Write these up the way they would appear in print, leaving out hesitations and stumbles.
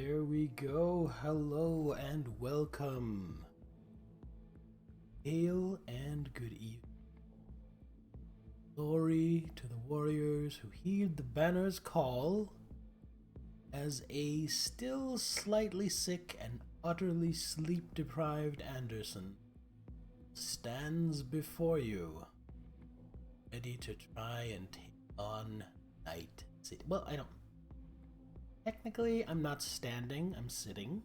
There we go. Hello and welcome. Hail and good evening. Glory to the warriors who heed the banner's call as a still slightly sick and utterly sleep-deprived Anderson stands before you, ready to try and take on Night City. Well, technically, I'm not standing, I'm sitting.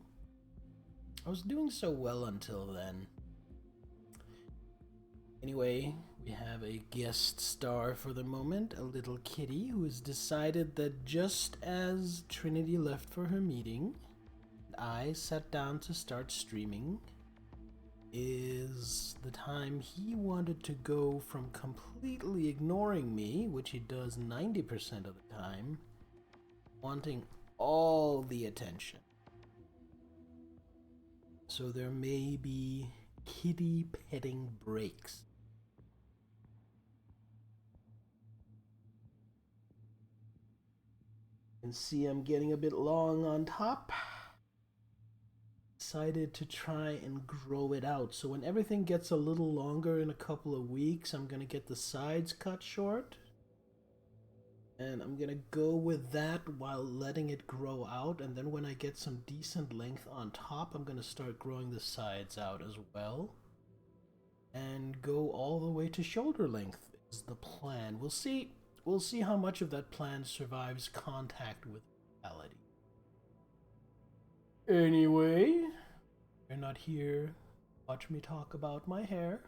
I was doing so well until then. Anyway, we have a guest star for the moment, a little kitty who has decided that just as Trinity left for her meeting, I sat down to start streaming, is the time he wanted to go from completely ignoring me, which he does 90% of the time, wanting all the attention. So there may be kitty petting breaks. You can see I'm getting a bit long on top. Decided to try and grow it out. So when everything gets a little longer in a couple of weeks, I'm gonna get the sides cut short. And I'm gonna go with that while letting it grow out, and then when I get some decent length on top, I'm gonna start growing the sides out as well. And go all the way to shoulder length is the plan. We'll see how much of that plan survives contact with reality. Anyway, you're not here to watch me talk about my hair,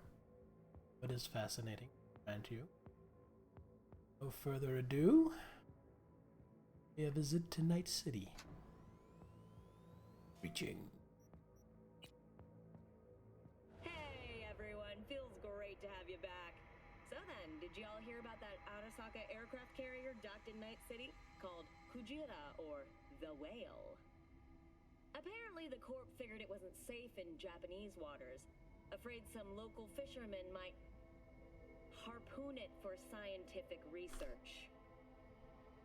but it's fascinating, aren't you? No further ado, pay a visit to Night City. Reaching. Hey everyone, feels great to have you back. So then, did y'all hear about that Arasaka aircraft carrier docked in Night City called Kujira, or the Whale? Apparently the Corp figured it wasn't safe in Japanese waters, afraid some local fishermen might harpoon it for scientific research.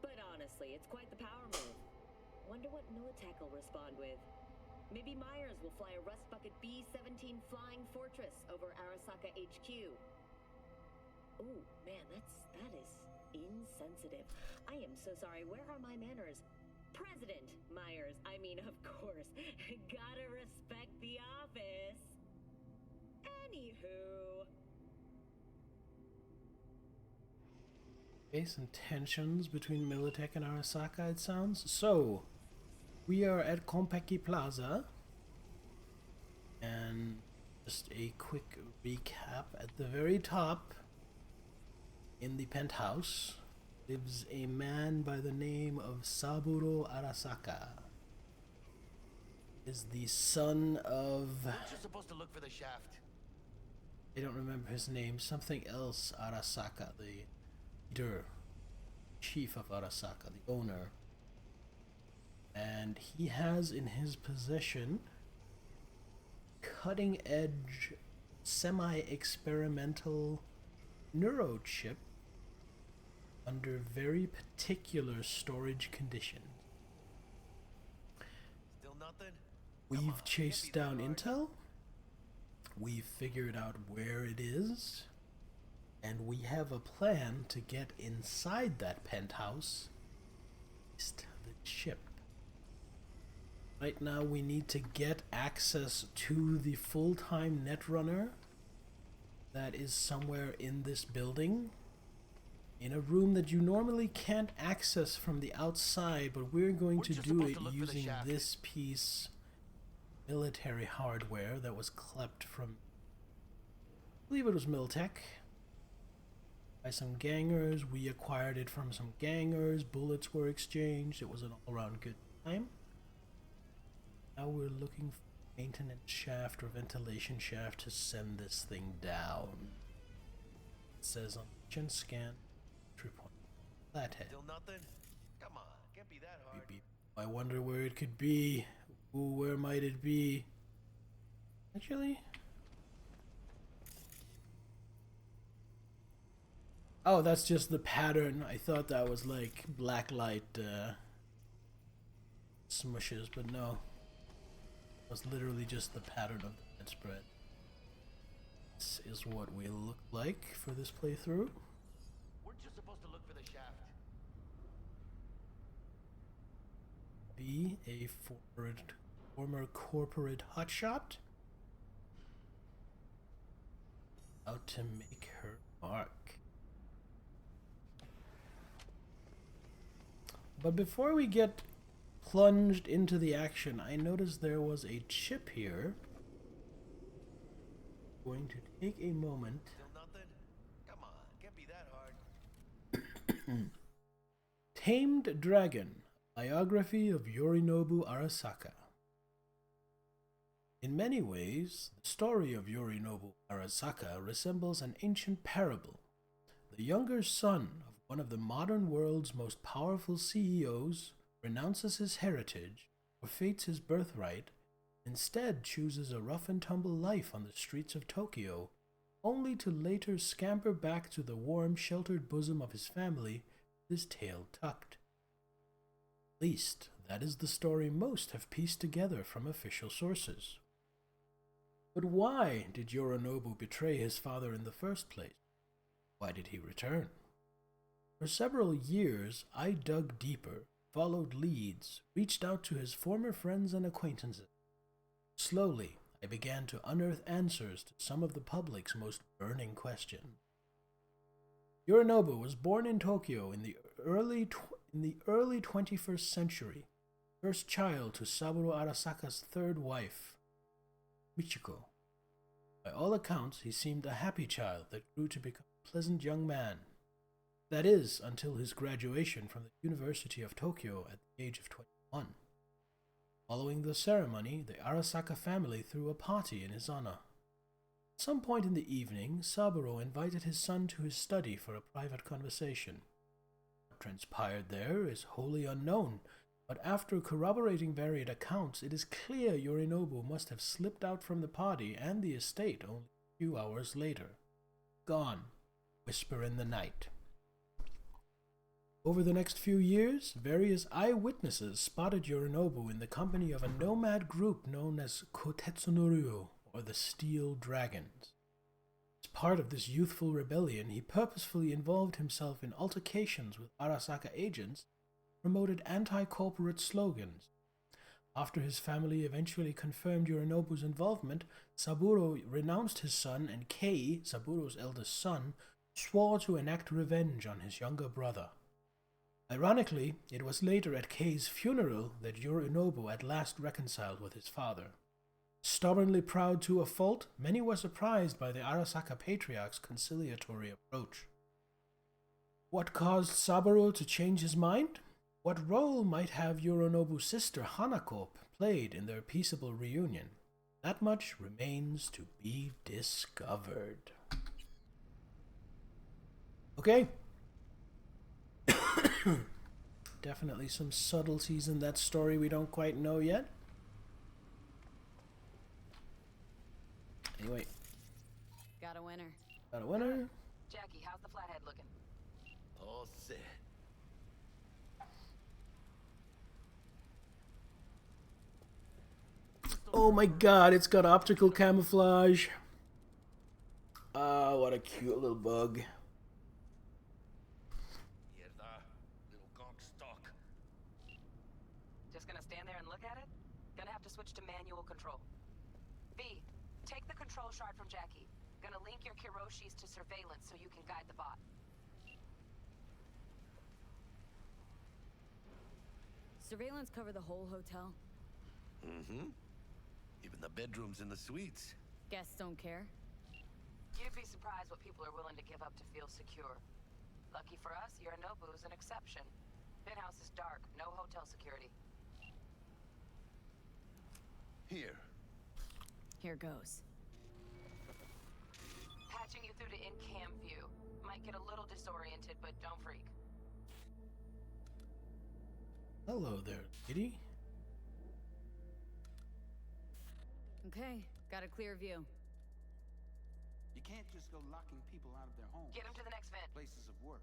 But honestly, it's quite the power move. Wonder what Militech will respond with. Maybe Myers will fly a Rust Bucket B-17 Flying Fortress over Arasaka HQ. Ooh, man, that is insensitive. I am so sorry. Where are my manners? President Myers, I mean, of course. Gotta respect the office. Anywho. Okay, some tensions between Militech and Arasaka, it sounds. So, we are at Konpeki Plaza. And just a quick recap. At the very top, in the penthouse, lives a man by the name of Saburo Arasaka. Is the son of... You're supposed to look for the shaft. I don't remember his name. Something else Arasaka, the leader, chief of Arasaka, the owner. And he has in his possession cutting-edge, semi-experimental neurochip under very particular storage conditions. Still nothing? We've chased down intel, we've figured out where it is, and we have a plan to get inside that penthouse, the chip. Right now we need to get access to the full-time netrunner that is somewhere in this building, in a room that you normally can't access from the outside, but we're going to do it using this piece military hardware that was klept from, I believe it was Militech, by some gangers. We acquired it from some gangers, bullets were exchanged, it was an all-around good time. Now we're looking for a maintenance shaft or ventilation shaft to send this thing down. It says on mission scan, Flathead. Still nothing? Come on, can't be that hard. Beep, beep. I wonder where it could be. Ooh, where might it be? Actually? Oh, that's just the pattern. I thought that was like blacklight smushes, but no. It was literally just the pattern of the bedspread. This is what we look like for this playthrough. Weren't you supposed to look for the shaft? Be a former corporate hotshot. Out to make her mark. But before we get plunged into the action, I noticed there was a chip here. Going to take a moment. Still nothing? Come on, can't be that hard. Tamed Dragon, biography of Yorinobu Arasaka. In many ways, the story of Yorinobu Arasaka resembles an ancient parable. The younger son of one of the modern world's most powerful CEOs renounces his heritage, forfeits his birthright, instead chooses a rough-and-tumble life on the streets of Tokyo, only to later scamper back to the warm, sheltered bosom of his family with his tail tucked. At least, that is the story most have pieced together from official sources. But why did Yorinobu betray his father in the first place? Why did he return? For several years, I dug deeper, followed leads, reached out to his former friends and acquaintances. Slowly, I began to unearth answers to some of the public's most burning questions. Yorinobu was born in Tokyo in the early 21st century, first child to Saburo Arasaka's third wife, Michiko. By all accounts, he seemed a happy child that grew to become a pleasant young man. That is, until his graduation from the University of Tokyo at the age of 21. Following the ceremony, the Arasaka family threw a party in his honor. At some point in the evening, Saburo invited his son to his study for a private conversation. What transpired there is wholly unknown, but after corroborating varied accounts, it is clear Yorinobu must have slipped out from the party and the estate only a few hours later. Gone. Whisper in the night. Over the next few years, various eyewitnesses spotted Yorinobu in the company of a nomad group known as Kotetsunuryu, or the Steel Dragons. As part of this youthful rebellion, he purposefully involved himself in altercations with Arasaka agents, promoted anti-corporate slogans. After his family eventually confirmed Yorinobu's involvement, Saburo renounced his son, and Kei, Saburo's eldest son, swore to enact revenge on his younger brother. Ironically, it was later at Kei's funeral that Yorinobu at last reconciled with his father. Stubbornly proud to a fault, many were surprised by the Arasaka patriarch's conciliatory approach. What caused Saburo to change his mind? What role might have Yorinobu's sister Hanako played in their peaceable reunion? That much remains to be discovered. Okay. Definitely some subtleties in that story we don't quite know yet. Anyway. Got a winner. Got a winner. Jackie, how's the flathead looking? All set. Oh my god, it's got optical camouflage. Ah, what a cute little bug. Little conch stock. Just gonna stand there and look at it? Gonna have to switch to manual control. V, take the control shard from Jackie. Gonna link your Kiroshis to surveillance so you can guide the bot. Surveillance cover the whole hotel? Mm-hmm. Even the bedrooms and the suites. Guests don't care? You'd be surprised what people are willing to give up to feel secure. Lucky for us, Yorinobu's an exception. Penthouse is dark, no hotel security. Here. Here goes. Patching you through to in-cam view. Might get a little disoriented, but don't freak. Hello there, lady. Okay, got a clear view. You can't just go locking people out of their homes. Get him to the next vent. Places of work.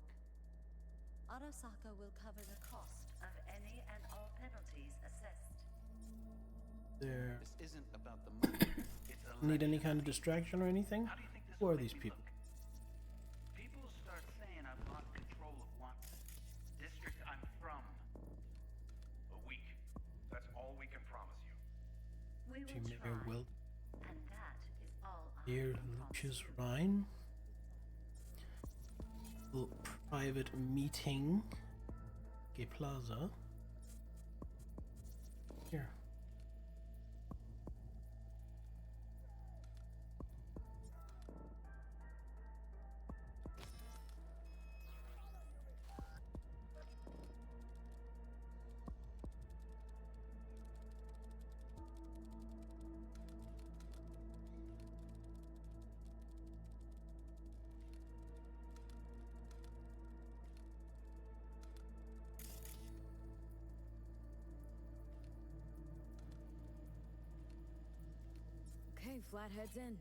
Arasaka will cover the cost of any and all penalties Casualties assist. There. This isn't about the money. It's a Need any kind of distraction or anything? How do you think this Who will are make these me people? look? People start saying I've lost control of Watson. District I'm from. A week. That's all we can promise you. We will Team try. Mayor Will. And that is all I Dear can promise Lucius you. Rhine. Little private meeting. Gay Plaza. Here. Okay, Flathead's in.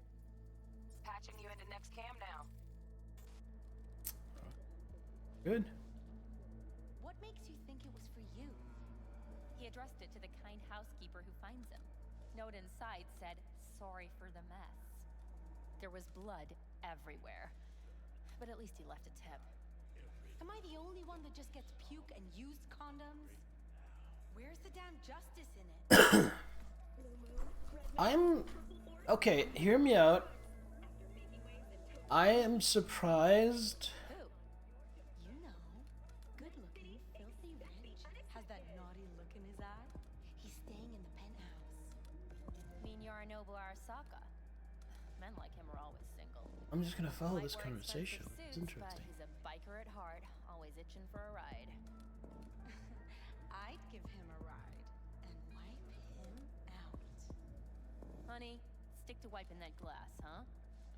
Patching you into next cam now. Good. What makes you think it was for you? He addressed it to the kind housekeeper who finds him. Note inside said, "Sorry for the mess." There was blood everywhere. But at least he left a tip. Am I the only one that just gets puke and used condoms? Where's the damn justice in it? I'm okay, hear me out. I am surprised. Who? You know. Good looking, filthy rich. Has that naughty look in his eye. He's staying in the penthouse. Mean you're a noble Arasaka. Men like him are always single. I'm just gonna follow Might this wear conversation. expensive It's suits, interesting. But he's a biker at heart, always itching for a ride. I'd give him a ride and wipe him out. Honey, stick to wiping that glass, huh?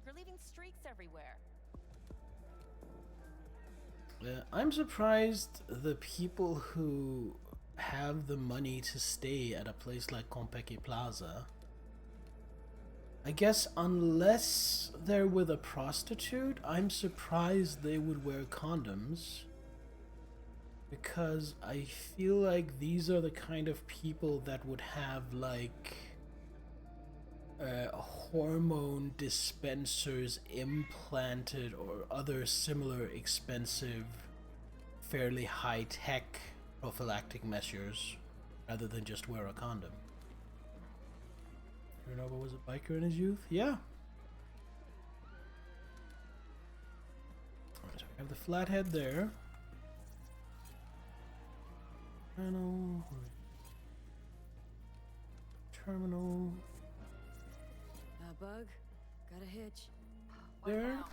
You're leaving streaks everywhere. I'm surprised the people who have the money to stay at a place like Konpeki Plaza. I guess unless they're with a prostitute, I'm surprised they would wear condoms. Because I feel like these are the kind of people that would have like hormone dispensers implanted or other similar expensive, fairly high-tech prophylactic measures rather than just wear a condom. Hironobu was a biker in his youth? Yeah. So we have the flathead there. Terminal. Terminal. Bug, got a hitch. What There. now?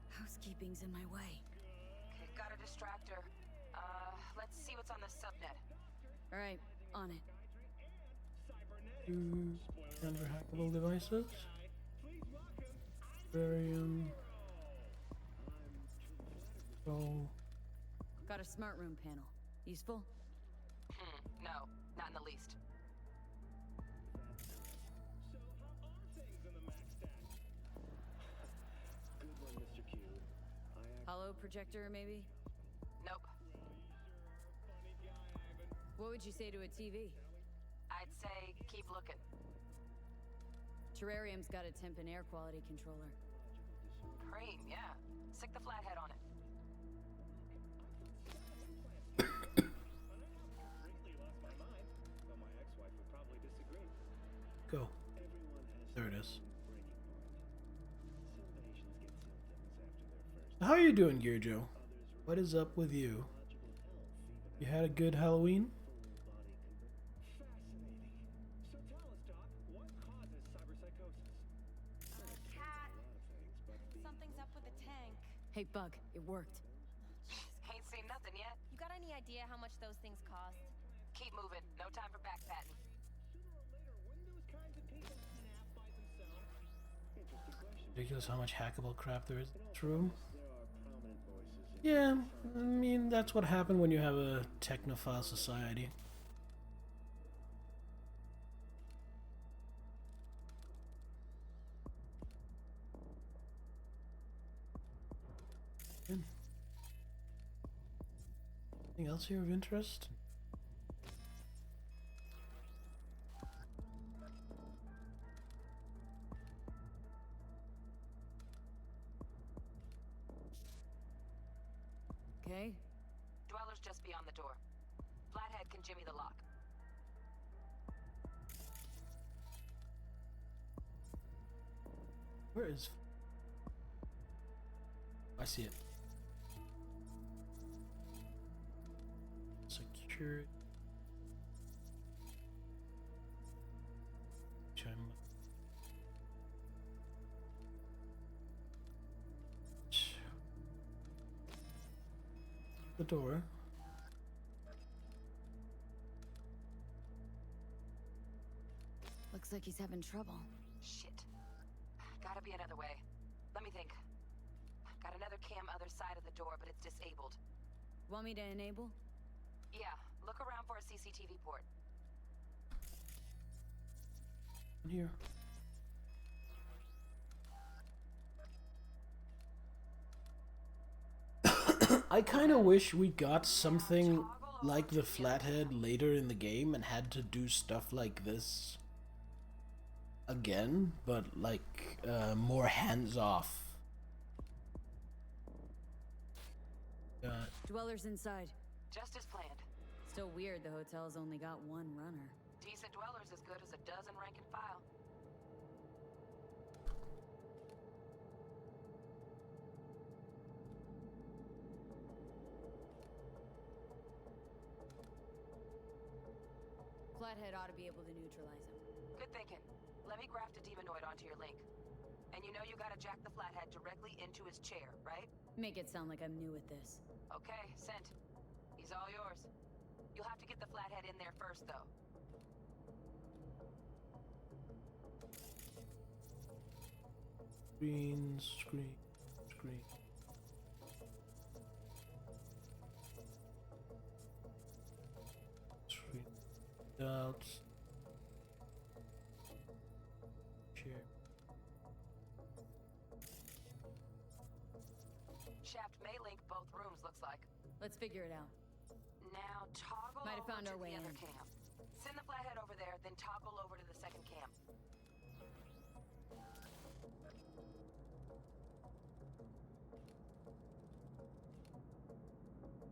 Housekeeping's in my way. Okay, got a distractor. Let's see what's on the subnet. All right, on it. Two under hackable devices. Aquarium. So Got a smart room panel. Useful? No, not in the least. Hollow projector, maybe? Nope. What would you say to a TV? I'd say keep looking. Terrarium's got a temp and air quality controller. Cream, yeah. Stick the flathead on it. go. There it is. How are you doing, Gearjo? What is up with you? You had a good Halloween? Something's up with the tank. Hey, Bug, it worked. Ain't seen nothing yet. You got any idea how much those things cost? Keep moving. No time for backpatting. Ridiculous how much hackable crap there is in this room. Yeah, I mean, that's what happened when you have a technophile society. Good. Anything else here of interest? just beyond the door. Flathead can jimmy the lock. Where is... I see it. Security. The door. Looks like he's having trouble. Shit. Gotta be another way. Let me think. Got another cam other side of the door, but it's disabled. Want me to enable? Yeah, look around for a CCTV port. Here. I kind of wish we got something like the Flathead later in the game and had to do stuff like this again, but like more hands-off. Dwellers inside. Just as planned. Still weird the hotel's only got one runner. Decent dwellers as good as a dozen rank and file. Flathead ought to be able to neutralize him. Good thinking. Let me graft a demonoid onto your link. And you know you gotta jack the Flathead directly into his chair, right? Make it sound like I'm new at this. Okay, sent. He's all yours. You'll have to get the Flathead in there first, though. Screen. Out. Share. Shaft may link both rooms, looks like. Let's figure it out. Now toggle Might have over found to our way the other in. cam. Send the Flathead over there, then toggle over to the second cam.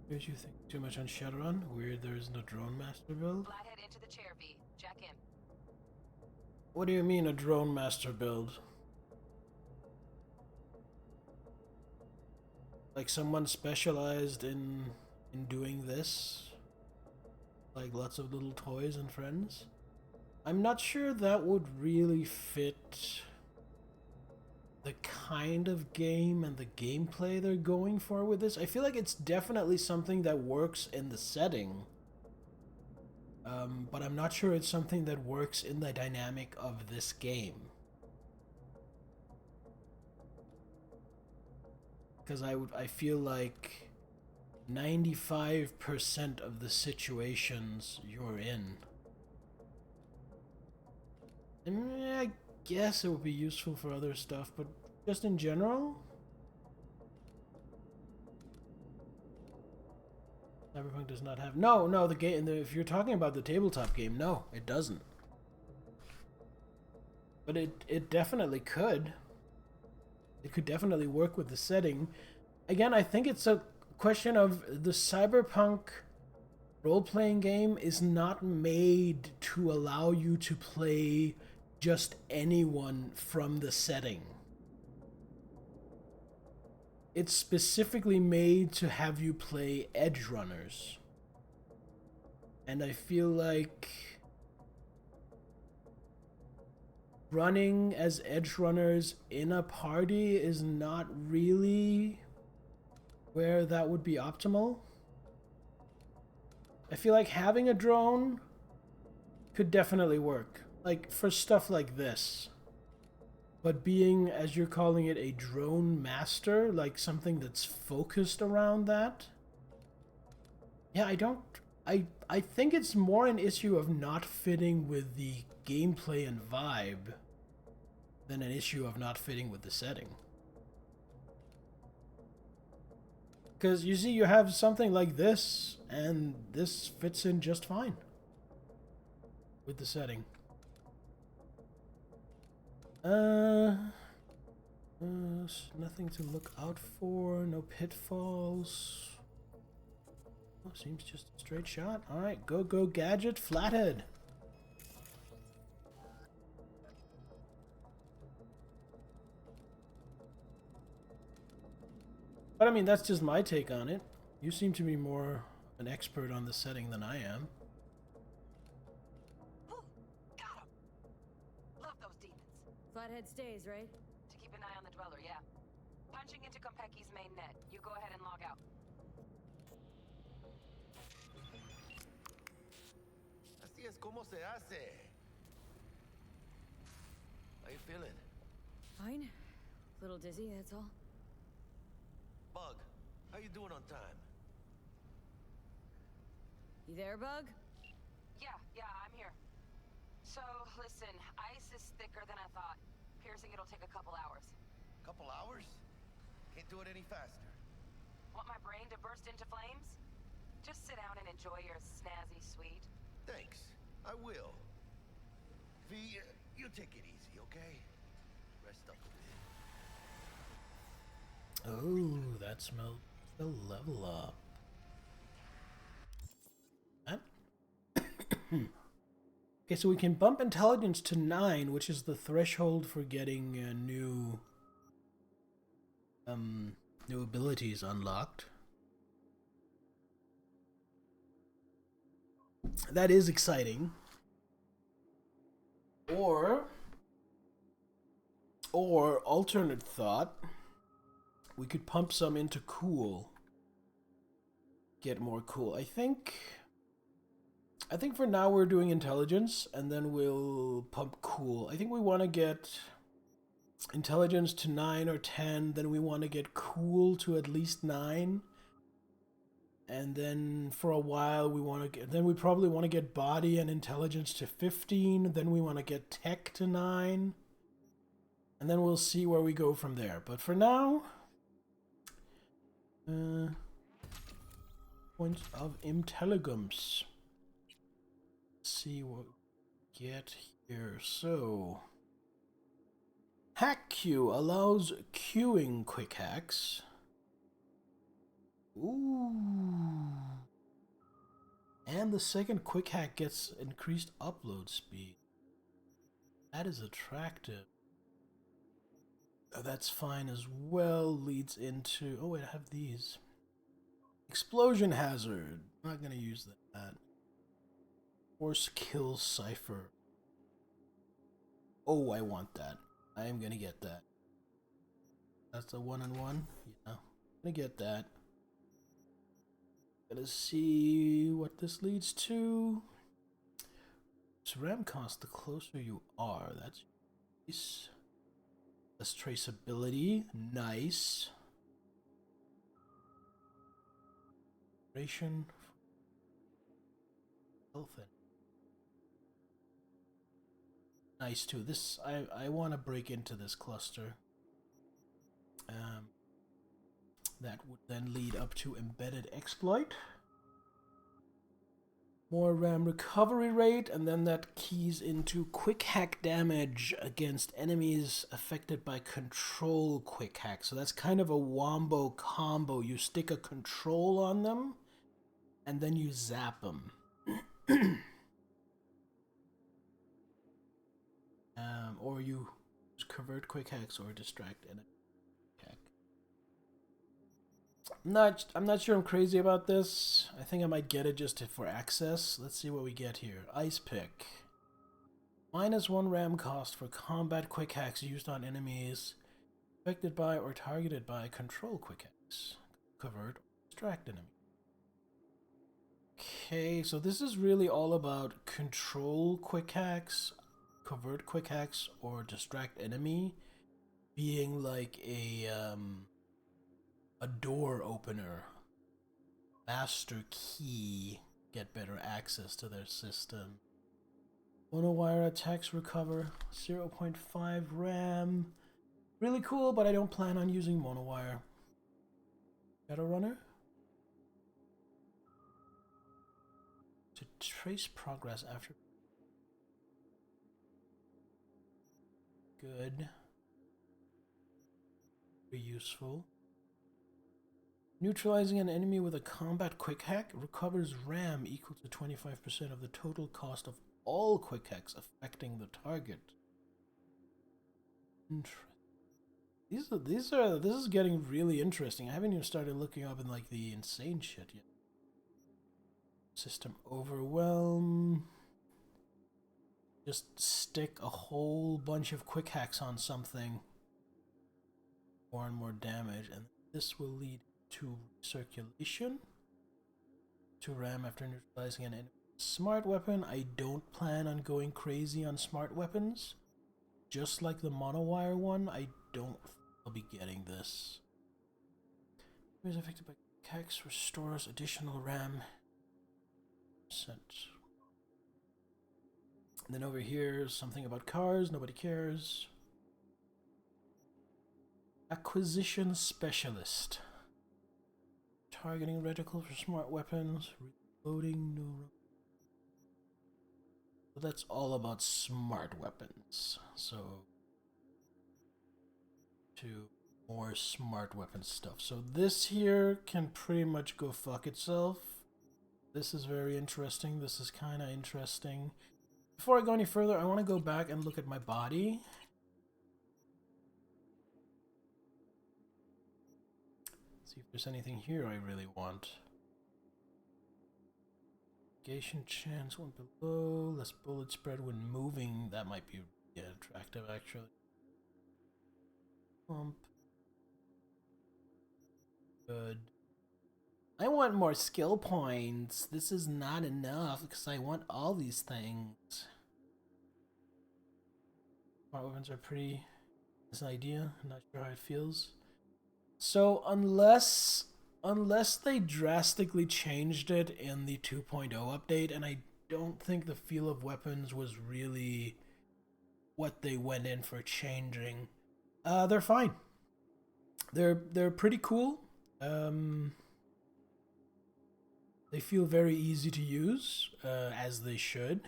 Did you think too much on Shadowrun? Weird there isn't a drone master build? Flathead into the chair, V. Jack in. What do you mean a drone master build? Like someone specialized in doing this? Like lots of little toys and friends? I'm not sure that would really fit the kind of game and the gameplay they're going for with this. I feel like it's definitely something that works in the setting. But I'm not sure it's something that works in the dynamic of this game. Because I feel like 95% of the situations you're in, I guess it would be useful for other stuff, but just in general, Cyberpunk does not have... No, the game... if you're talking about the tabletop game, no, it doesn't. But it definitely could. It could definitely work with the setting. Again, I think it's a question of the Cyberpunk role-playing game is not made to allow you to play just anyone from the setting. It's specifically made to have you play edge runners. And I feel like running as edge runners in a party is not really where that would be optimal. I feel like having a drone could definitely work, like for stuff like this. But being, as you're calling it, a drone master, like something that's focused around that. Yeah, I think it's more an issue of not fitting with the gameplay and vibe than an issue of not fitting with the setting. Because you see, you have something like this, and this fits in just fine with the setting. Nothing to look out for, no pitfalls. Oh, seems just a straight shot. Alright, go gadget, flathead. But I mean, that's just my take on it. You seem to be more an expert on the setting than I am. Ooh, got him. Love those demons. Flathead stays, right? To keep an eye on the dweller, yeah. Punching into Kompeki's main net. You go ahead and log out. Así es como se hace. How you feeling? Fine. Little dizzy, that's all. Bug, how you doing on time? You there, Bug? Yeah, I'm here. So, listen, ice is thicker than I thought. Piercing it'll take a couple hours. Couple hours? Can't do it any faster. Want my brain to burst into flames? Just sit down and enjoy your snazzy sweet. Thanks. I will. V, you take it easy, okay? Rest up a bit. Oh, that smells the level up. Huh? Okay, so we can bump intelligence to 9, which is the threshold for getting new abilities unlocked. That is exciting. Or alternate thought, we could pump some into cool. Get more cool. I think for now we're doing intelligence and then we'll pump cool. I think we want to get intelligence to 9 or 10, then we want to get cool to at least 9. And then for a while we probably want to get body and intelligence to 15, then we want to get tech to 9. And then we'll see where we go from there. But for now, points of intelligence. Let's see what we get here. So, hack queue allows queuing quick hacks. Ooh. And the second quick hack gets increased upload speed. That is attractive. That's fine as well. Leads into... Oh, wait, I have these. Explosion hazard. I'm not going to use that. Force kill cipher. Oh, I want that. I am going to get that. That's a 1-on-1? Yeah. I'm going to get that. Gonna see what this leads to. So RAM cost the closer you are. That's nice. Less traceability. Nice. Duration. Health. Nice too. This I want to break into this cluster. That would then lead up to embedded exploit. More RAM recovery rate, and then that keys into quick hack damage against enemies affected by control quick hack. So that's kind of a wombo combo. You stick a control on them, and then you zap them. Or you convert quick hacks or distract enemy hack. I'm not sure I'm crazy about this. I think I might get it just for access. Let's see what we get here. Ice pick. -1 RAM cost for combat quick hacks used on enemies affected by or targeted by control quick hacks. Convert or distract enemy. Okay, so this is really all about control quick hacks, convert quick hacks, or distract enemy being like a door opener. Master key, get better access to their system. Monowire attacks recover 0.5 RAM. Really cool, but I don't plan on using monowire. Shadow runner? To trace progress after. Good. Very useful. Neutralizing an enemy with a combat quick hack recovers RAM equal to 25% of the total cost of all quick hacks affecting the target. This is getting really interesting. I haven't even started looking up in like the insane shit yet. System overwhelm. Just stick a whole bunch of quick hacks on something. More and more damage, and this will lead to circulation to RAM after neutralizing an enemy. Smart weapon, I don't plan on going crazy on smart weapons. Just like the monowire one, I don't think I'll be getting this. Is affected by hacks, restores additional RAM. And then over here, something about cars, nobody cares. Acquisition Specialist. Targeting reticle for smart weapons. Reloading new. So that's all about smart weapons. So to more smart weapon stuff. So this here can pretty much go fuck itself. This is very interesting. This is kind of interesting. Before I go any further, I want to go back and look at my body. See if there's anything here I really want. Negation chance one below. Less bullet spread when moving. That might be attractive actually. Pump. Good. I want more skill points. This is not enough because I want all these things. Smart weapons are pretty. This idea. I'm not sure how it feels. So unless they drastically changed it in the 2.0 update, and I don't think the feel of weapons was really what they went in for changing, they're fine. They're pretty cool. They feel very easy to use, as they should.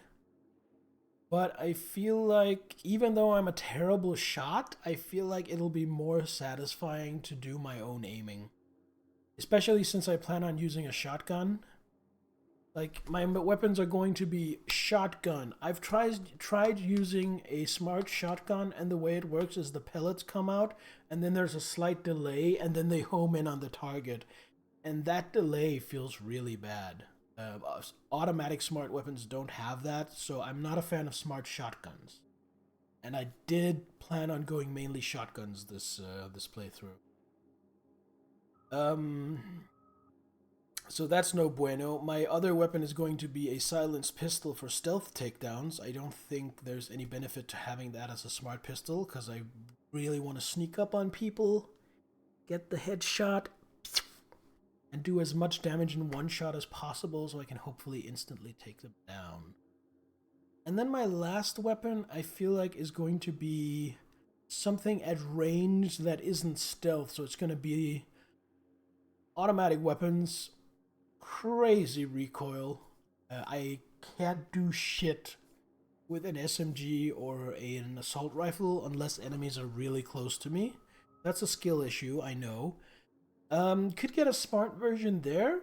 But I feel like, even though I'm a terrible shot, I feel like it'll be more satisfying to do my own aiming. Especially since I plan on using a shotgun. Like, my weapons are going to be shotgun. I've tried using a smart shotgun, and the way it works is the pellets come out, and then there's a slight delay, and then they home in on the target. And that delay feels really bad. Automatic smart weapons don't have that, so I'm not a fan of smart shotguns. And I did plan on going mainly shotguns this playthrough. So that's no bueno. My other weapon is going to be a silenced pistol for stealth takedowns. I don't think there's any benefit to having that as a smart pistol, because I really want to sneak up on people, get the headshot, and do as much damage in one shot as possible so I can hopefully instantly take them down. And then my last weapon, I feel like, is going to be something at range that isn't stealth. So it's going to be automatic weapons, crazy recoil. I can't do shit with an SMG or an assault rifle unless enemies are really close to me. That's a skill issue, I know. Could get a smart version there,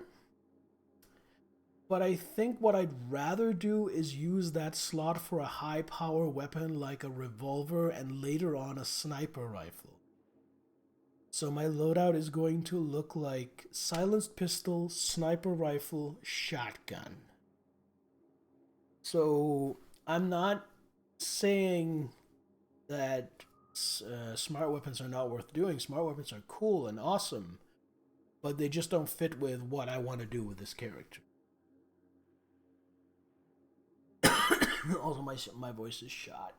but I think what I'd rather do is use that slot for a high power weapon like a revolver and later on a sniper rifle. So my loadout is going to look like silenced pistol, sniper rifle, shotgun. So I'm not saying that smart weapons are not worth doing. Smart weapons are cool and awesome, but they just don't fit with what I want to do with this character. Also, my voice is shot.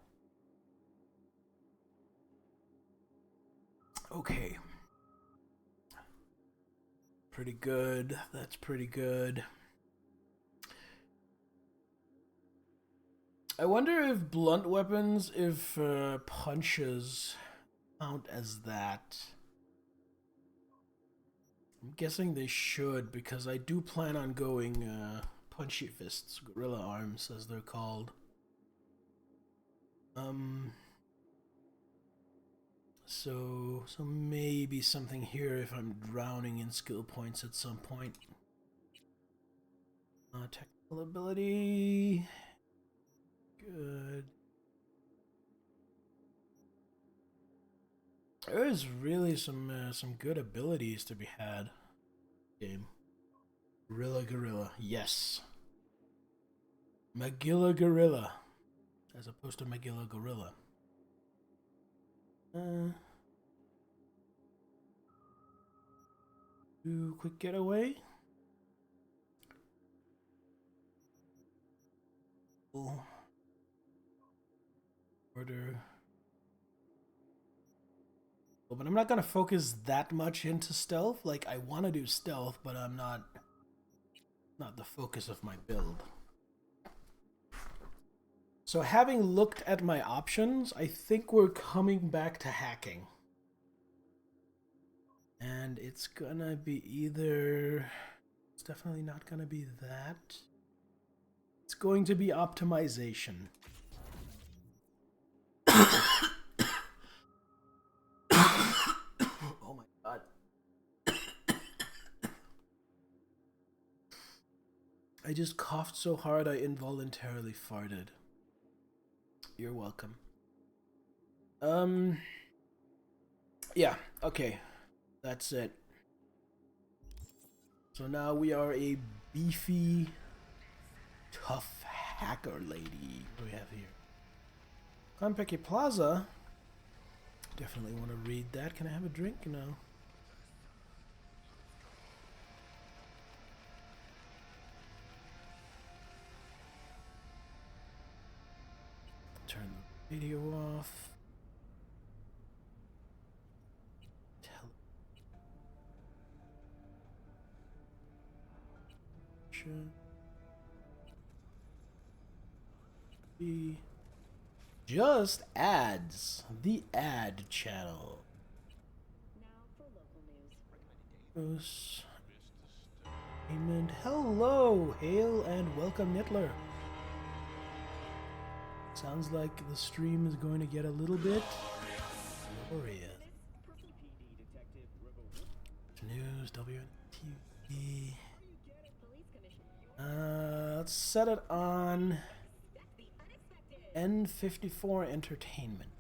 Okay. Pretty good. That's pretty good. I wonder if blunt weapons, if punches count as that. I'm guessing they should, because I do plan on going punchy fists, gorilla arms as they're called. So maybe something here if I'm drowning in skill points at some point. Technical ability. Good. There's really some good abilities to be had. Game. Gorilla. Yes. Magilla Gorilla. As opposed to Magilla Gorilla. Do quick getaway. Order. But I'm not gonna focus that much into stealth. Like, I want to do stealth, but I'm not the focus of my build. So having looked at my options, I think we're coming back to hacking. And it's gonna be either... It's definitely not gonna be that. It's going to be optimization. Oh my god. I just coughed so hard I involuntarily farted. You're welcome. Yeah, okay. That's it. So now we are a beefy, tough hacker lady. What do we have here? Konpeki Plaza. Definitely want to read that. Can I have a drink? No. Turn the radio off. Just ads. The ad channel. Now for local news. Hello, hail and welcome, Nittler. Sounds like the stream is going to get a little bit glorious. News, WNTV. Let's set it on N54 Entertainment.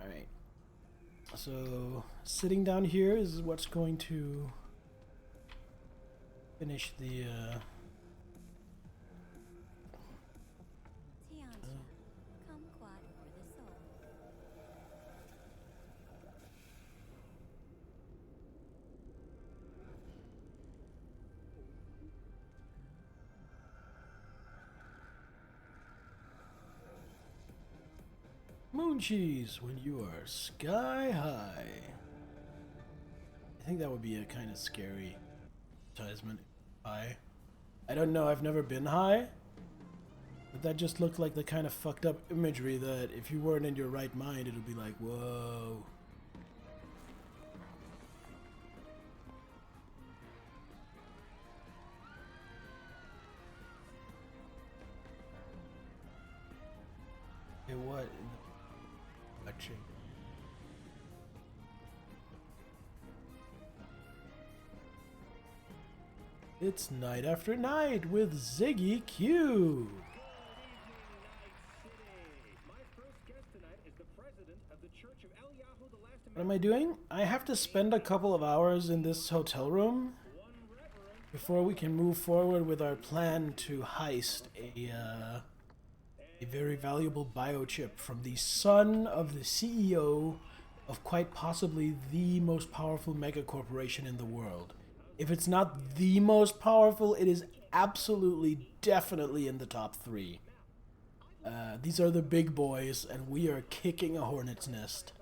Alright. So, sitting down here is what's going to finish the, moon cheese when you are sky high. I think that would be a kind of scary advertisement. High. I don't know, I've never been high. But that just looked like the kind of fucked up imagery that if you weren't in your right mind, it would be like, whoa. Hey, what? Watching. It's Night After Night with Ziggy Q. What am I doing? I have to spend a couple of hours in this hotel room before we can move forward with our plan to heist a very valuable biochip from the son of the CEO of quite possibly the most powerful megacorporation in the world. If it's not the most powerful, it is absolutely, definitely in the top 3. These are the big boys, and we are kicking a hornet's nest.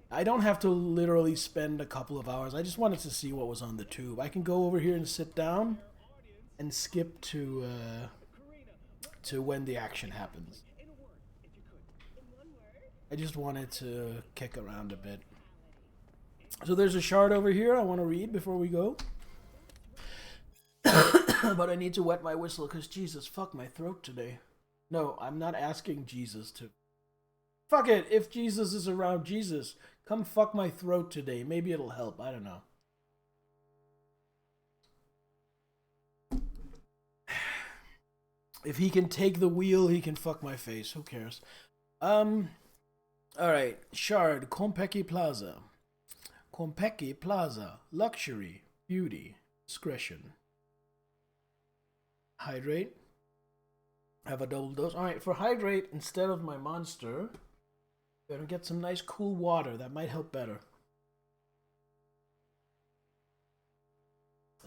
I don't have to literally spend a couple of hours. I just wanted to see what was on the tube. I can go over here and sit down and skip to when the action happens. I just wanted to kick around a bit. So there's a shard over here I want to read before we go. But I need to wet my whistle because Jesus, fuck my throat today. No, I'm not asking Jesus to Fuck it. If Jesus is around, Jesus, come fuck my throat today. Maybe it'll help. I don't know. If he can take the wheel, he can fuck my face. Who cares? Alright. Shard, Konpeki Plaza. Konpeki Plaza. Luxury, beauty, discretion. Hydrate. Have a double dose. Alright, for hydrate, instead of my monster, better get some nice cool water. That might help better.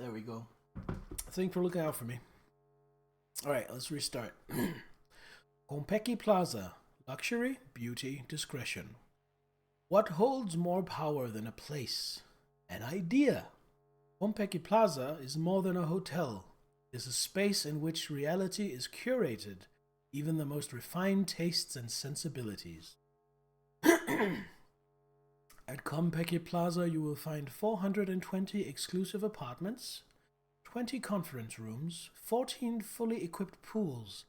There we go. Thanks for looking out for me. Alright, let's restart. Konpeki Plaza. Luxury, beauty, discretion. What holds more power than a place? An idea. Konpeki Plaza is more than a hotel. It is a space in which reality is curated, even the most refined tastes and sensibilities. At Konpeki Plaza, you will find 420 exclusive apartments, 20 conference rooms, 14 fully equipped pools,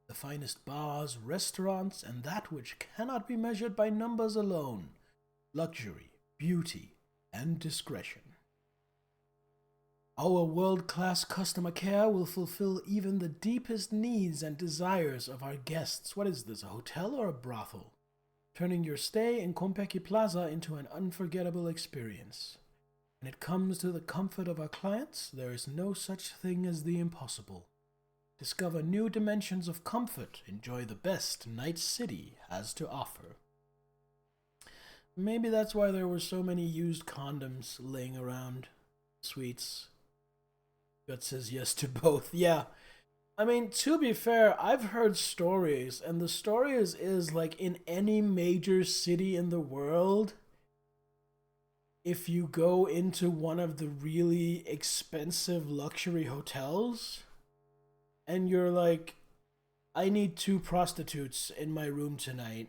the finest bars, restaurants, and that which cannot be measured by numbers alone, luxury, beauty, and discretion. Our world-class customer care will fulfill even the deepest needs and desires of our guests. What is this, a hotel or a brothel? Turning your stay in Konpeki Plaza into an unforgettable experience. When it comes to the comfort of our clients, there is no such thing as the impossible. Discover new dimensions of comfort. Enjoy the best Night City has to offer. Maybe that's why there were so many used condoms laying around. Sweets. Gut says yes to both. Yeah. I mean, to be fair, I've heard stories, and the stories is like in any major city in the world, if you go into one of the really expensive luxury hotels, and you're like, I need 2 prostitutes in my room tonight,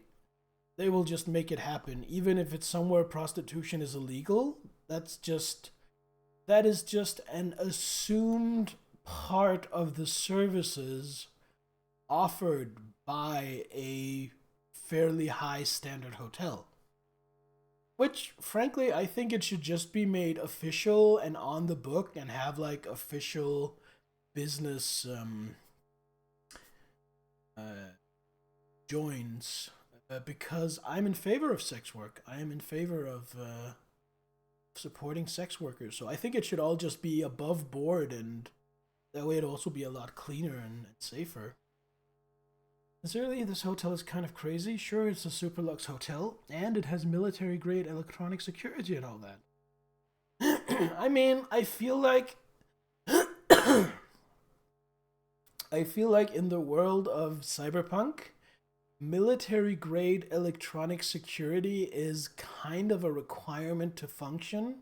they will just make it happen. Even if it's somewhere prostitution is illegal, that is just an assumed part of the services offered by a fairly high standard hotel. Which, frankly, I think it should just be made official and on the book and have like official business joins, because I'm in favor of sex work. I am in favor of supporting sex workers. So I think it should all just be above board, and that way it'll also be a lot cleaner and safer. Sincerely, this hotel is kind of crazy. Sure, it's a super luxe hotel, and it has military-grade electronic security and all that. I mean, I feel like in the world of Cyberpunk, military-grade electronic security is kind of a requirement to function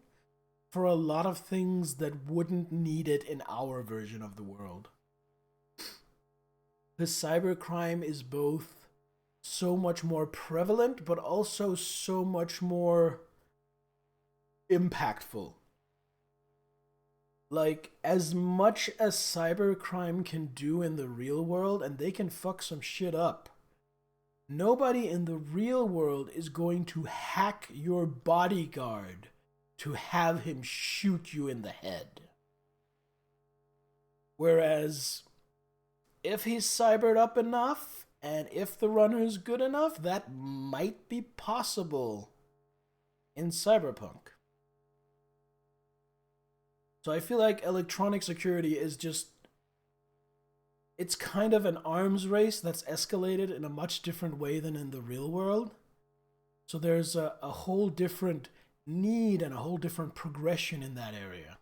for a lot of things that wouldn't need it in our version of the world. The cybercrime is both so much more prevalent, but also so much more impactful. Like, as much as cybercrime can do in the real world, and they can fuck some shit up, nobody in the real world is going to hack your bodyguard to have him shoot you in the head. Whereas, if he's cybered up enough, and if the runner is good enough, that might be possible in Cyberpunk. So I feel like electronic security is just, it's kind of an arms race that's escalated in a much different way than in the real world. So there's a whole different need and a whole different progression in that area.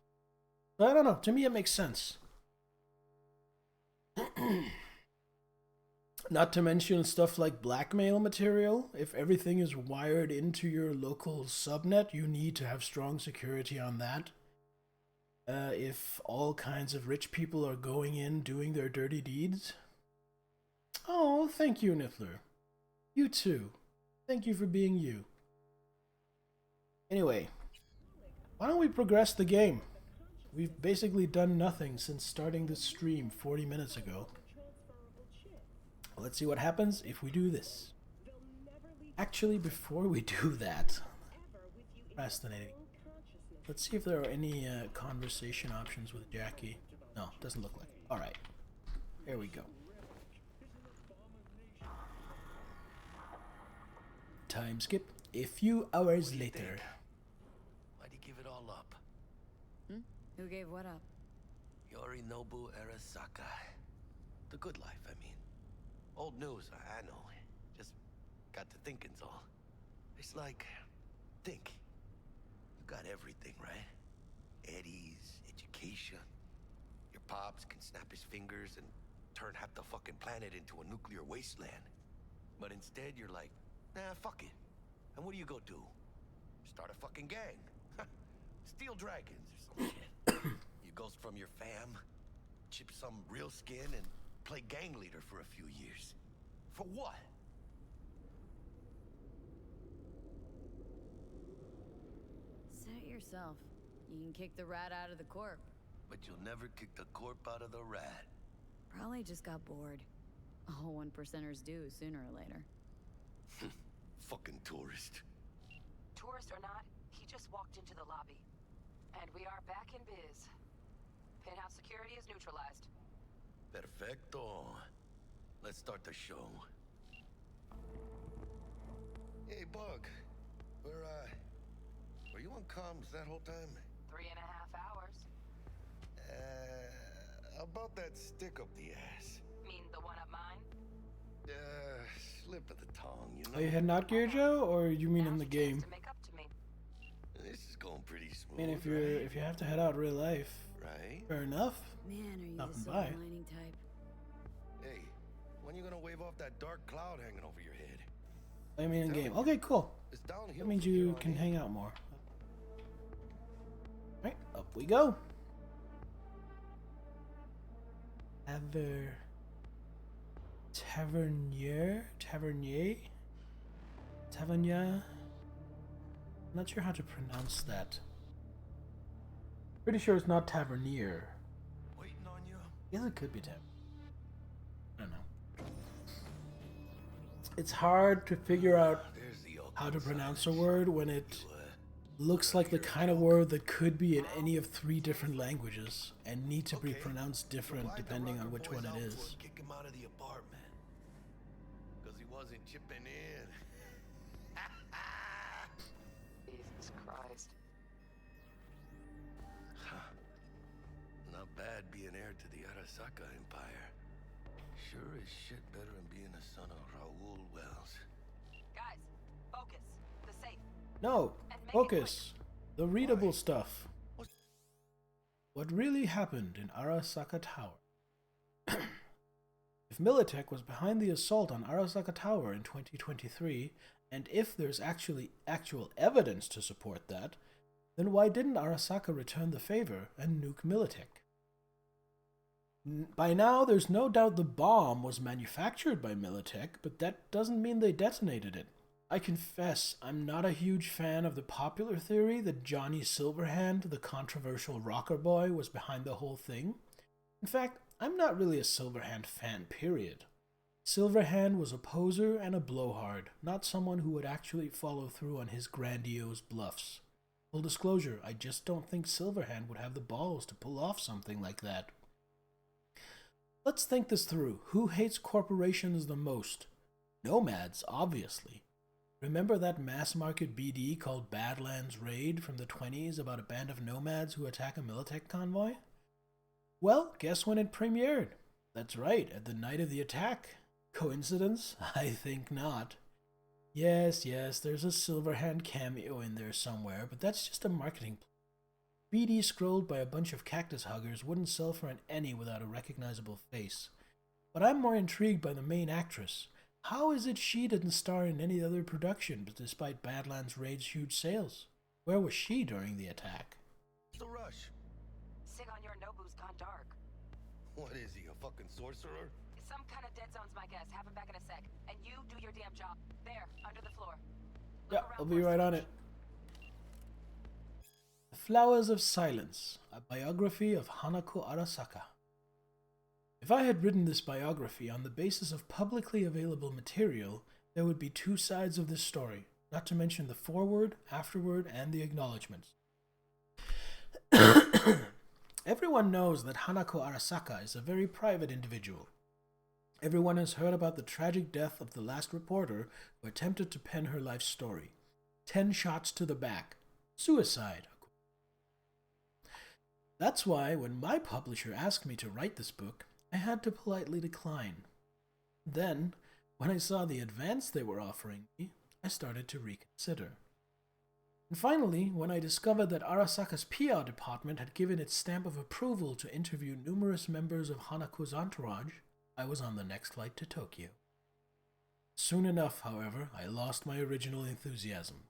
But I don't know, to me it makes sense. Not to mention stuff like blackmail material. If everything is wired into your local subnet, you need to have strong security on that. If all kinds of rich people are going in doing their dirty deeds. Oh, thank you, Niffler. You too. Thank you for being you. Anyway, why don't we progress the game? We've basically done nothing since starting this stream 40 minutes ago. Let's see what happens if we do this. They'll never leave Actually, before we do that, fascinating. Let's see if there are any conversation options with Jackie. No, doesn't look like it. Alright. Here we go. Time skip. A few hours later. Why'd you give it all up? Who gave what up? Yorinobu Arasaka. The good life, I mean. Old news, I know. Just got to thinking's all. It's like, think. You got everything, right? Eddie's, education. Your pops can snap his fingers and turn half the fucking planet into a nuclear wasteland. But instead, you're like, nah, fuck it. And what do you go do? Start a fucking gang. Steal dragons or some shit. You ghost from your fam, chip some real skin, and play gang leader for a few years. For what? Say it yourself. You can kick the rat out of the corp. But you'll never kick the corp out of the rat. Probably just got bored. All one percenters do sooner or later. Fucking tourist. Tourist or not, he just walked into the lobby. And we are back in biz. Penthouse security is neutralized. Perfecto. Let's start the show. Hey, Bug. Were you on comms that whole time? 3.5 hours. About that stick up the ass. Mean the one up mine? Slip of the tongue, you know? Are you heading out, Joe, or you mean in the Now's your game? chance to make up to me. This is going pretty I smooth, mean, if right? you have to head out real life, Right? fair enough. Man, are you Nothing the by. silver lining type? Hey, when you gonna wave off that dark cloud hanging over your head? I mean, in game. Okay, cool. It's downhill. That means from here you on can in. hang out more. Alright, up we go. Tavernier? Not sure how to pronounce that. Pretty sure it's not Tavernier. Waiting on you. Yes, it could be Tavernier. I don't know. It's hard to figure out There's the how to ultimate pronounce a silence. word when it looks like the kind of word that could be in any of 3 different languages and need to be Okay. pronounced different Why'd the depending on rocker which boys one it out for is. Kick him out of the apartment. Because he wasn't chipping in. Jesus Christ. Not bad being heir to the Arasaka Empire. Sure as shit better than being the son of Raoul Wells. Guys, focus. The safe. No, And make it focus. The readable Why? stuff. What? What really happened in Arasaka Tower? If Militech was behind the assault on Arasaka Tower in 2023, and if there's actual evidence to support that, then why didn't Arasaka return the favor and nuke Militech? By now, there's no doubt the bomb was manufactured by Militech, but that doesn't mean they detonated it. I confess, I'm not a huge fan of the popular theory that Johnny Silverhand, the controversial rocker boy, was behind the whole thing. In fact, I'm not really a Silverhand fan, period. Silverhand was a poser and a blowhard, not someone who would actually follow through on his grandiose bluffs. Full disclosure, I just don't think Silverhand would have the balls to pull off something like that. Let's think this through. Who hates corporations the most? Nomads, obviously. Remember that mass-market BD called Badlands Raid from the 20s about a band of nomads who attack a Militech convoy? Well, guess when it premiered? That's right, at the night of the attack. Coincidence? I think not. Yes, there's a Silverhand cameo in there somewhere, but that's just a marketing ploy. BD scrolled by a bunch of cactus huggers wouldn't sell for an any without a recognizable face. But I'm more intrigued by the main actress. How is it she didn't star in any other production despite Badlands Raid's huge sales? Where was she during the attack? What's the rush? Sigon Nobu's gone dark. What is he, a fucking sorcerer? Some kind of dead zone's my guess. Have him back in a sec. And you do your damn job. There, under the floor. Look Yeah, around I'll for be a right on switch. it. The Flowers of Silence, a biography of Hanako Arasaka. If I had written this biography on the basis of publicly available material, there would be two sides of this story, not to mention the foreword, afterword, and the acknowledgments. Everyone knows that Hanako Arasaka is a very private individual. Everyone has heard about the tragic death of the last reporter who attempted to pen her life story. 10 shots to the back. Suicide. That's why when my publisher asked me to write this book, I had to politely decline. Then, when I saw the advance they were offering me, I started to reconsider. And finally, when I discovered that Arasaka's PR department had given its stamp of approval to interview numerous members of Hanako's entourage, I was on the next flight to Tokyo. Soon enough, however, I lost my original enthusiasm.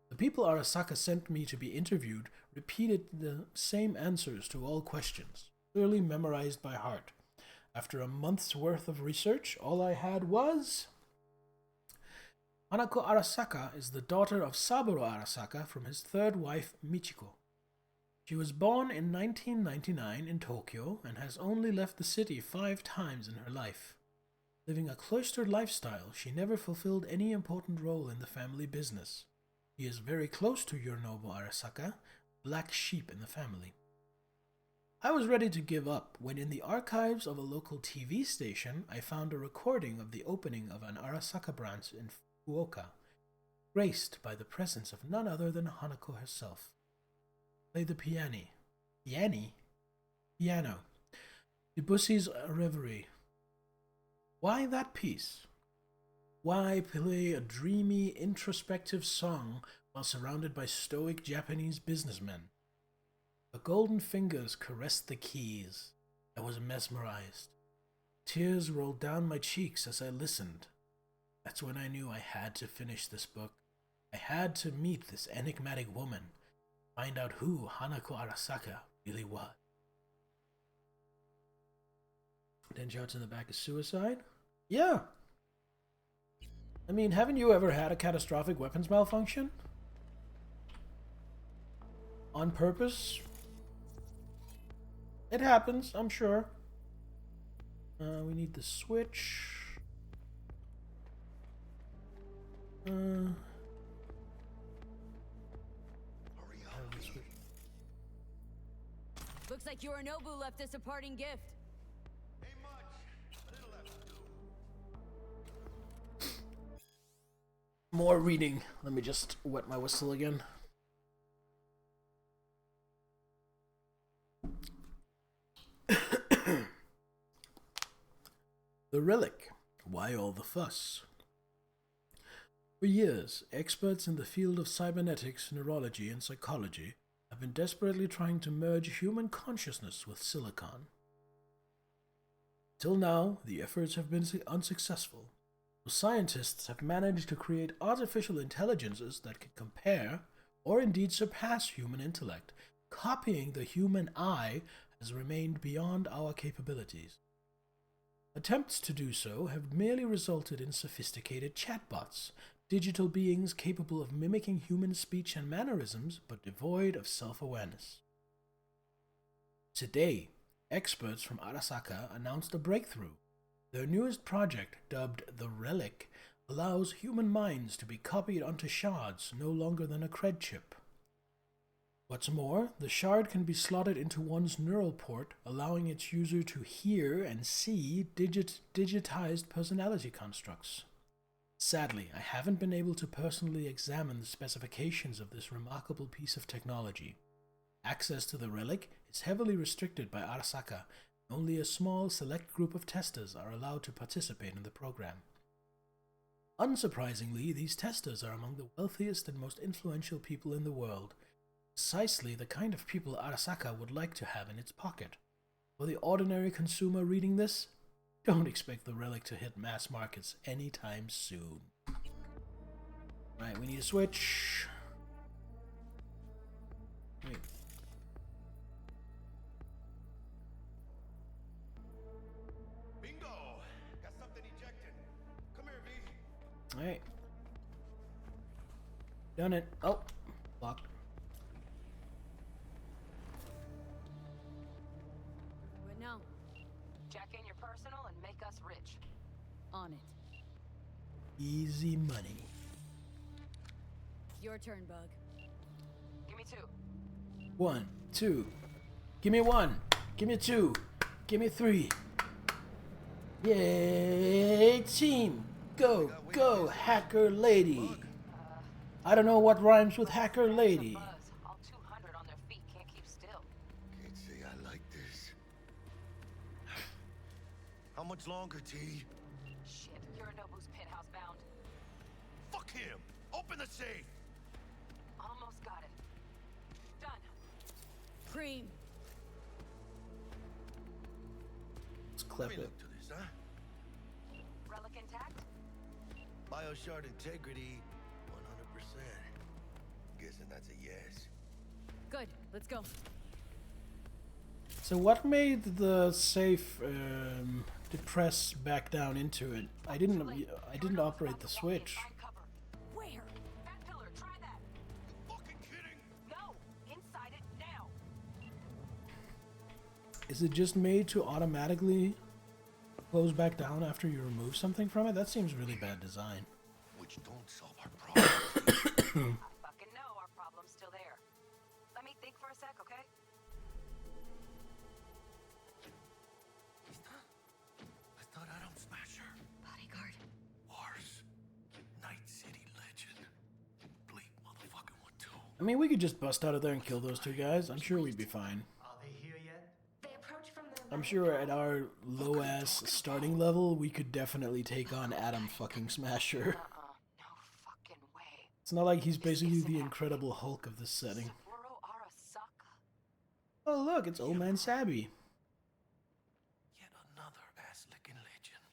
The people Arasaka sent me to be interviewed repeated the same answers to all questions, clearly memorized by heart. After a month's worth of research, all I had was... Hanako Arasaka is the daughter of Saburo Arasaka from his third wife, Michiko. She was born in 1999 in Tokyo and has only left the city 5 times in her life. Living a cloistered lifestyle, she never fulfilled any important role in the family business. He is very close to Yorinobu Arasaka, black sheep in the family. I was ready to give up when in the archives of a local TV station I found a recording of the opening of an Arasaka branch in Fukuoka, graced by the presence of none other than Hanako herself. Play the piano. Piano. Debussy's Reverie. Why that piece? Why play a dreamy, introspective song while surrounded by stoic Japanese businessmen? The golden fingers caressed the keys. I was mesmerized. Tears rolled down my cheeks as I listened. That's when I knew I had to finish this book. I had to meet this enigmatic woman, find out who Hanako Arasaka really was. 10 shots in the back is suicide? Yeah. I mean, haven't you ever had a catastrophic weapons malfunction? On purpose? It happens, I'm sure. We need the switch. Hurry up. Looks like Yorinobu left us a parting gift. Ain't much. A little left to do. More reading. Let me just wet my whistle again. The Relic. Why all the fuss? For years, experts in the field of cybernetics, neurology, and psychology have been desperately trying to merge human consciousness with silicon. Till now, the efforts have been unsuccessful. Scientists have managed to create artificial intelligences that can compare, or indeed surpass human intellect. Copying the human eye has remained beyond our capabilities. Attempts to do so have merely resulted in sophisticated chatbots, digital beings capable of mimicking human speech and mannerisms, but devoid of self-awareness. Today, experts from Arasaka announced a breakthrough. Their newest project, dubbed The Relic, allows human minds to be copied onto shards no longer than a cred chip. What's more, the shard can be slotted into one's neural port, allowing its user to hear and see digitized personality constructs. Sadly, I haven't been able to personally examine the specifications of this remarkable piece of technology. Access to the relic is heavily restricted by Arasaka. Only a small select group of testers are allowed to participate in the program. Unsurprisingly, these testers are among the wealthiest and most influential people in the world, precisely the kind of people Arasaka would like to have in its pocket. For the ordinary consumer reading this, don't expect the relic to hit mass markets anytime soon. Right, we need a switch. Wait. Bingo! Got something ejected. Come here, V. Alright. Done it. Oh, locked. What now? Jack in your personal and make us rich. On it. Easy money. Your turn, Bug. Give me 2. 1, 2. Give me 1. Give me 2. Give me 3. Yay, team! Go, go, hacker lady! I don't know what rhymes with hacker lady. All 200 on their feet can't keep still. Can't say I like this. How much longer, T? Shit, Yorinobu's penthouse bound. Fuck him! Open the safe! Almost got it. Done. Cream. Let's clip Let me it. look to this, huh? Relic intact? Bioshard integrity, 100%. Guessing that's a yes. Good. Let's go. So what made the safe depress back down into it? I didn't operate the switch. Find cover. Where? That pillar, try that. Fucking kidding! No! Inside it now! Is it just made to automatically close back down after you remove something from it? That seems really bad design. Which don't solve our problem. I fucking know our problem's still there. Let me think for a sec, okay? I thought Adam Smasher. Bodyguard. Wars. Night City legend. Bleak motherfucking one too. I mean, we could just bust out of there and kill those two guys. I'm sure we'd be fine. Are they here yet? They approach from the I'm sure at our low-ass starting level, we could definitely take on Adam fucking Smasher. No fucking way. It's not like he's basically the Incredible Hulk of this setting. Sapporo Arasaka. Oh look, it's Old Man Sabby. Yet another ass-licking legend.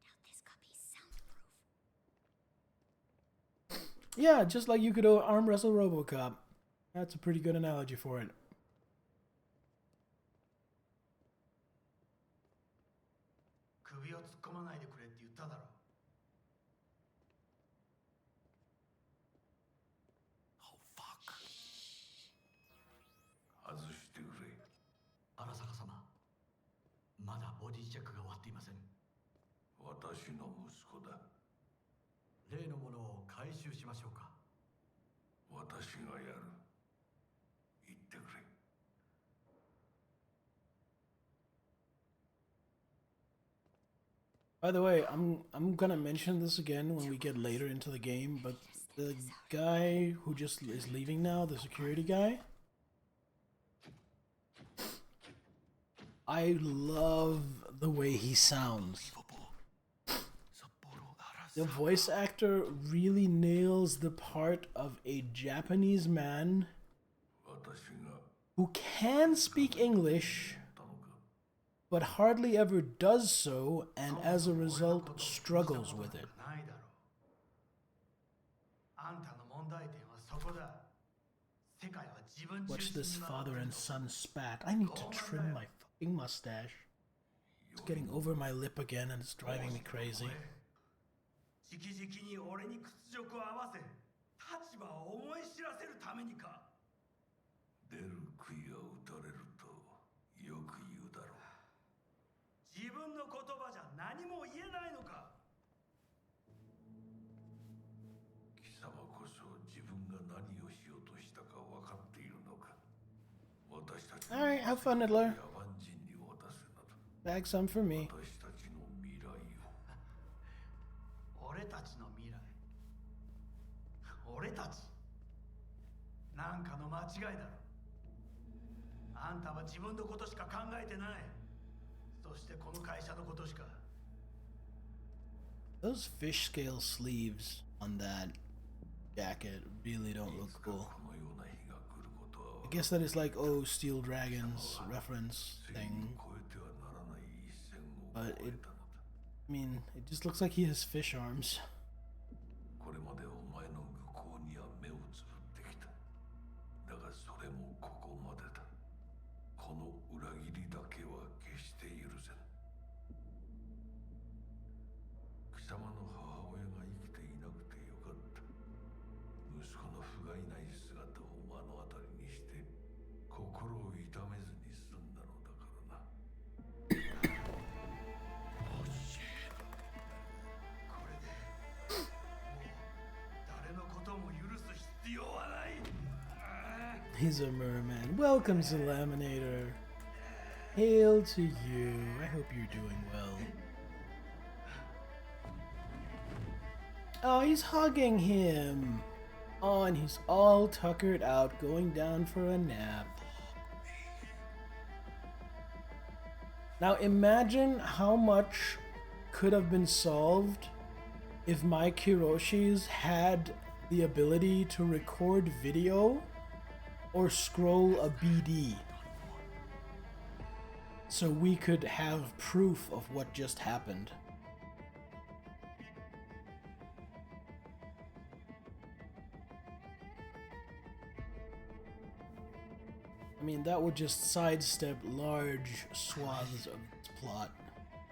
Now this copy's soundproof. Yeah, just like you could arm wrestle RoboCop. That's a pretty good analogy for it. 首を突っ込まないでくれって言っただろ。Oh fuck. 外してくれ。荒坂様、まだボディチェックが終わっていません。私の息子だ。例のものを回収しましょうか。私がやる。言ってくれ。By the way, I'm gonna mention this again when we get later into the game, but the guy who just is leaving now, the security guy, I love the way he sounds. The voice actor really nails the part of a Japanese man 私が who can speak English, たのか。 but hardly ever does so, and as a result struggles with it. ないだろう。あんたの問題点はそこだ。世界は自分中 Watch 心 this になって father る and son spat. I need to trim my fucking mustache. It's getting over my lip again and it's driving me crazy. 直々に俺に屈辱を合わせ、立場を思い知らせるためにか。出る杭が打たれるとよく言うだろう。自分の言葉じゃ何も言えないのか。貴様こそ自分が何をしようとしたか分かっているのか。私たちの Alright, have fun, Niddler. 野蛮人に渡すなど。 Bag some for me. 私たちの未来を。俺たちの未来。俺たち。なんかの間違いだろ。あんたは自分のことしか考えてない。そしてこの会社のことしか。 Those fish scale sleeves on that jacket really don't look cool. このような日が来ることは I guess that is like, oh, Steel Dragons reference 千に thing. 超えてはならない一線を But 越え it, たのだ。 I mean, it just looks like he has fish arms. これまでお前の愚行には目をつぶってきた。だがそれもここまでだ。この裏切りだけは決して許せぬ。貴様の母親が生きていなくてよかった。息子の不甲斐ない姿を目の当たりにして心を痛めずに済んだのだからな。これで he's a merman. Welcome, Zelaminator. Hail to you. I hope you're doing well. Oh, he's hugging him. Oh, and he's all tuckered out, going down for a nap. Now imagine how much could have been solved if my Kiroshis had the ability to record video or scroll a BD. So we could have proof of what just happened. I mean, that would just sidestep large swaths of its plot.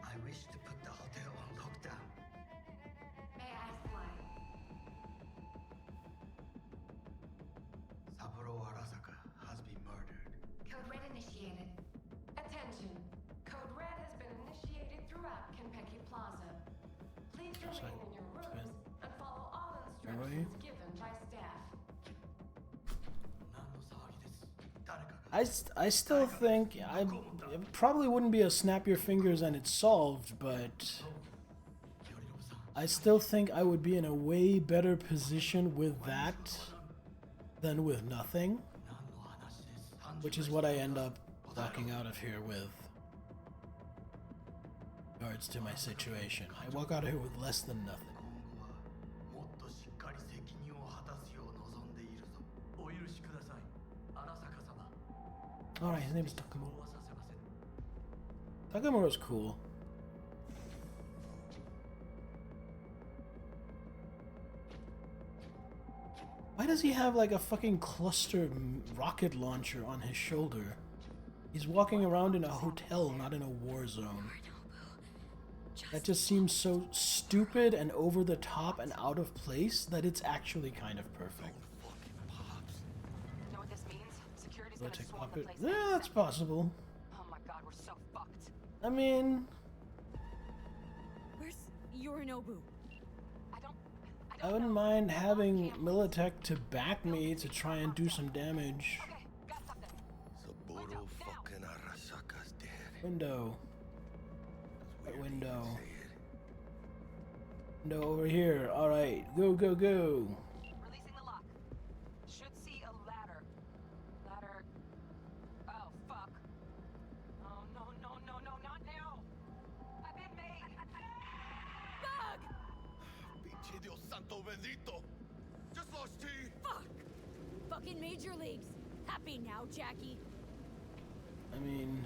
I wish to put the hotel on lockdown. May I ask why? Saburo Arasaka has been murdered. Code Red initiated. Attention. Code Red has been initiated throughout Kenpeki Plaza. Please remain in your rooms and follow all instructions given by staff. I still think it probably wouldn't be a snap your fingers and it's solved, but I still think I would be in a way better position with that than with nothing, which is what I end up walking out of here with. In regards to my situation, I walk out of here with less than nothing. Alright, his name is Takamura. Takamura's cool. Why does he have like a fucking cluster rocket launcher on his shoulder? He's walking around in a hotel, not in a war zone. That just seems so stupid and over the top and out of place that it's actually kind of perfect. You know what this means? Security's Will gonna it take swarm the pocket? place. Yeah, that's possible. Oh my god, we're so fucked. I mean, Where's Yorinobu? I wouldn't mind having Militech to back me to try and do some damage. Saburo fucking Arasaka's dead. Window. Window. Window over here. Alright, go, go, go. Releasing the lock. Should see a ladder. Ladder. Oh, fuck. Oh, no, no, no, no, not now. I've been made. Bug! Pinche Dios santo bendito. Just lost T. Fuck! Fucking Major Leagues. Happy now, Jackie. I mean,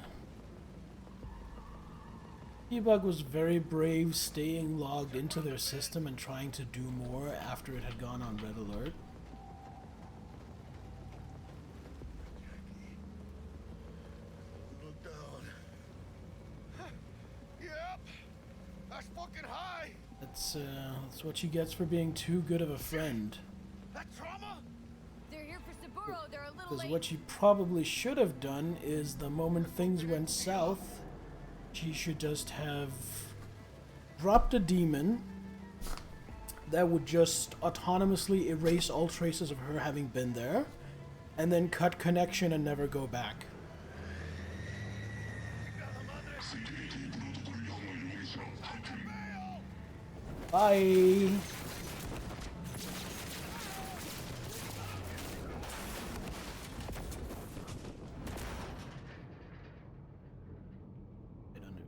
T-Bug was very brave staying logged into their system and trying to do more after it had gone on red alert. Look down. Yep. That's fucking high. That's what she gets for being too good of a friend. That trauma? They're here for Saburo. They're a little Because late. what she probably should have done is the moment things went south, she should just have dropped a demon that would just autonomously erase all traces of her having been there, and then cut connection and never go back. Bye!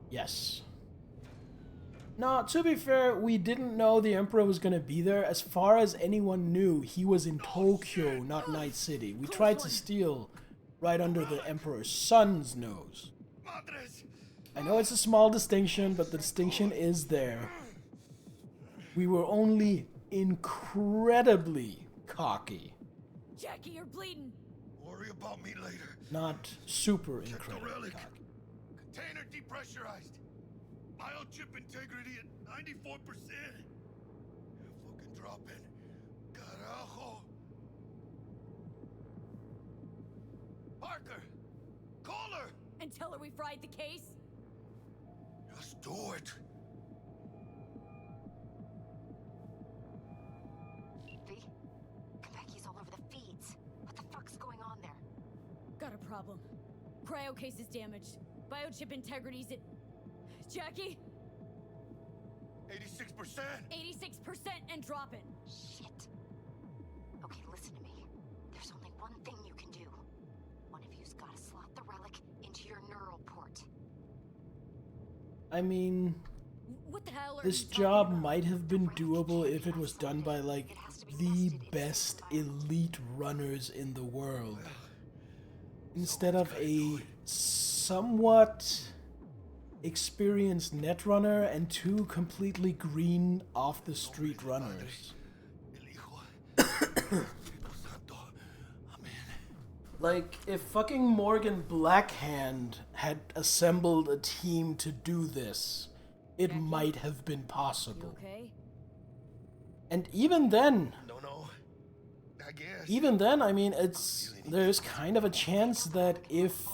Yes. Now, to be fair, we didn't know the Emperor was going to be there. As far as anyone knew, he was in Tokyo, not Night City. We tried to steal right under the Emperor's son's nose. I know it's a small distinction, but the distinction is there. We were only incredibly cocky. Jackie, you're bleeding. Worry about me later. Not super Check the incredibly relic. cocky. Container depressurized. Biochip integrity at 94%. Fucking drop in. Carajo. Parker! Call her! And tell her we fried the case? Just do it. V? Konpeki's all over the feeds. What the fuck's going on there? problem. Cryo case is damaged. Biochip integrity's at... Jackie? 86%? 86% and dropping. Shit. Okay, listen to me. There's only one thing you can do. One of you's gotta slot the relic into your neural port. I mean, What the hell are this you talking job about? might have been doable if it was done by, like, the best elite runners in the world. Instead of a somewhat experienced netrunner and two completely green off-the-street runners. Like, if fucking Morgan Blackhand had assembled a team to do this, it might have been possible. Okay? And even then, No. I guess. even then, I mean, there's kind of a chance that if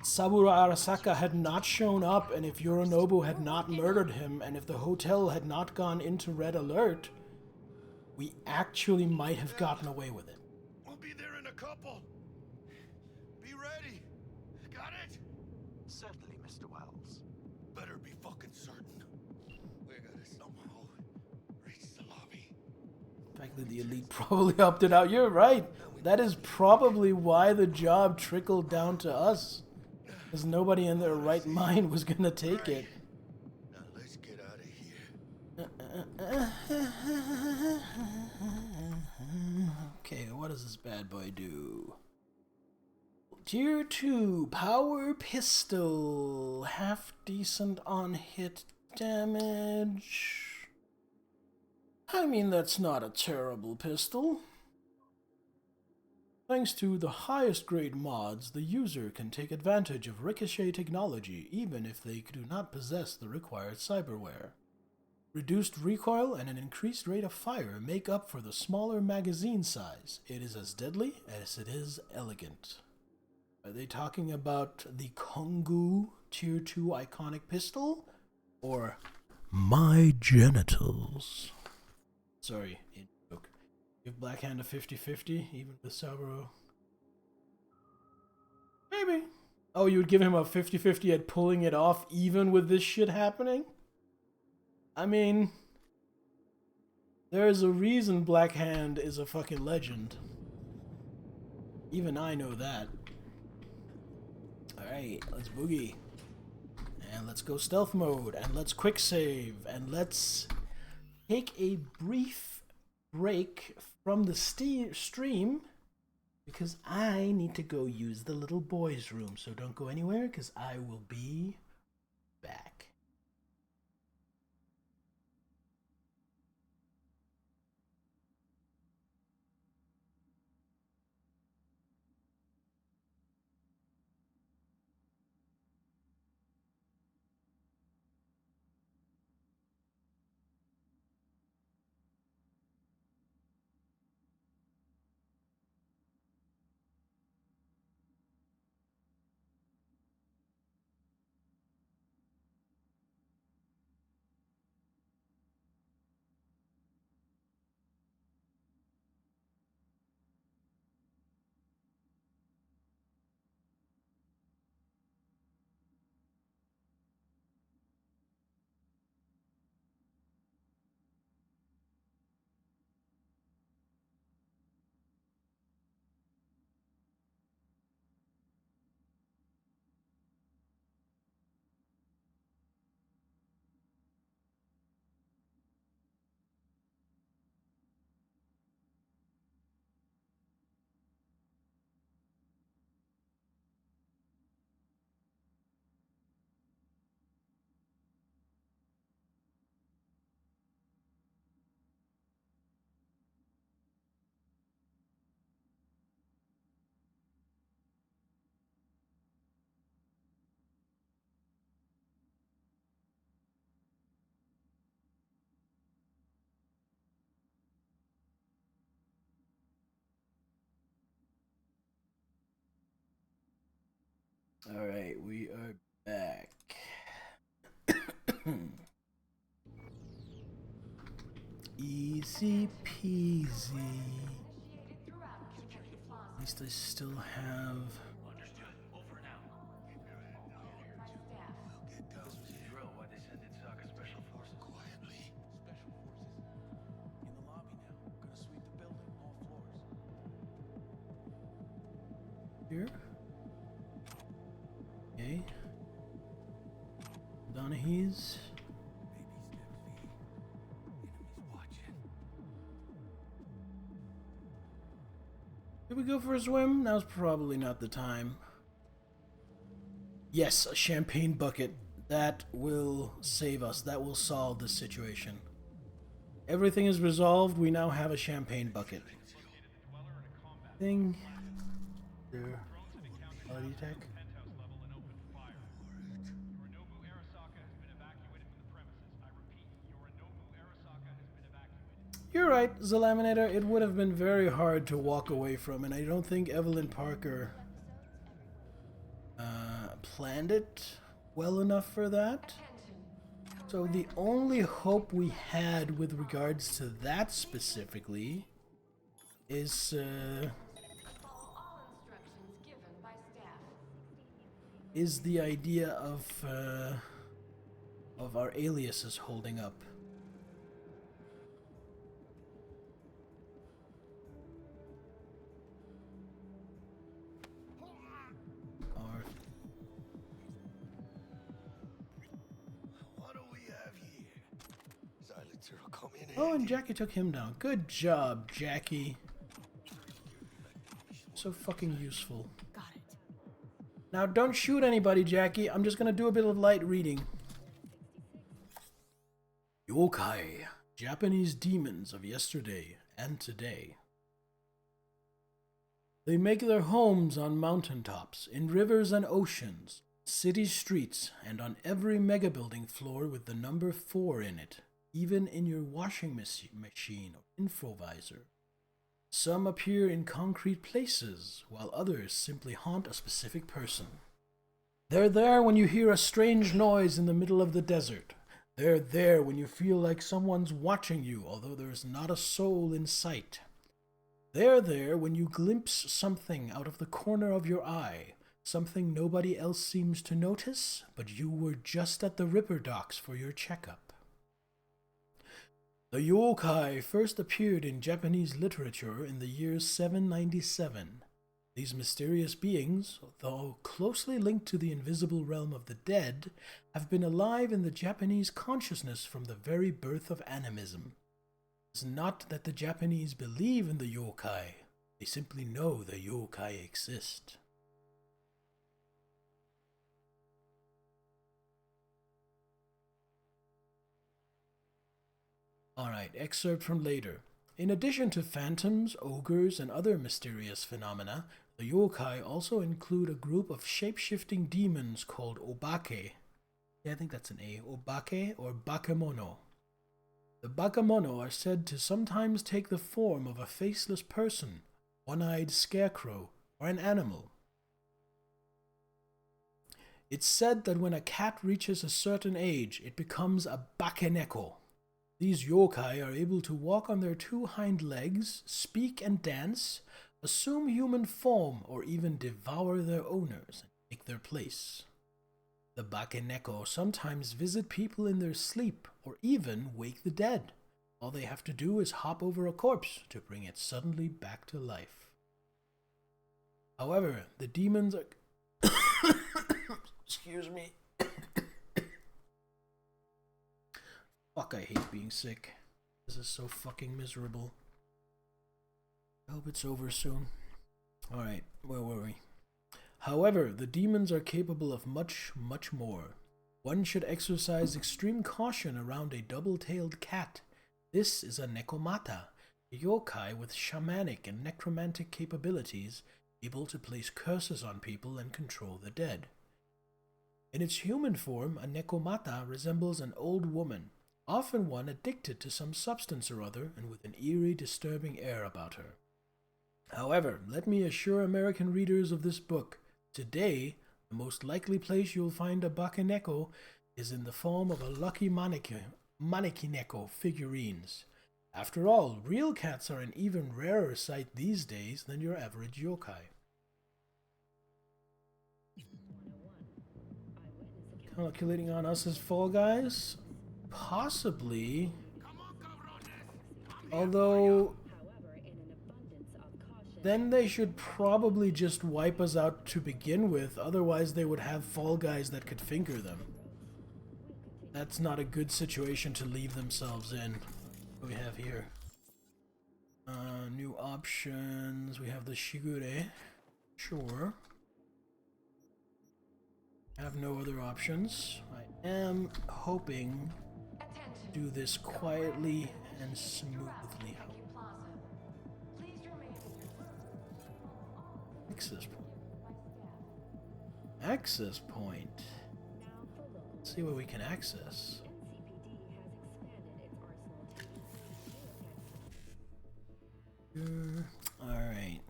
Saburo Arasaka had not shown up, and if Yorinobu had not murdered him, and if the hotel had not gone into red alert, we actually might have gotten away with it. We'll be there in a couple. Be ready. Got it? Certainly, Mr. Wells. Better be fucking certain. We gotta somehow reach the lobby. The fact that the elite probably opted out, you're right. That is probably why the job trickled down to us. Because nobody in their right mind was gonna take it. Now let's get out of here. Okay, what does this bad boy do? Tier 2, power pistol. Half decent on hit damage. I mean, that's not a terrible pistol. Thanks to the highest grade mods, the user can take advantage of ricochet technology even if they do not possess the required cyberware. Reduced recoil and an increased rate of fire make up for the smaller magazine size. It is as deadly as it is elegant. Are they talking about the Kongu Tier 2 iconic pistol? Or my genitals? Sorry, in joke. Give Blackhand a 50-50, even with Saburo. Maybe. Oh, you would give him a 50-50 at pulling it off even with this shit happening? I mean, there's a reason Blackhand is a fucking legend. Even I know that. Alright, let's boogie. And let's go stealth mode. And let's quick save. And let's take a brief break from the stream. Because I need to go use the little boy's room. So don't go anywhere, because I will be back. Alright, we are back. Easy peasy. least I still have... Understood. Over and out. This was a drill. Why'd they send in Sokka Special Forces? Quietly. Special forces in the lobby now. Gonna sweep the building, all floors. Here. Okay. Donaghy's. Did we go for a swim? Now's probably not the time. Yes, a champagne bucket. That will save us. That will solve this situation. Everything is resolved. We now have a champagne bucket. Thing. There. Quality tech. You're right, Zelaminator. It would have been very hard to walk away from, and I don't think Evelyn Parker planned it well enough for that. So the only hope we had with regards to that specifically is the idea of our aliases holding up. Oh, and Jackie took him down. Good job, Jackie. So fucking useful. Got it. Now, don't shoot anybody, Jackie. I'm just gonna do a bit of light reading. Yokai, Japanese demons of yesterday and today. They make their homes on mountaintops, in rivers and oceans, city streets, and on every megabuilding floor with the number 4 in it. Even in your washing machine or infovisor. Some appear in concrete places, while others simply haunt a specific person. They're there when you hear a strange noise in the middle of the desert. They're there when you feel like someone's watching you, although there's not a soul in sight. They're there when you glimpse something out of the corner of your eye, something nobody else seems to notice, but you were just at the Ripper docks for your checkup. The yokai first appeared in Japanese literature in the year 797. These mysterious beings, though closely linked to the invisible realm of the dead, have been alive in the Japanese consciousness from the very birth of animism. It's not that the Japanese believe in the yokai, they simply know the yokai exist. Alright, excerpt from later. In addition to phantoms, ogres, and other mysterious phenomena, the yokai also include a group of shape-shifting demons called obake. Yeah, I think that's an A. Obake or bakemono. The bakemono are said to sometimes take the form of a faceless person, one-eyed scarecrow, or an animal. It's said that when a cat reaches a certain age, it becomes a bakeneko. These yokai are able to walk on their 2 hind legs, speak and dance, assume human form, or even devour their owners and take their place. The bakeneko sometimes visit people in their sleep, or even wake the dead. All they have to do is hop over a corpse to bring it suddenly back to life. However, the demons are... Excuse me. Fuck, I hate being sick. This is so fucking miserable. I hope it's over soon. Alright, where were we? However, the demons are capable of much, much more. One should exercise extreme caution around a double-tailed cat. This is a nekomata, a yokai with shamanic and necromantic capabilities, able to place curses on people and control the dead. In its human form, a nekomata resembles an old woman, often one addicted to some substance or other and with an eerie, disturbing air about her. However, let me assure American readers of this book, today, the most likely place you'll find a bakeneko is in the form of a lucky manekineko figurines. After all, real cats are an even rarer sight these days than your average yokai. Calculating on us as Fall Guys? Possibly. Although, then they should probably just wipe us out to begin with, otherwise they would have Fall Guys that could finger them. That's not a good situation to leave themselves in. What do we have here? New options. We have the Shigure. Sure. Have no other options. I am hoping to do this quietly and smoothly. Access point. Access point. Let's see what we can access. Alright.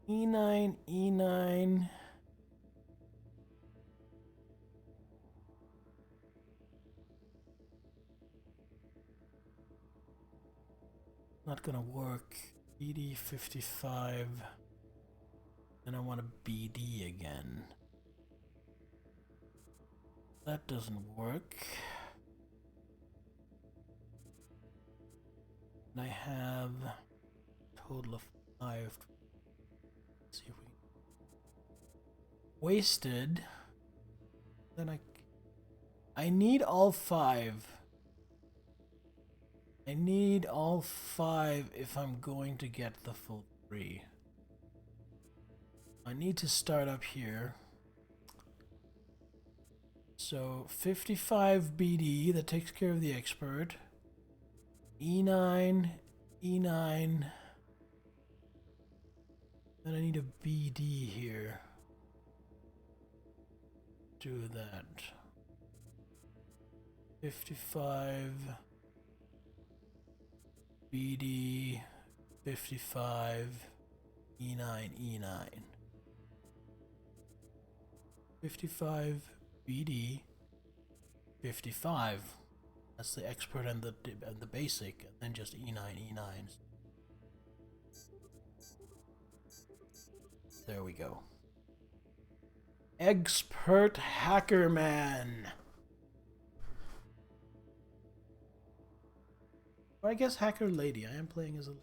E9, E9. Not gonna work. BD 55. And I want a BD again. That doesn't work. And I have a total of 5. Let's see if we wasted. Then I need all 5. I need all 5 if I'm going to get the full 3. I need to start up here. So 55 BD, that takes care of the expert. E9, E9. Then I need a BD here. Do that. 55 BD 55 E9 E9 55 BD 55. That's the expert and the basic, and then just E9 E9s. There we go. Expert Hacker Man. Or I guess Hacker Lady. I am playing as a... The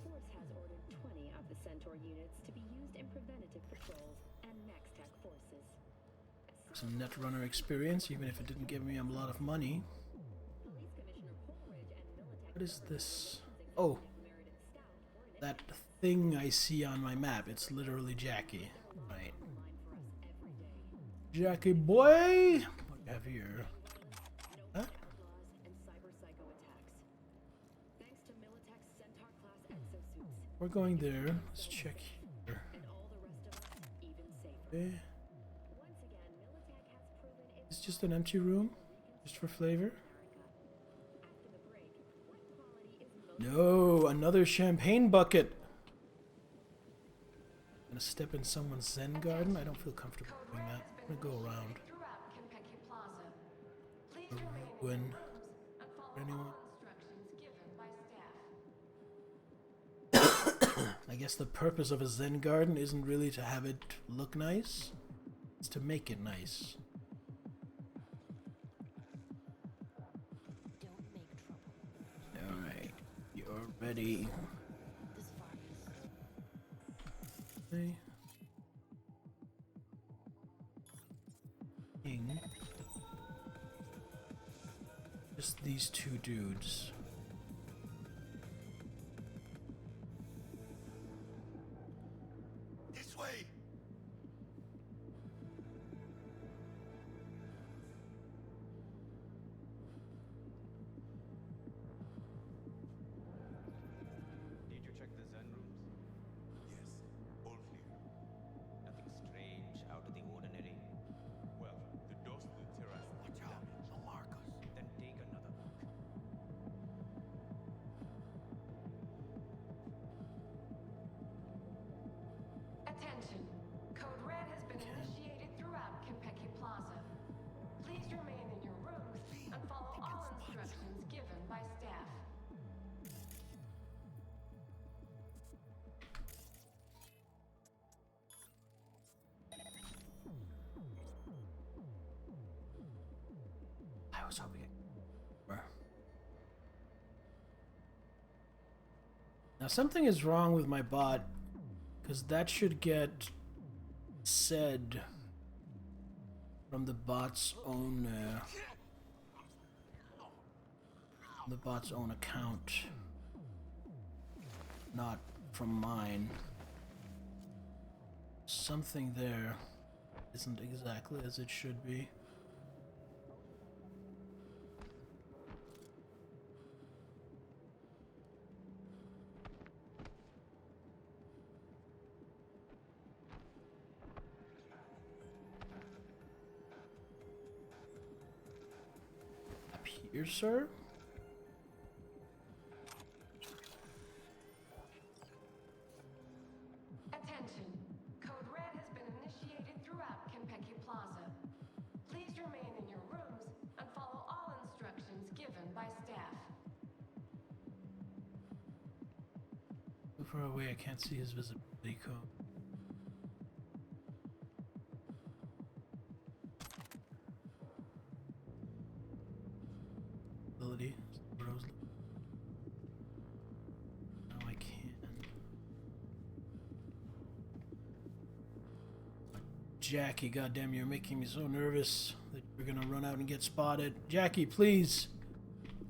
Force has ordered 20 of the Centaur units to be used in preventative patrols and Max-Tech forces. Some Netrunner experience, even if it didn't give me a lot of money. What is this? Oh, that thing I see on my map. It's literally Jackie. Right. Jackie boy! What do you have here? Huh? We're going there. Let's check here. Okay. It's just an empty room? Just for flavor? No, another champagne bucket! Gonna step in someone's Zen garden? I don't feel comfortable doing that. I'm gonna go around. Ruin. Anyone? I guess the purpose of a Zen garden isn't really to have it look nice. It's to make it nice. Alright, you're ready. Okay. King. Just these two dudes. This way. Did you check the Zen rooms? Yes, all clear. Nothing strange, out of the ordinary? Well, the doors to the terrace. Watch out, they'll mark us. Then take another look. Attention. was hoping. Now something is wrong with my bot, because that should get said from the bot's own account, not from mine. Something there isn't exactly as it should be. Up here, sir? Attention. Code Red has been initiated throughout Kenpeki Plaza. Please remain in your rooms and follow all instructions given by staff. So far away I can't see his visibility code. Ability. Now I can. Jackie, goddamn, you're making me so nervous that you're gonna run out and get spotted. Jackie, please.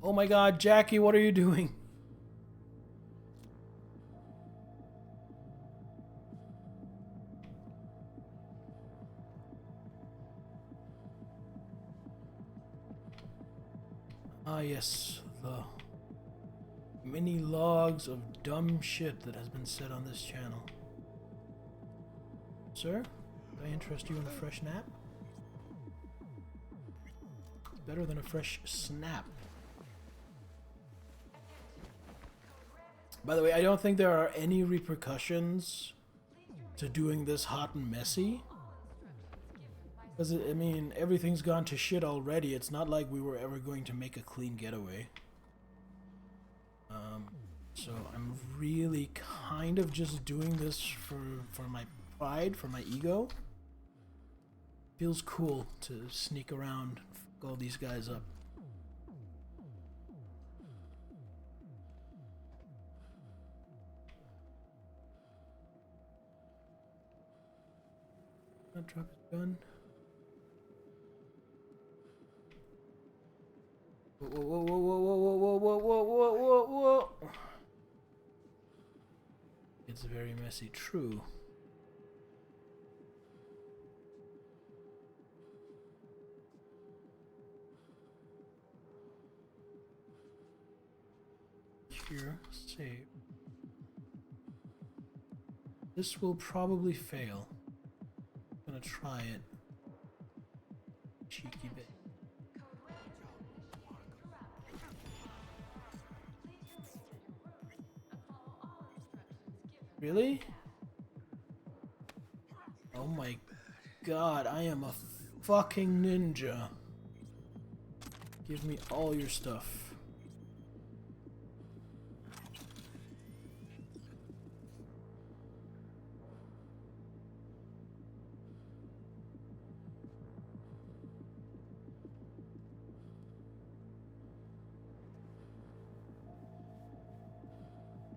Oh my god, Jackie, what are you doing? Ah, yes, the many logs of dumb shit that has been said on this channel. Sir, do I interest you in a fresh nap? It's better than a fresh snap. By the way, I don't think there are any repercussions to doing this hot and messy. Because, I mean, everything's gone to shit already. It's not like we were ever going to make a clean getaway. So I'm really kind of just doing this for my pride, for my ego. Feels cool to sneak around, fuck all these guys up. Not drop his gun. Whoa, whoa, whoa, whoa, whoa, whoa, whoa, whoa, whoa, whoa, whoa. It's very messy, true. Here, save. This will probably fail. I'm gonna try it. Cheeky bit. Really? Oh my god, I am a fucking ninja. Give me all your stuff.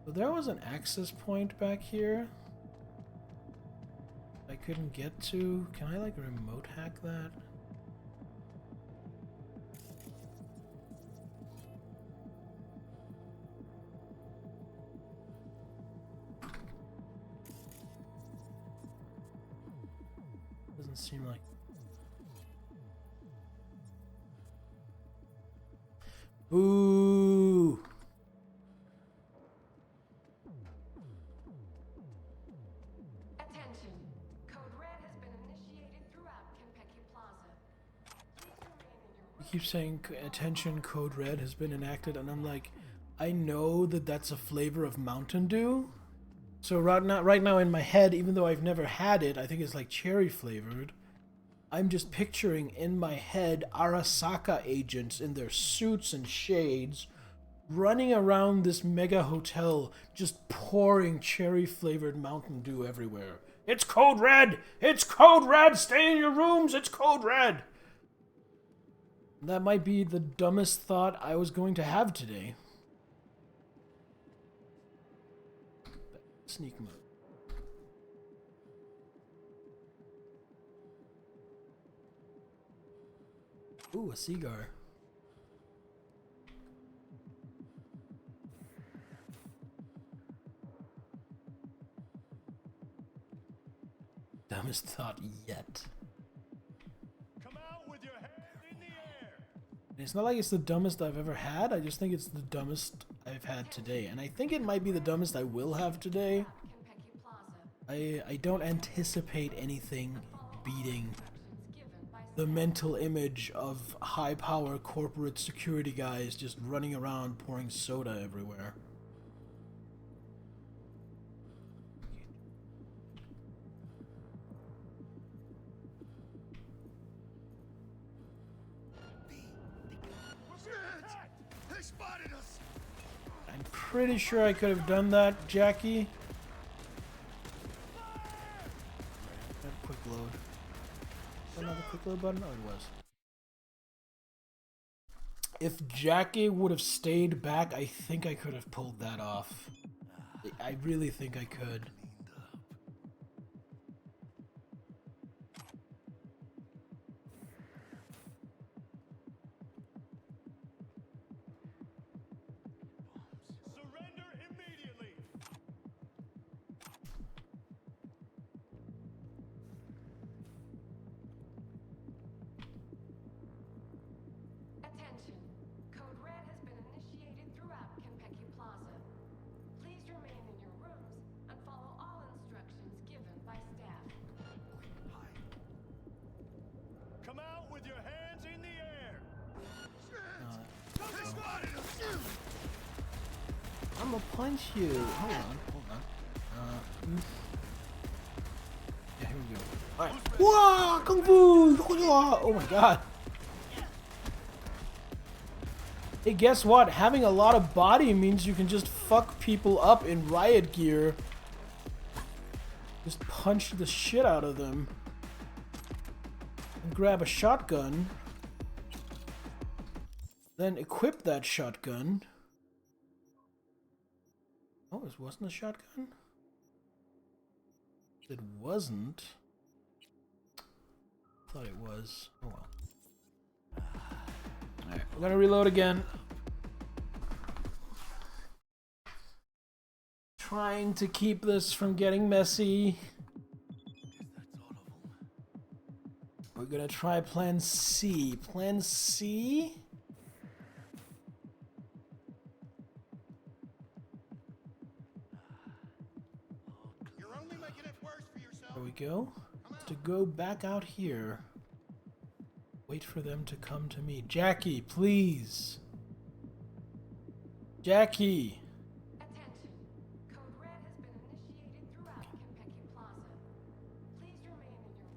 So there was an access point back here I couldn't get to. Can I like remote hack that? Doesn't seem like. Boo! Attention. Code Red has been initiated throughout Kenpeki Plaza. Please remain in your You keep saying attention, code red has been enacted, and I'm like, I know that that's a flavor of Mountain Dew. So right now in my head, even though I've never had it, I think it's like cherry flavored. I'm just picturing in my head Arasaka agents in their suits and shades running around this mega hotel just pouring cherry flavored Mountain Dew everywhere. It's code red! It's code red! Stay in your rooms! It's code red! That might be the dumbest thought I was going to have today. Sneak mode. Ooh, a cigar. Dumbest thought yet. Come out with your hand in the air. It's not like it's the dumbest I've ever had, I just think it's the dumbest I've had today. And I think it might be the dumbest I will have today. I don't anticipate anything beating the mental image of high-power corporate security guys just running around pouring soda everywhere. They spotted us. I'm pretty sure I could have done that, Jackie. Quick load. Another quick load button? Oh, it was. If Jackie would have stayed back, I think I could have pulled that off. I really think I could. Surrender immediately. Attention. Code Red has been initiated throughout Kenpeki Plaza. Please remain in your rooms and follow all instructions given by staff. Come out with your hands in the air. They spotted us. I'm gonna punch you. Hold on. Yeah, here we go. Alright. Whoa! Kung Fu! Oh my god. Hey, guess what? Having a lot of body means you can just fuck people up in riot gear. Just punch the shit out of them. And grab a shotgun. Then equip that shotgun. Oh, it wasn't a shotgun? It wasn't. Thought it was. Oh well. Alright, we're gonna reload again. Trying to keep this from getting messy. We're gonna try plan C. Plan C? There we go. To go back out here. Wait for them to come to me. Jackie, please. Jackie. Attention. Code Red has been initiated throughout Kenpeki Plaza. Please remain in your rooms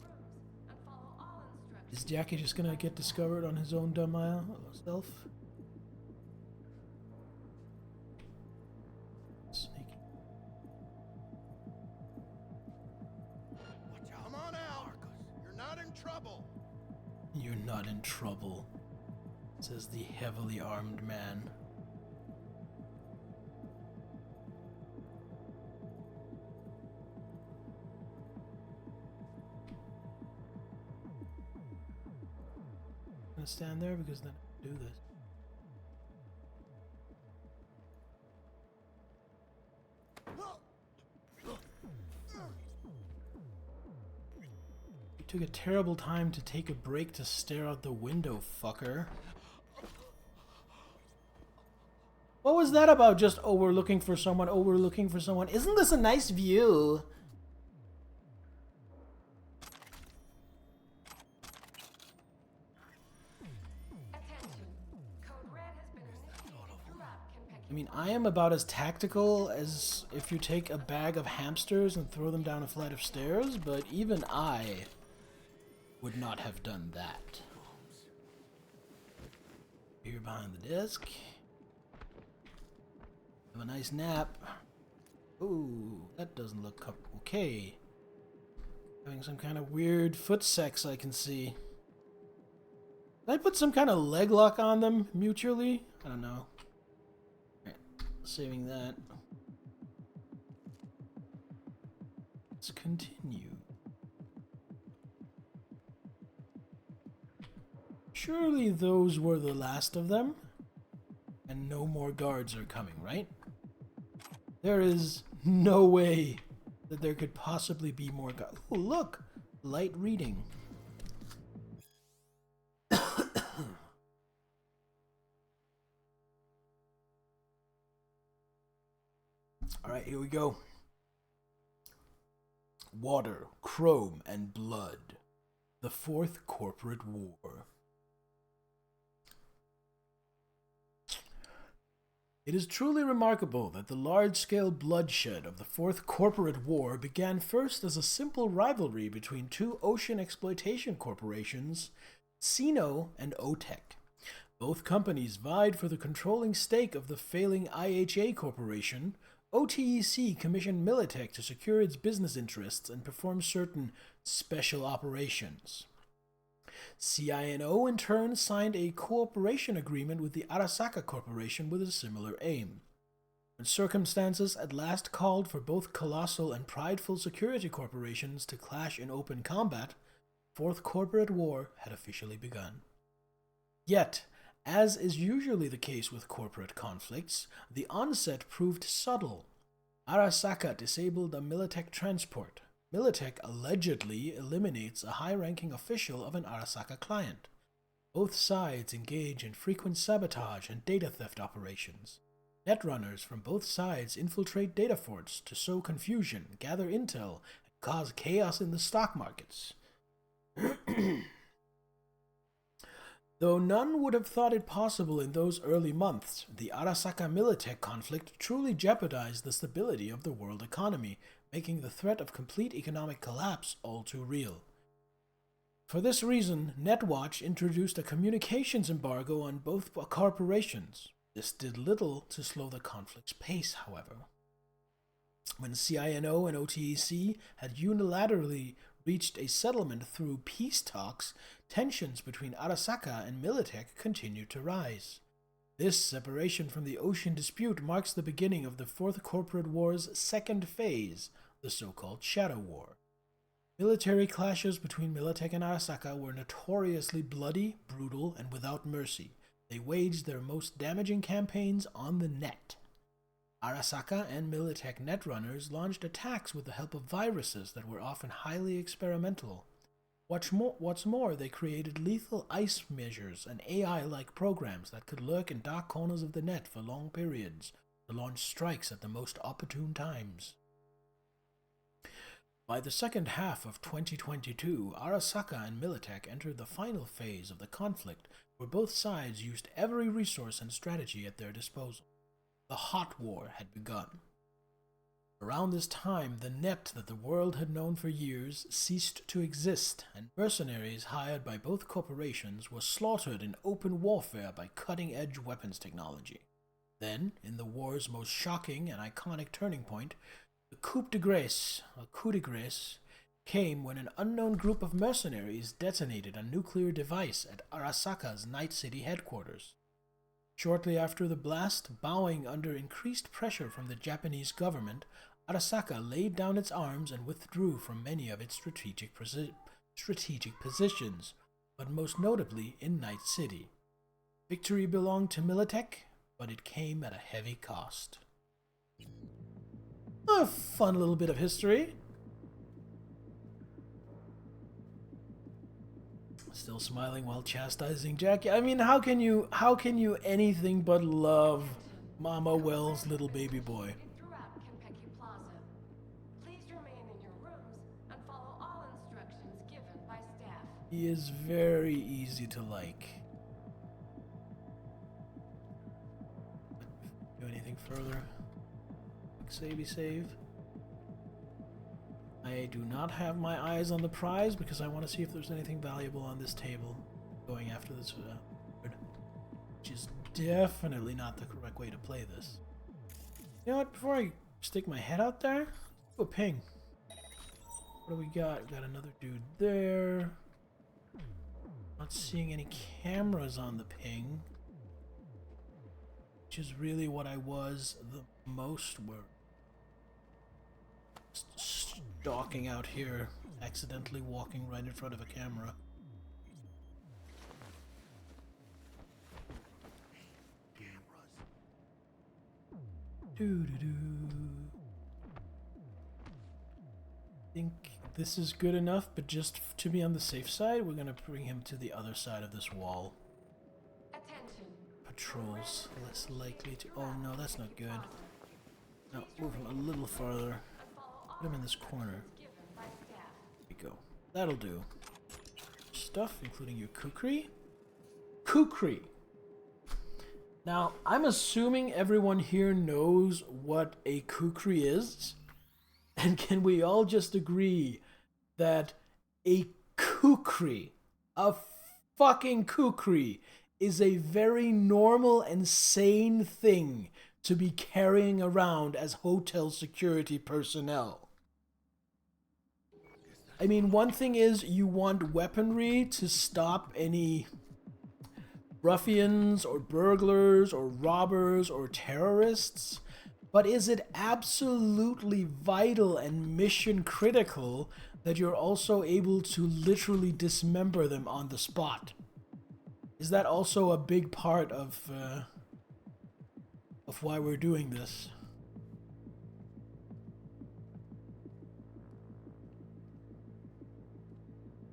and follow all instructions. Is Jackie just gonna get discovered on his own dumb self? Come on out. You're not in trouble. You're not in trouble, says the heavily armed man. I'm gonna stand there because then I can do this. You took a terrible time to take a break to stare out the window, fucker. What was that about? Just, oh, we're looking for someone, oh, we're looking for someone. Isn't this a nice view? I mean, I am about as tactical as if you take a bag of hamsters and throw them down a flight of stairs, but even I would not have done that. Here behind the desk. Have a nice nap. Ooh, that doesn't look okay. Having some kind of weird foot sex I can see. Did I put some kind of leg lock on them mutually? I don't know. Alright, saving that. Let's continue. Surely those were the last of them? And no more guards are coming, right? There is no way that there could possibly be more guards. Oh, look! Light reading. Alright, here we go. Water, chrome, and blood. The Fourth Corporate War. It is truly remarkable that the large-scale bloodshed of the Fourth Corporate War began first as a simple rivalry between two ocean exploitation corporations, Sino and OTEC. Both companies vied for the controlling stake of the failing IHA Corporation. OTEC commissioned Militech to secure its business interests and perform certain special operations. CINO in turn signed a cooperation agreement with the Arasaka Corporation with a similar aim. When circumstances at last called for both colossal and prideful security corporations to clash in open combat, Fourth Corporate War had officially begun. Yet, as is usually the case with corporate conflicts, the onset proved subtle. Arasaka disabled a Militech transport. Militech allegedly eliminates a high-ranking official of an Arasaka client. Both sides engage in frequent sabotage and data theft operations. Netrunners from both sides infiltrate data forts to sow confusion, gather intel, and cause chaos in the stock markets. Though none would have thought it possible in those early months, the Arasaka-Militech conflict truly jeopardized the stability of the world economy, making the threat of complete economic collapse all too real. For this reason, Netwatch introduced a communications embargo on both corporations. This did little to slow the conflict's pace, however. When CINO and OTEC had unilaterally reached a settlement through peace talks, tensions between Arasaka and Militech continued to rise. This separation from the ocean dispute marks the beginning of the Fourth Corporate War's second phase, the so-called Shadow War. Military clashes between Militech and Arasaka were notoriously bloody, brutal, and without mercy. They waged their most damaging campaigns on the net. Arasaka and Militech netrunners launched attacks with the help of viruses that were often highly experimental. What's more, they created lethal ice measures and AI-like programs that could lurk in dark corners of the net for long periods to launch strikes at the most opportune times. By the second half of 2022, Arasaka and Militech entered the final phase of the conflict, where both sides used every resource and strategy at their disposal. The hot war had begun. Around this time, the net that the world had known for years ceased to exist, and mercenaries hired by both corporations were slaughtered in open warfare by cutting-edge weapons technology. Then, in the war's most shocking and iconic turning point, the coup de grace, came when an unknown group of mercenaries detonated a nuclear device at Arasaka's Night City headquarters. Shortly after the blast, bowing under increased pressure from the Japanese government, Arasaka laid down its arms and withdrew from many of its strategic positions, but most notably in Night City. Victory belonged to Militech, but it came at a heavy cost. A fun little bit of history. Still smiling while chastising Jackie. I mean, how can you anything but love Mama Wells' little baby boy? Throughout Kenpeki Plaza. Please remain in your rooms and follow all instructions given by staff. He is very easy to like. Do anything further? Save. I do not have my eyes on the prize because I want to see if there's anything valuable on this table going after this, which is definitely not the correct way to play this. You know what? Before I stick my head out there, let's do a ping. What do we got? Got another dude there. Not seeing any cameras on the ping, which is really what I was the most worried. Just stalking out here, accidentally walking right in front of a camera. Doo-doo-doo. Think this is good enough, but just to be on the safe side, we're gonna bring him to the other side of this wall. Patrols less likely to. Oh no, that's not good. No, move him a little farther. Put him in this corner. There we go. That'll do. Stuff, including your kukri. Kukri! Now, I'm assuming everyone here knows what a kukri is. And can we all just agree that a kukri, a fucking kukri, is a very normal and sane thing to be carrying around as hotel security personnel? I mean, one thing is you want weaponry to stop any ruffians or burglars or robbers or terrorists, but is it absolutely vital and mission critical that you're also able to literally dismember them on the spot? Is that also a big part of why we're doing this?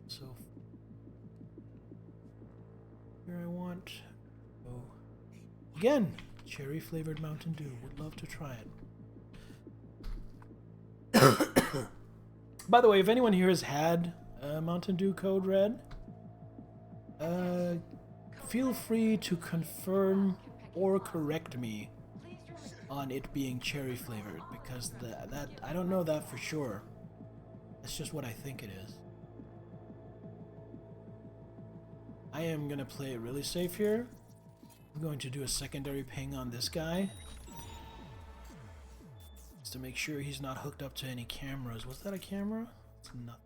So here I want, oh, again, cherry flavored Mountain Dew. Would love to try it. By the way, if anyone here has had Mountain Dew Code Red, feel free to confirm or correct me on it being cherry flavored, because that I don't know that for sure. That's just what I think it is. I am gonna play it really safe here. I'm going to do a secondary ping on this guy, just to make sure he's not hooked up to any cameras. Was that a camera? It's not.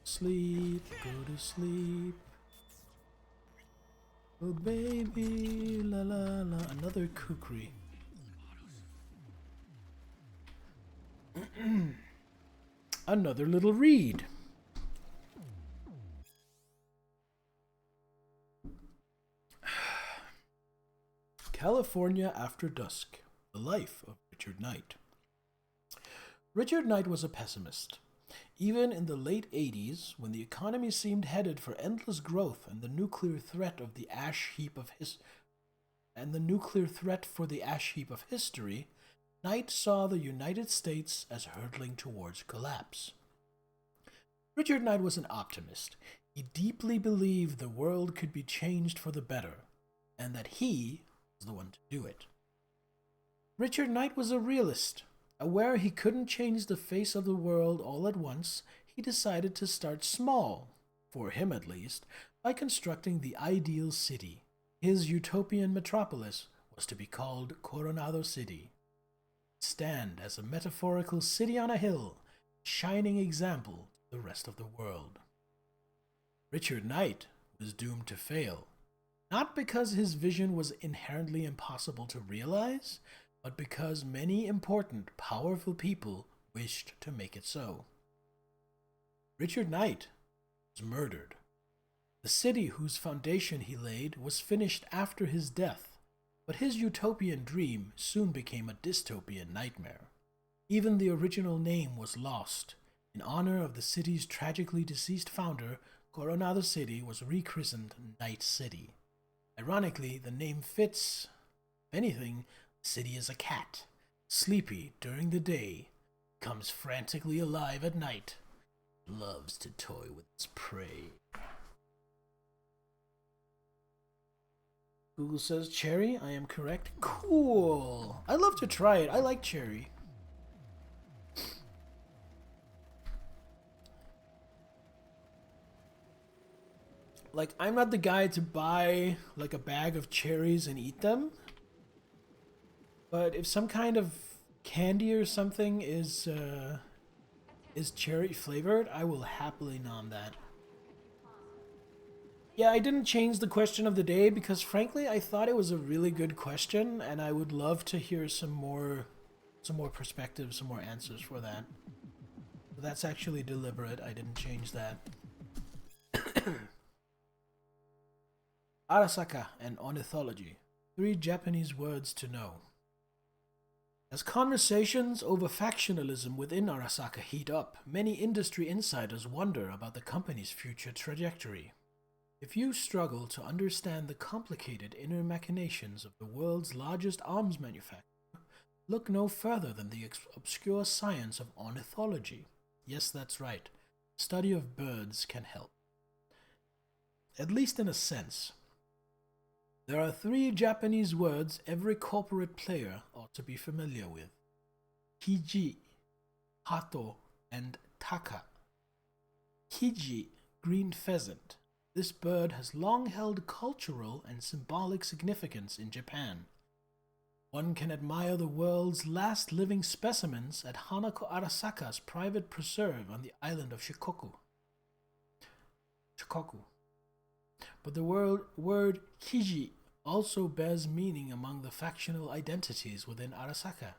Sleep, go to sleep. Oh baby, la la la. Another kukri. Another little read. California After Dusk. The Life of Richard Knight. Richard Knight was a pessimist. Even in the late 80s, when the economy seemed headed for endless growth and the nuclear threat of the ash heap of history, Knight saw the United States as hurtling towards collapse. Richard Knight was an optimist. He deeply believed the world could be changed for the better, and that he was the one to do it. Richard Knight was a realist. Aware he couldn't change the face of the world all at once, he decided to start small, for him at least, by constructing the ideal city. His utopian metropolis was to be called Coronado City. Stand as a metaphorical city on a hill, shining example to the rest of the world. Richard Knight was doomed to fail, not because his vision was inherently impossible to realize, but because many important, powerful people wished to make it so. Richard Knight was murdered. The city whose foundation he laid was finished after his death, but his utopian dream soon became a dystopian nightmare. Even the original name was lost. In honor of the city's tragically deceased founder, Coronado City was rechristened Night City. Ironically, the name fits. If anything, the city is a cat, sleepy during the day, comes frantically alive at night, loves to toy with its prey. Google says cherry. I am correct. Cool. I'd love to try it. I like cherry. Like, I'm not the guy to buy like a bag of cherries and eat them. But if some kind of candy or something is cherry flavored, I will happily nom that. Yeah, I didn't change the question of the day because frankly I thought it was a really good question and I would love to hear some more perspectives, some more answers for that. So that's actually deliberate. I didn't change that. Arasaka and ornithology. 3 Japanese words to know. As conversations over factionalism within Arasaka heat up, many industry insiders wonder about the company's future trajectory. If you struggle to understand the complicated inner machinations of the world's largest arms manufacturer, look no further than the obscure science of ornithology. Yes, that's right. Study of birds can help. At least in a sense. There are 3 Japanese words every corporate player ought to be familiar with. Kiji, hato, and taka. Kiji, green pheasant. This bird has long held cultural and symbolic significance in Japan. One can admire the world's last living specimens at Hanako Arasaka's private preserve on the island of Shikoku. But the word Kiji also bears meaning among the factional identities within Arasaka.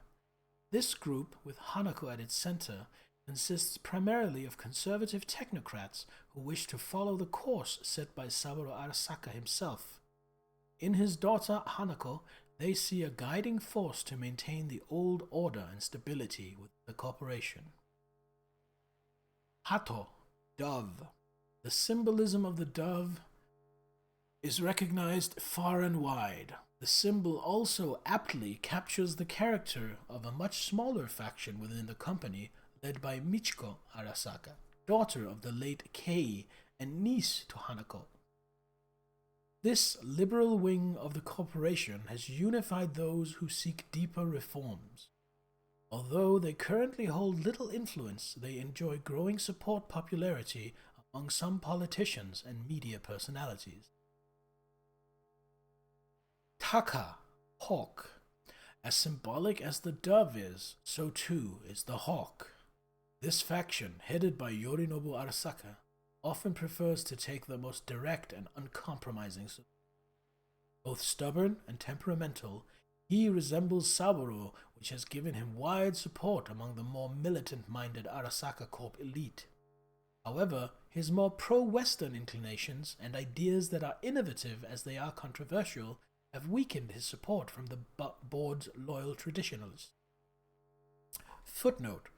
This group, with Hanako at its center, consists primarily of conservative technocrats who wish to follow the course set by Saburo Arasaka himself. In his daughter Hanako, they see a guiding force to maintain the old order and stability with the corporation. Hato, dove. The symbolism of the dove is recognized far and wide. The symbol also aptly captures the character of a much smaller faction within the company led by Michiko Arasaka, daughter of the late Kei and niece to Hanako. This liberal wing of the corporation has unified those who seek deeper reforms. Although they currently hold little influence, they enjoy growing support popularity among some politicians and media personalities. Taka, hawk. As symbolic as the dove is, so too is the hawk. This faction, headed by Yorinobu Arasaka, often prefers to take the most direct and uncompromising solution. Both stubborn and temperamental, he resembles Saburo, which has given him wide support among the more militant-minded Arasaka Corp elite. However, his more pro-Western inclinations and ideas that are innovative as they are controversial have weakened his support from the board's loyal traditionalists. Footnote: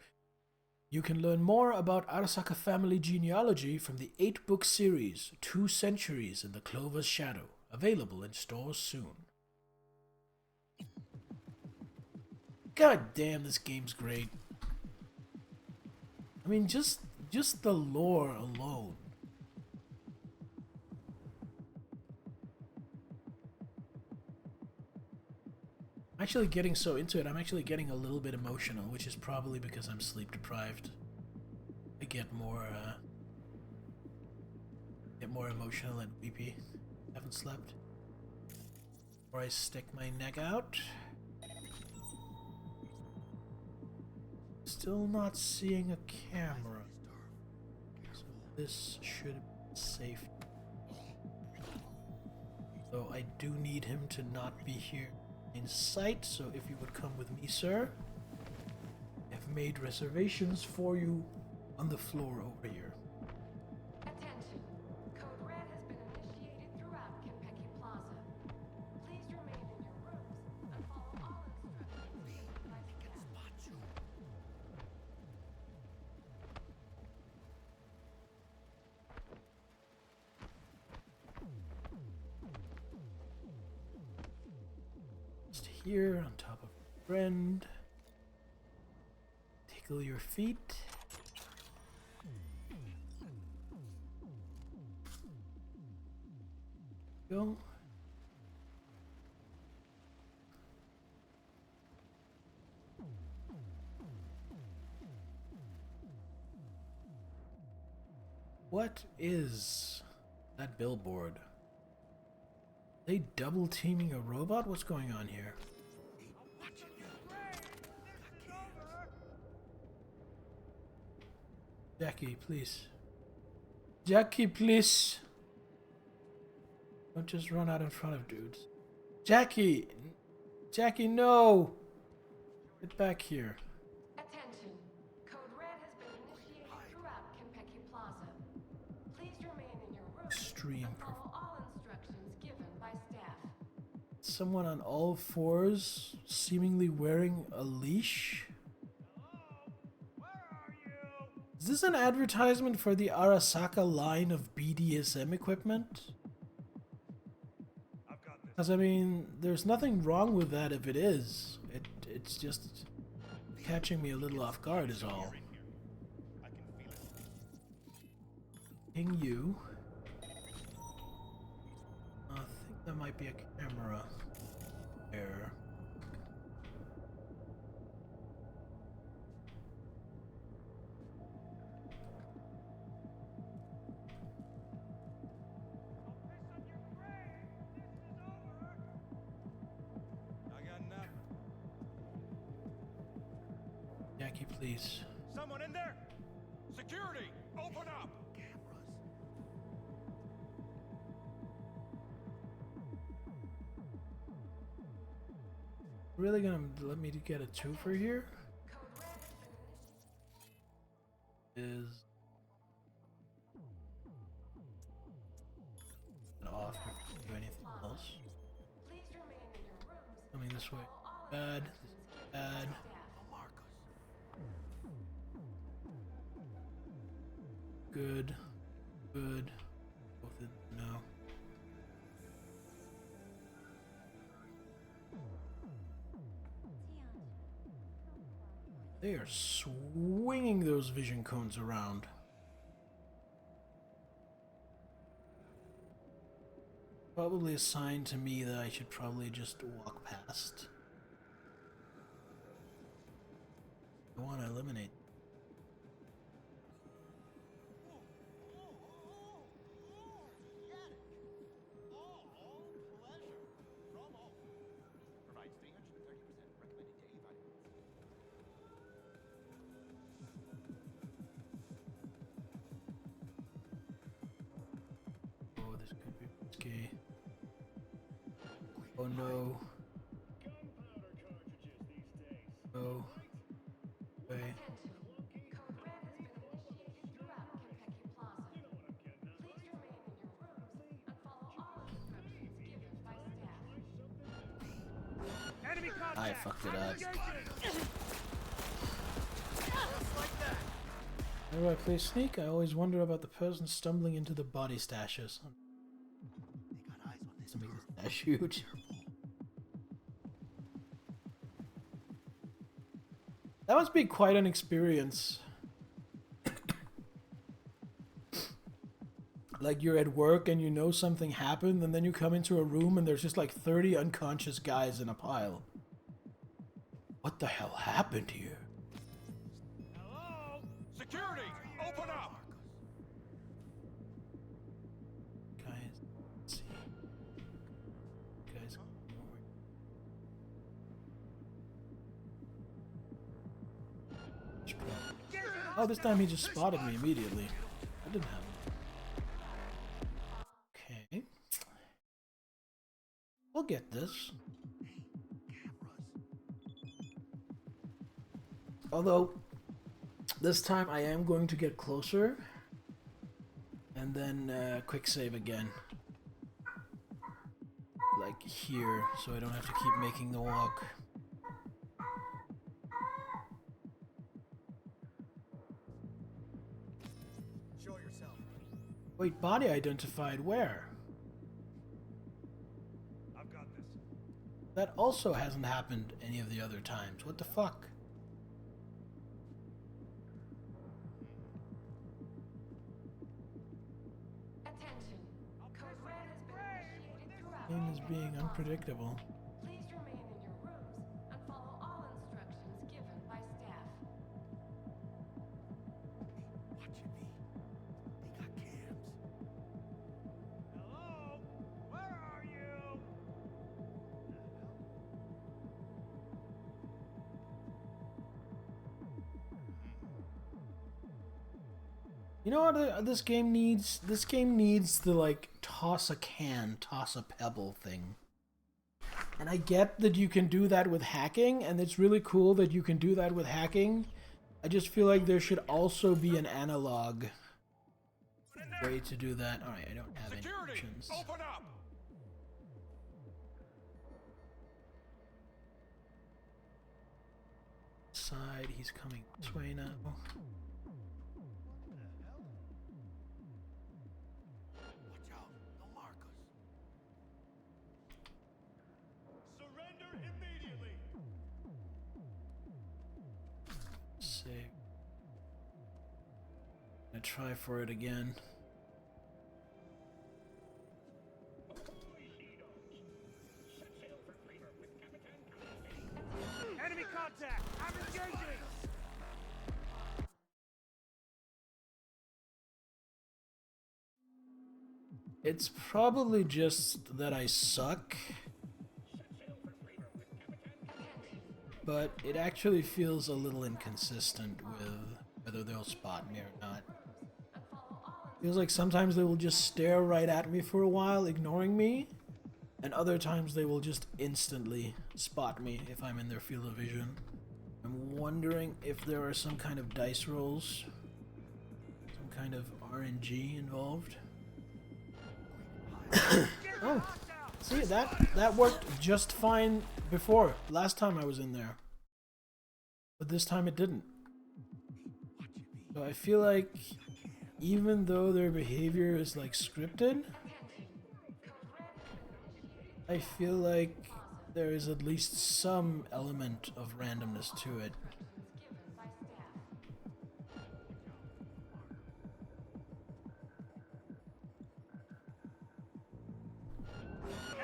you can learn more about Arasaka family genealogy from the 8-book series 2 Centuries in the Clover's Shadow, available in stores soon. God damn, this game's great. I mean, just the lore alone. I'm actually getting so into it, I'm actually getting a little bit emotional, which is probably because I'm sleep deprived. I get more emotional and weepy. Haven't slept. Or I stick my neck out. Still not seeing a camera. So this should be safe. Though I do need him to not be here in sight, so if you would come with me, sir. I have made reservations for you on the floor over here. Attention. Code Red has been initiated throughout Kenpeki Plaza. Please remain in your rooms and follow all instructions given by staff. Just here on top of your friend. Tickle your feet. Go. What is that billboard? Are they double teaming a robot? What's going on here? Jackie, please. Jackie, please. Don't just run out in front of dudes. Jackie! Jackie, no! Get back here. Attention. Code Red has been initiated throughout Kentucky Plaza. Please remain in your rooms Extreme. and follow all instructions given by staff. Someone on all fours, seemingly wearing a leash? Is this an advertisement for the Arasaka line of BDSM equipment? Because, I mean, there's nothing wrong with that if it is. It's just catching me a little off guard is all. Ping you. I think there might be a camera error. Jackie, please. Someone in there? Security, open up! Really gonna let me to get a twofer here? Is off before I do anything else. Coming this way. Bad. Bad. Good. Good. Both in no. They are swinging those vision cones around. Probably a sign to me that I should probably just walk past. I want to eliminate. Oh, this could be risky. Oh no. Oh. Wait. I fucked it up. How do I play sneak? I always wonder about the person stumbling into the body stashes. To make this stash huge. That must be quite an experience. Like you're at work and you know something happened, and then you come into a room and there's just like 30 unconscious guys in a pile. What the hell happened here? Hello? Security, open up! Guys, let's see. Guys, oh, this time he just spotted me immediately. That didn't happen. Okay. We'll get this. Although, this time I am going to get closer. And then quick save again. Like here, so I don't have to keep making the walk. Show yourself. Wait, body identified where? I've got this. That also hasn't happened any of the other times. What the fuck? Attention. Code Red has been initiated throughout. Game is being unpredictable. Please remain in your rooms and follow all instructions given by staff. Watching me. They got cams. Hello? Where are you? You know what this game needs? This game needs the like toss a can, toss a pebble thing. And I get that you can do that with hacking, and it's really cool that you can do that with hacking. I just feel like there should also be an analog way to do that. Alright, I don't have any options. Open up! Side, he's coming this way now. Watch out, they'll mark us. Surrender immediately! Save. Gonna try for it again. Enemy contact! I'm engaging! It's probably just that I suck. But it actually feels a little inconsistent with whether they'll spot me or not. Feels like sometimes they will just stare right at me for a while, ignoring me, and other times they will just instantly spot me if I'm in their field of vision. I'm wondering if there are some kind of dice rolls, some kind of RNG involved. Oh, see, that worked just fine before, last time I was in there. But this time it didn't. So I feel like even though their behavior is like scripted, I feel like there is at least some element of randomness to it.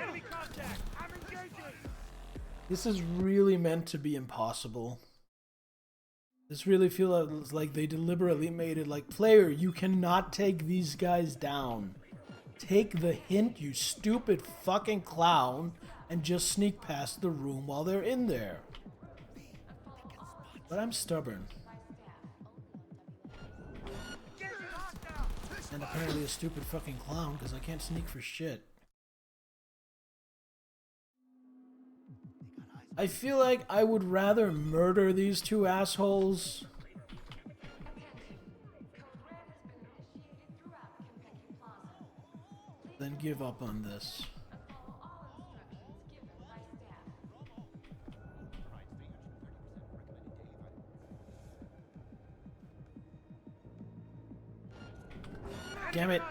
Enemy contact! I'm engaging! This is really meant to be impossible. This really feels like they deliberately made it like, player, you cannot take these guys down. Take the hint, you stupid fucking clown, and just sneak past the room while they're in there. But I'm stubborn. And apparently a stupid fucking clown, because I can't sneak for shit. I feel like I would rather murder these two assholes than give up on this. Damn it.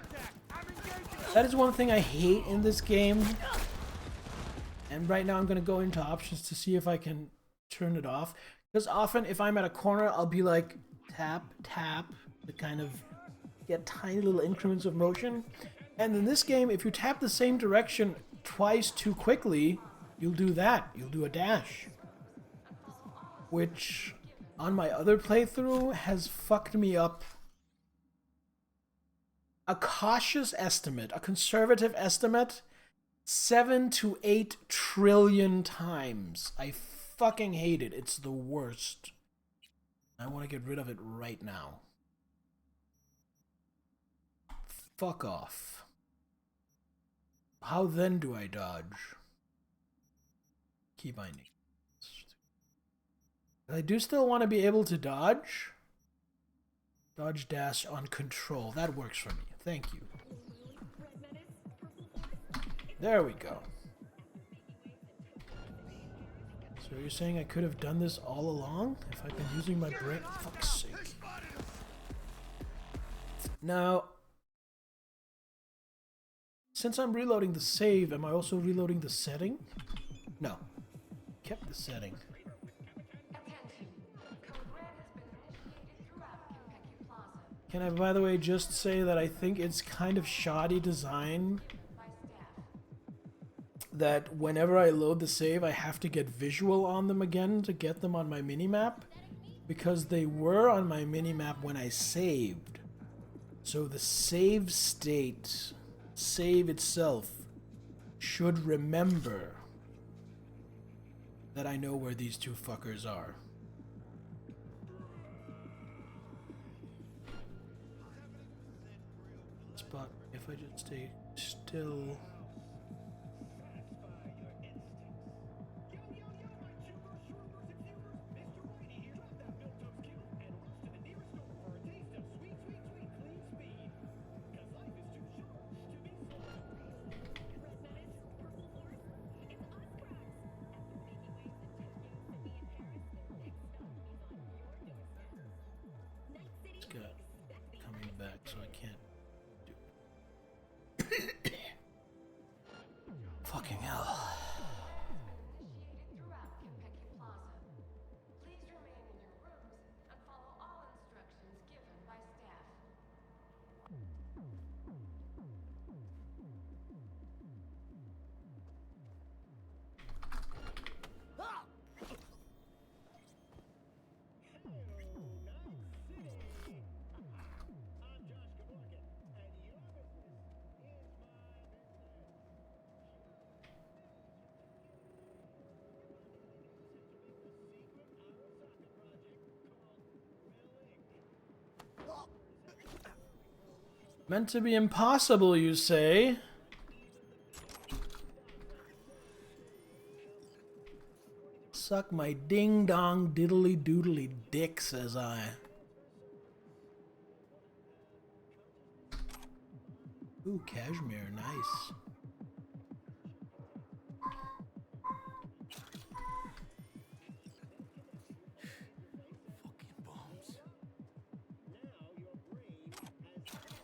That is one thing I hate in this game. And right now I'm going to go into options to see if I can turn it off. Because often if I'm at a corner, I'll be like, tap, tap, to kind of get tiny little increments of motion. And in this game, if you tap the same direction twice too quickly, you'll do that. You'll do a dash. Which, on my other playthrough, has fucked me up. A cautious estimate, a conservative estimate, 7 to 8 trillion times. I fucking hate it. It's the worst. I want to get rid of it right now. Fuck off. How then do I dodge? Key binding. I do still want to be able to dodge. Dodge dash on control. That works for me. Thank you. There we go. So you're saying I could have done this all along? If I've been using my brain? Fuck's sake. Now, since I'm reloading the save, am I also reloading the setting? No. Kept the setting. Can I, by the way, just say that I think it's kind of shoddy design that whenever I load the save, I have to get visual on them again to get them on my minimap, because they were on my minimap when I saved. So the save state, save itself, should remember that I know where these two fuckers are. if I just stay still. It's got coming back, so I can't do it. Fucking hell. Initiated throughout Kentucky Plaza. Please remain in your rooms and follow all instructions given by staff. Meant to be impossible, you say? Suck my ding dong diddly doodly dick, says I. Ooh, cashmere, nice.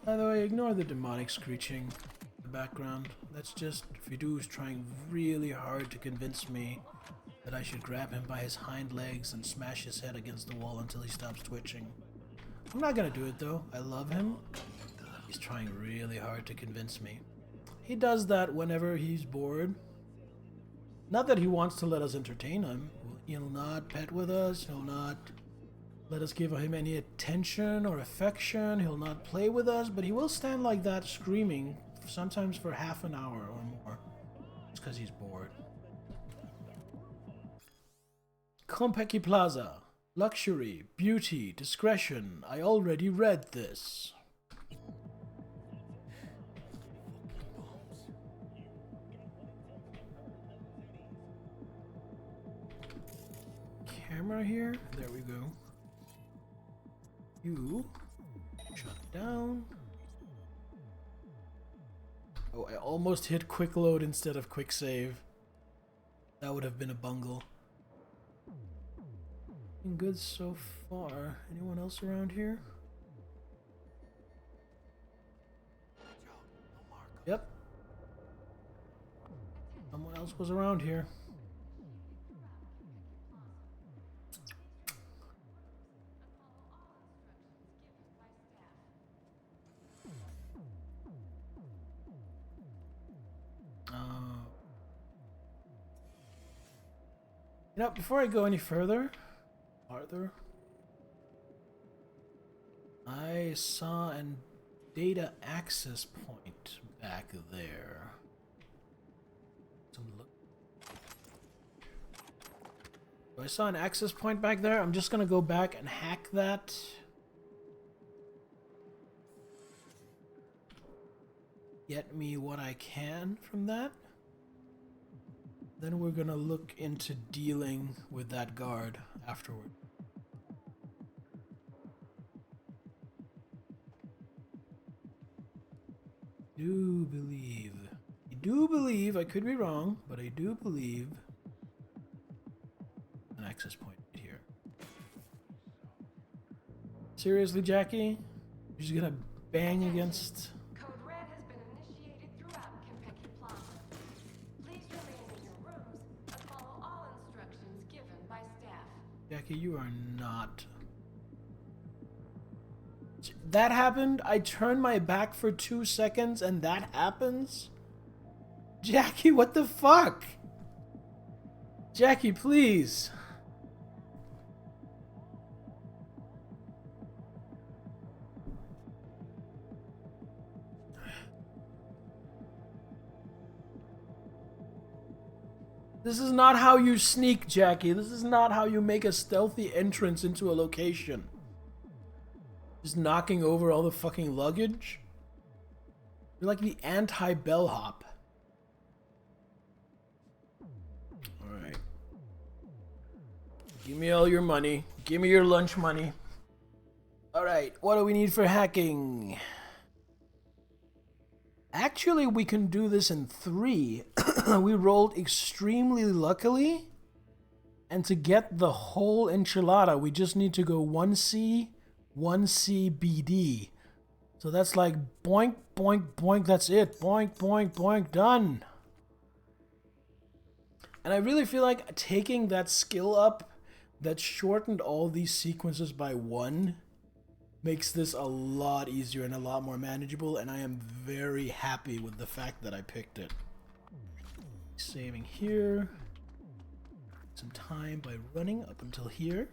By the way, ignore the demonic screeching in the background. That's just Fidu's trying really hard to convince me that I should grab him by his hind legs and smash his head against the wall until he stops twitching. I'm not gonna do it though. I love him. He's trying really hard to convince me. He does that whenever he's bored. Not that he wants to let us entertain him. He'll not pet with us. He'll not let us give him any attention or affection. He'll not play with us, but he will stand like that screaming, sometimes for half an hour or more. It's because he's bored. Konpeki Plaza. Luxury, beauty, discretion. I already read this. Camera here. There we go. You shut down. Oh, I almost hit quick load instead of quick save. That would have been a bungle. Good so far. Anyone else around here? Yep. Someone else was around here. You know, before I go any further, I saw a data access point back there. I saw an access point back there. I'm just gonna go back and hack that. Get me what I can from that. Then we're gonna look into dealing with that guard afterward. I do believe, I could be wrong, but I do believe an access point here. Seriously, Jackie? You're just gonna bang against... Code Red has been initiated throughout Kentucky Plaza. Please remain in your rooms and follow all instructions given by staff. Jackie, you are not... That happened? I turned my back for 2 seconds and that happens? Jackie, what the fuck? Jackie, please. This is not how you sneak, Jackie. This is not how you make a stealthy entrance into a location. Just knocking over all the fucking luggage? You're like the anti-bellhop. Alright. Give me all your money. Give me your lunch money. Alright, what do we need for hacking? Actually, we can do this in 3. We rolled extremely luckily. And to get the whole enchilada, we just need to go 1C, 1C, BD. So that's like boink, boink, boink, that's it. Boink, boink, boink, done. And I really feel like taking that skill up that shortened all these sequences by 1 makes this a lot easier and a lot more manageable, and I am very happy with the fact that I picked it. Saving here. Some time by running up until here.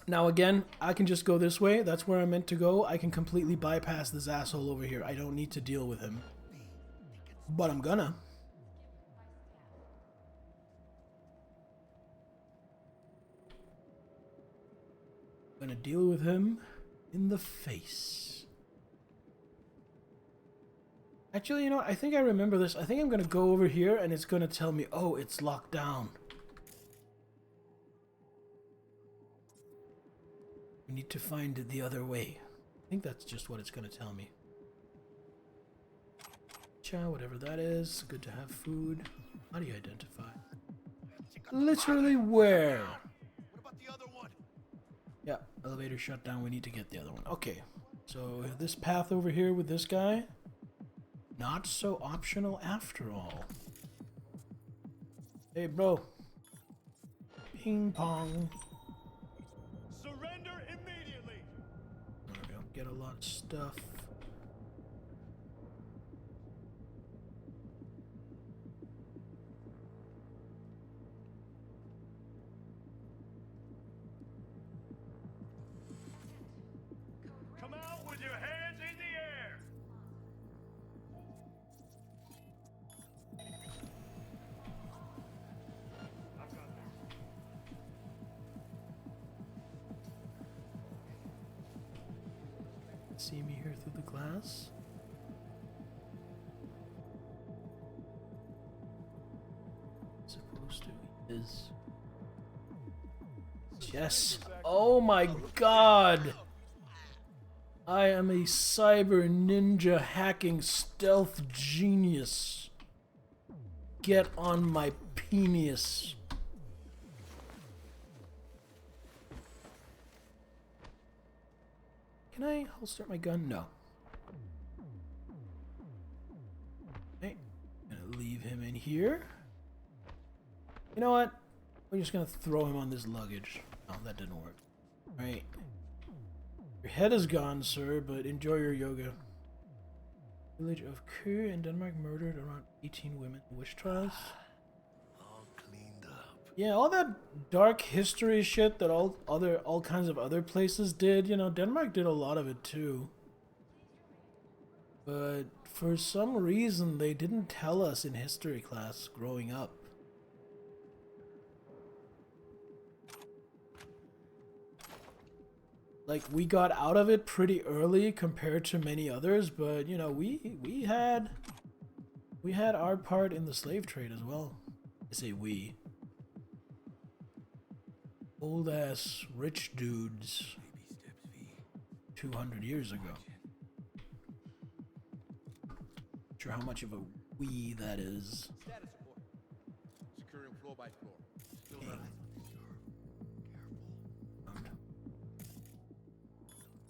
Now again, I can just go this way. That's where I'm meant to go. I can completely bypass this asshole over here. I don't need to deal with him. But I'm gonna. I'm gonna deal with him in the face. Actually, you know, I think I remember this. I think I'm gonna go over here and it's gonna tell me, oh, it's locked down. We need to find the other way. I think that's just what it's gonna tell me. Cha, whatever that is. Good to have food. How do you identify? Literally where? What about the other one? Yeah, elevator shut down. We need to get the other one. Okay, so this path over here with this guy, not so optional after all. Hey, bro. Ping pong. Surrender immediately. There we go. Get a lot of stuff. Come out with your hands in the air. See me here through the glass? Supposed to is. Yes. Oh my god! I am a cyber ninja hacking stealth genius. Get on my penis. Can I holster my gun? No. Okay. Gonna leave him in here. You know what? We're just gonna throw him on this luggage. Oh, that didn't work. Alright. Your head is gone, sir, but enjoy your yoga. Village of Kø in Denmark murdered around 18 women in witch trials. All cleaned up. Yeah, all that dark history shit that all kinds of other places did, you know, Denmark did a lot of it too. But for some reason they didn't tell us in history class growing up. Like, we got out of it pretty early compared to many others, but you know, we had our part in the slave trade as well. I say we. Old ass rich dudes 200 years ago. Not sure how much of a we that is. Status report. Securing floor by floor. Still Dang. nothing.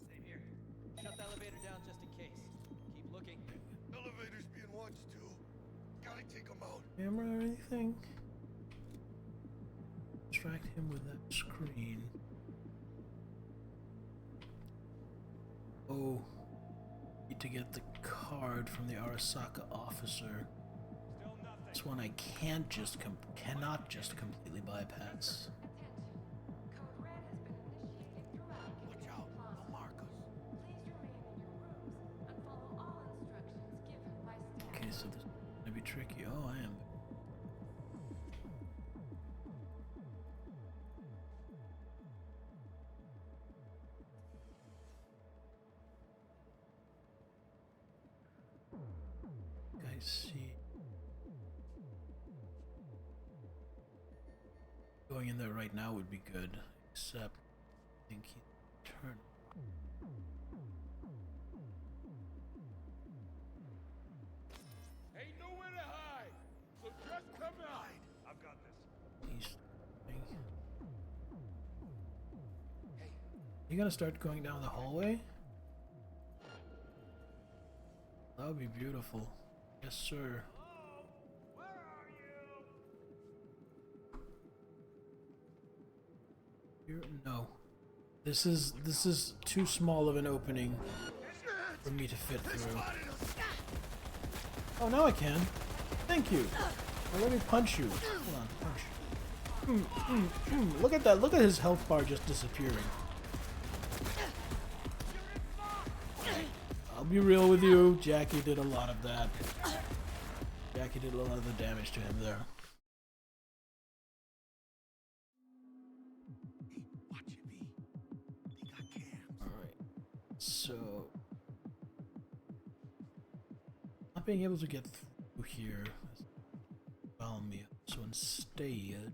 Same here. Shut the elevator down just in case. Keep looking. Elevator's being watched too. Gotta take him out. Camera or anything? Distract him with that screen. Oh, need to get the card from the Arasaka officer. This one I cannot just completely bypass. Code Red has been initiated throughout Watch out. They'll mark us. Please remain in your rooms and follow all instructions given by staff. Okay, so this is gonna be tricky. Oh, I am. I see. Going in there right now would be good, except I think he turned. Ain't nowhere to hide, so just come out. I've got this. He's You gonna start going down the hallway? That would be beautiful. Yes, sir. Here? No. This is too small of an opening for me to fit through. Oh, now I can. Thank you. Now let me punch you. Hold on, punch. Look at that. Look at his health bar just disappearing. I'll be real with you. Jackie did a lot of that. Jackie did a lot of the damage to him there. Alright. So... not being able to get through here found me. So instead...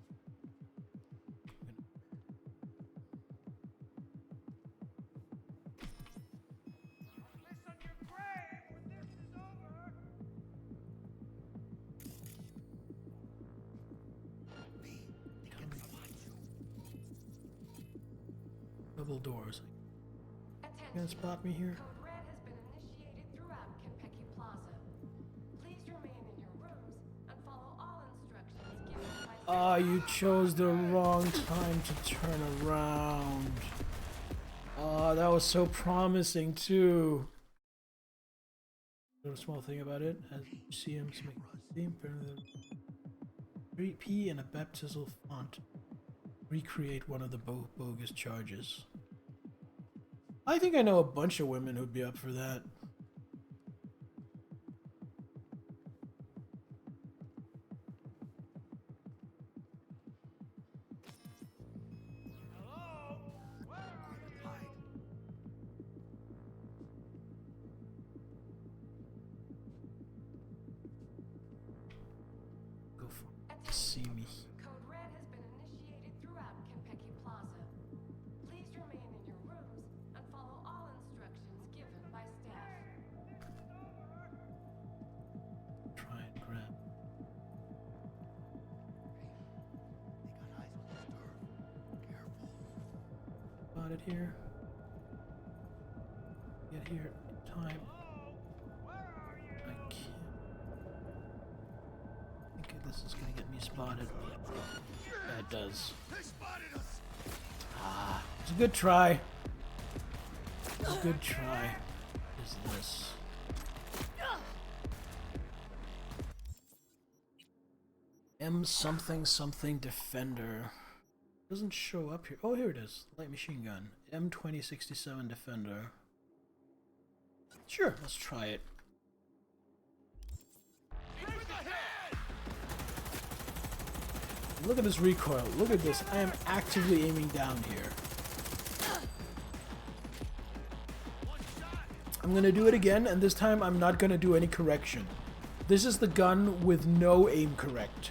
double doors. You gonna spot me here? Code Red has been initiated throughout Kentucky Plaza. Please remain in your rooms and follow all instructions given by... Ah, you chose the wrong time to turn around. Ah, that was so promising too. Little small thing about it, as you see him make theme P in a baptismal font. Recreate one of the bogus charges. I think I know a bunch of women who'd be up for that. Go for see me. Code Red has been initiated throughout Kentucky Plaza. Please remain in your rooms and follow all instructions given by staff. Try and grab. Got it here. Get here in time. I can't. I think this is gonna get me spotted. Yeah, it does. Ah, it's a good try. It's a good try. What is this? M something something defender. Doesn't show up here. Oh, here it is. Light machine gun. M2067 defender. Sure, let's try it. Look at this recoil. Look at this. I am actively aiming down here. I'm gonna do it again, and this time I'm not gonna do any correction. This is the gun with no aim correct.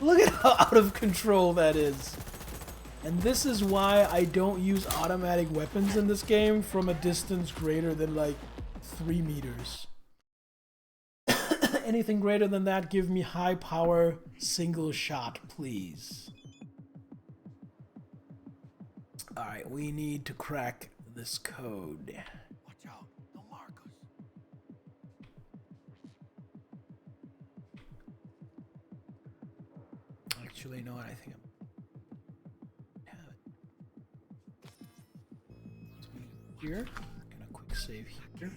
Look at how out of control that is. And this is why I don't use automatic weapons in this game from a distance greater than like 3 meters. Anything greater than that, give me high power single shot, please. Alright, we need to crack this code. Watch out, they'll mark us. Actually, you know what? I think I'm have it. Here, gonna quick save here.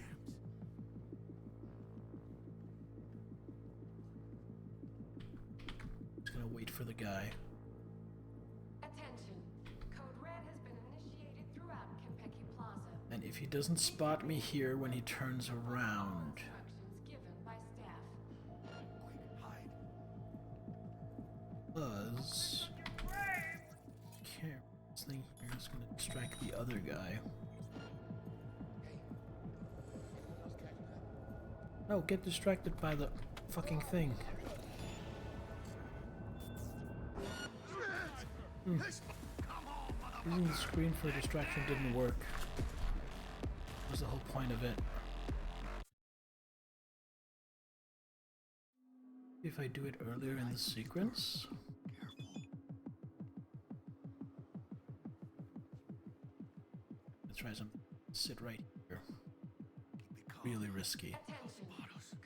Just gonna wait for the guy. Attention. Code Red has been initiated throughout Kentucky Plaza. And if he doesn't spot me here when he turns around, Instructions given by staff. Buzz. Care. This thing here is gonna distract the other guy. No, get distracted by the fucking thing. Using the screen for distraction didn't work. That was the whole point of it. If I do it earlier in the sequence. Let's try some. Sit right here. Really risky. Attention.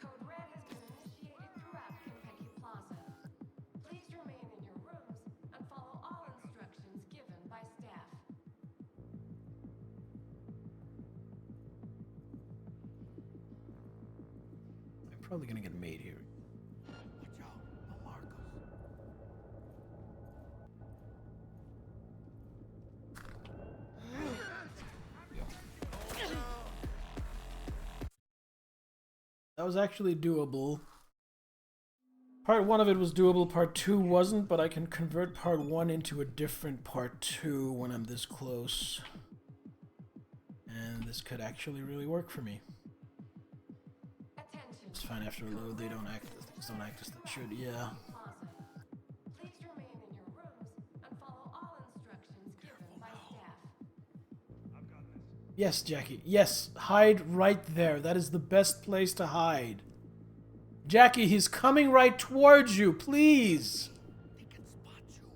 Code Red has been initiated throughout Kentucky Plaza. Please remain in your rooms and follow all instructions given by staff. I'm probably gonna get made here. That was actually doable. Part 1 of it was doable, part 2 wasn't, but I can convert part 1 into a different part 2 when I'm this close. And this could actually really work for me. It's fine after a load, things don't act as they should, yeah. Please remain in your rooms and follow all instructions given by staff. Yes, Jackie. Yes, hide right there. That is the best place to hide. Jackie, he's coming right towards you, please. They can spot you.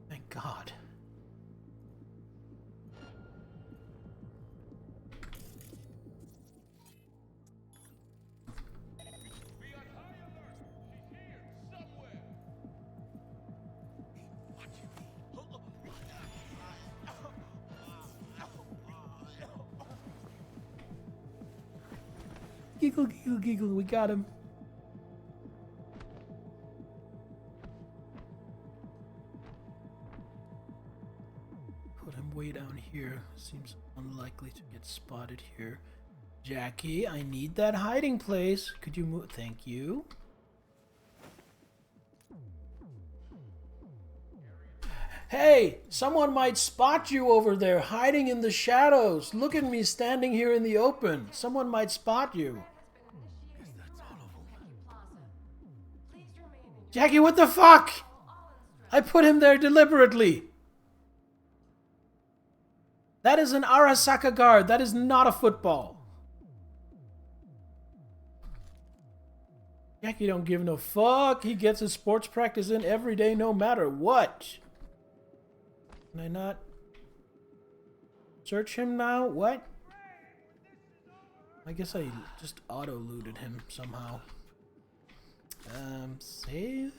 Thank God. Giggle, giggle, giggle, we got him. Put him way down here. Seems unlikely to get spotted here. Jackie, I need that hiding place. Could you move? Thank you. Hey, someone might spot you over there, hiding in the shadows. Look at me standing here in the open. Someone might spot you. Jackie, what the fuck? I put him there deliberately. That is an Arasaka guard. That is not a football. Jackie don't give no fuck. He gets his sports practice in every day no matter what. Can I not search him now? What? I guess I just auto-looted him somehow. Save?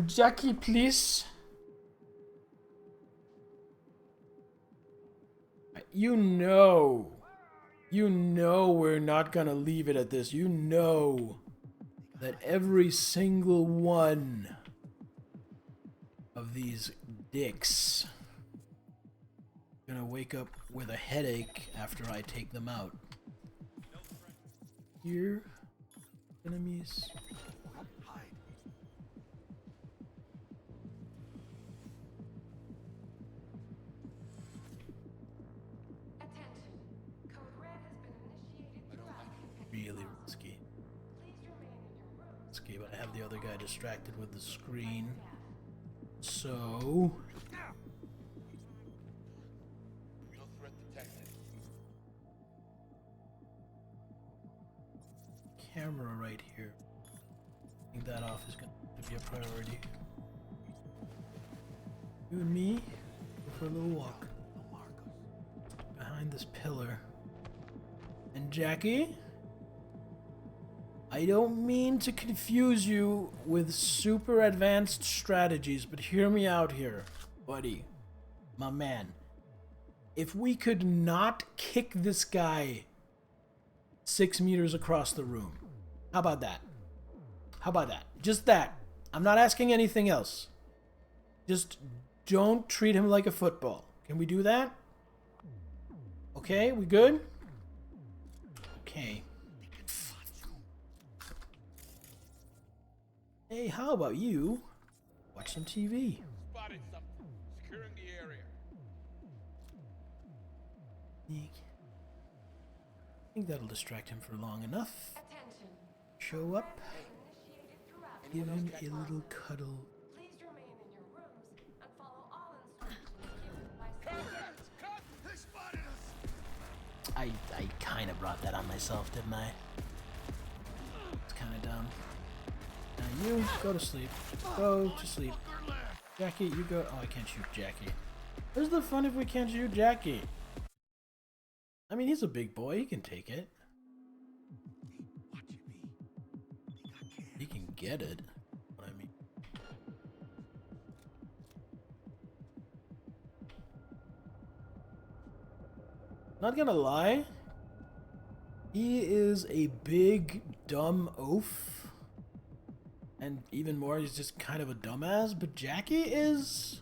Jackie, please. You know we're not gonna leave it at this. You know that every single one of these dicks gonna wake up with a headache after I take them out. Here, enemies. Really risky. Risky, but I have the other guy distracted with the screen. So camera right here. Taking that off is going to be a priority. You and me go for a little walk behind this pillar. And Jackie, I don't mean to confuse you with super advanced strategies, but hear me out here, buddy, my man. If we could not kick this guy 6 meters across the room, how about that? How about that? Just that. I'm not asking anything else. Just don't treat him like a football. Can we do that? Okay, we good? Okay. Hey, how about you watch some TV? Spotted something. Securing the area. think that'll distract him for long enough. Attention. Show up. Initiated throughout Give him a Campus little Plaza. cuddle. Please remain in your rooms and follow all instructions given by staff. They spotted us! I kind of brought that on myself, didn't I? It's kind of dumb. Now you go to sleep. Go to sleep. Jackie, you go. Oh, I can't shoot Jackie. Where's the fun if we can't shoot Jackie? I mean, he's a big boy. He can take it. He can get it. What I mean. Not gonna lie. He is a big, dumb oaf. And even more, he's just kind of a dumbass. But Jackie is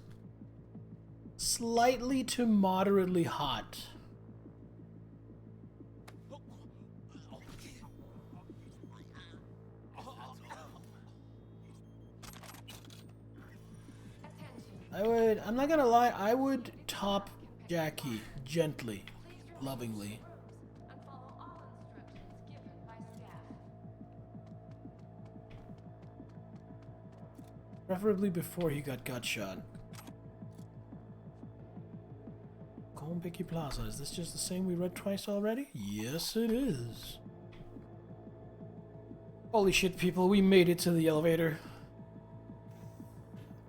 slightly to moderately hot. I'm not gonna lie, I would top Jackie gently, lovingly. And follow all instructions given by staff. Preferably before he got gut shot. Konpeki Plaza, is this just the same we read twice already? Yes, it is. Holy shit, people, we made it to the elevator.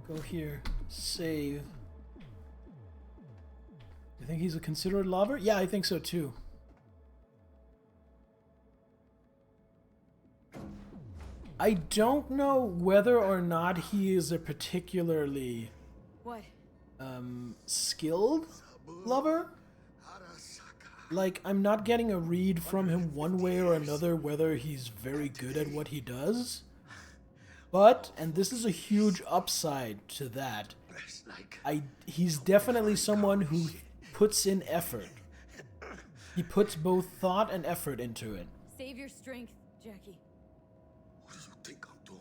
Go here. Save. You think he's a considerate lover? Yeah, I think so too. I don't know whether or not he is a particularly What? skilled lover. Like, I'm not getting a read from him one way or another whether he's very good at what he does. But, and this is a huge upside to that, he's definitely someone who puts in effort. He puts both thought and effort into it. Save your strength, Jackie. What do you think I'm doing?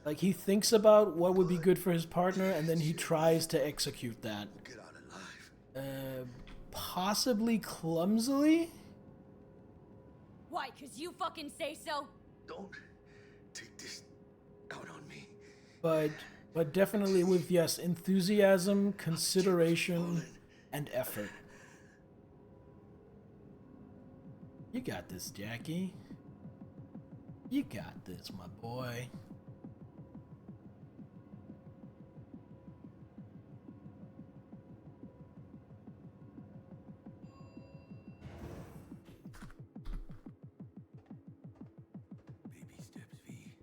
Like, he thinks about what would be good for his partner, and then he tries to execute that. Get out alive. Possibly clumsily? Why? 'Cause you fucking say so? Don't take this out on me. But definitely with, yes, enthusiasm, consideration, and effort. You got this, Jackie. You got this, my boy. Baby steps, V.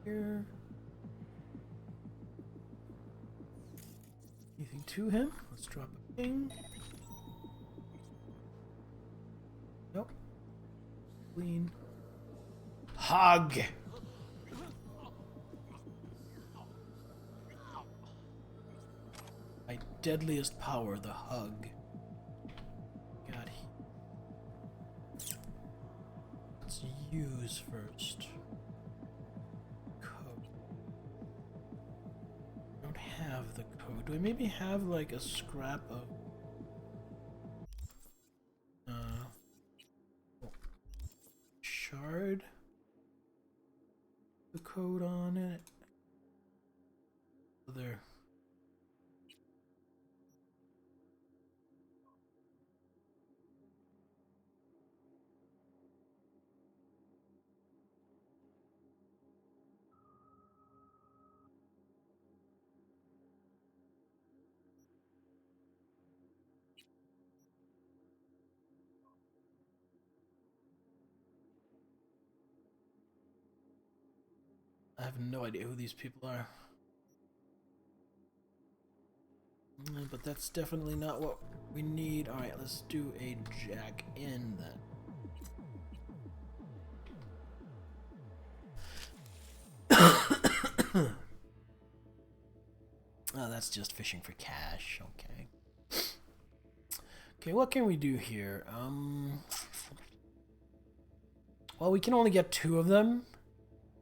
Here. Anything to him? Let's drop a ping. Nope. Clean. Hug! My deadliest power, the hug. God, let's use first. Code. I don't have the code. Do I maybe have like a scrap of shard? The code on it. There. I have no idea who these people are. But that's definitely not what we need. Alright, let's do a jack in then. Oh, that's just fishing for cash. Okay. Okay, what can we do here? Well, we can only get 2 of them.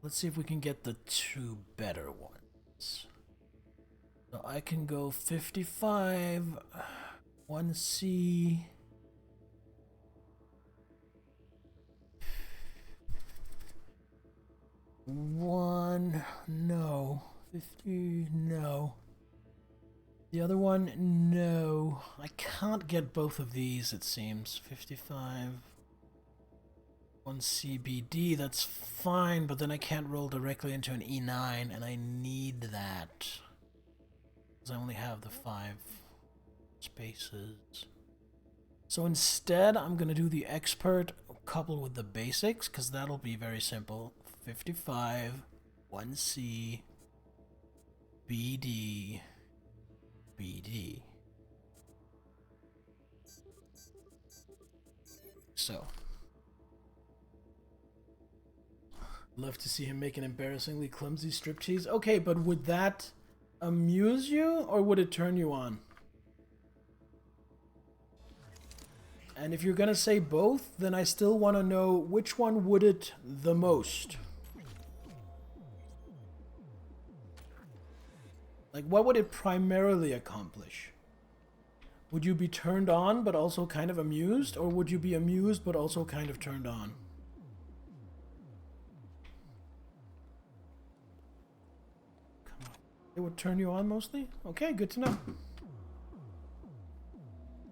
Let's see if we can get the 2 better ones. So I can go 55. 1C. One, no. 50, no. The other one, no. I can't get both of these, it seems. 55. 1 CBD, that's fine, but then I can't roll directly into an E9, and I need that. Because I only have the 5 spaces. So instead, I'm going to do the expert coupled with the basics, because that'll be very simple. 55, 1C, BD, BD. So. Love to see him make an embarrassingly clumsy striptease. Okay, but would that amuse you, or would it turn you on? And if you're gonna say both, then I still want to know which one would it the most. Like, what would it primarily accomplish? Would you be turned on but also kind of amused, or would you be amused but also kind of turned on? Come on. It would turn you on mostly? Okay, good to know.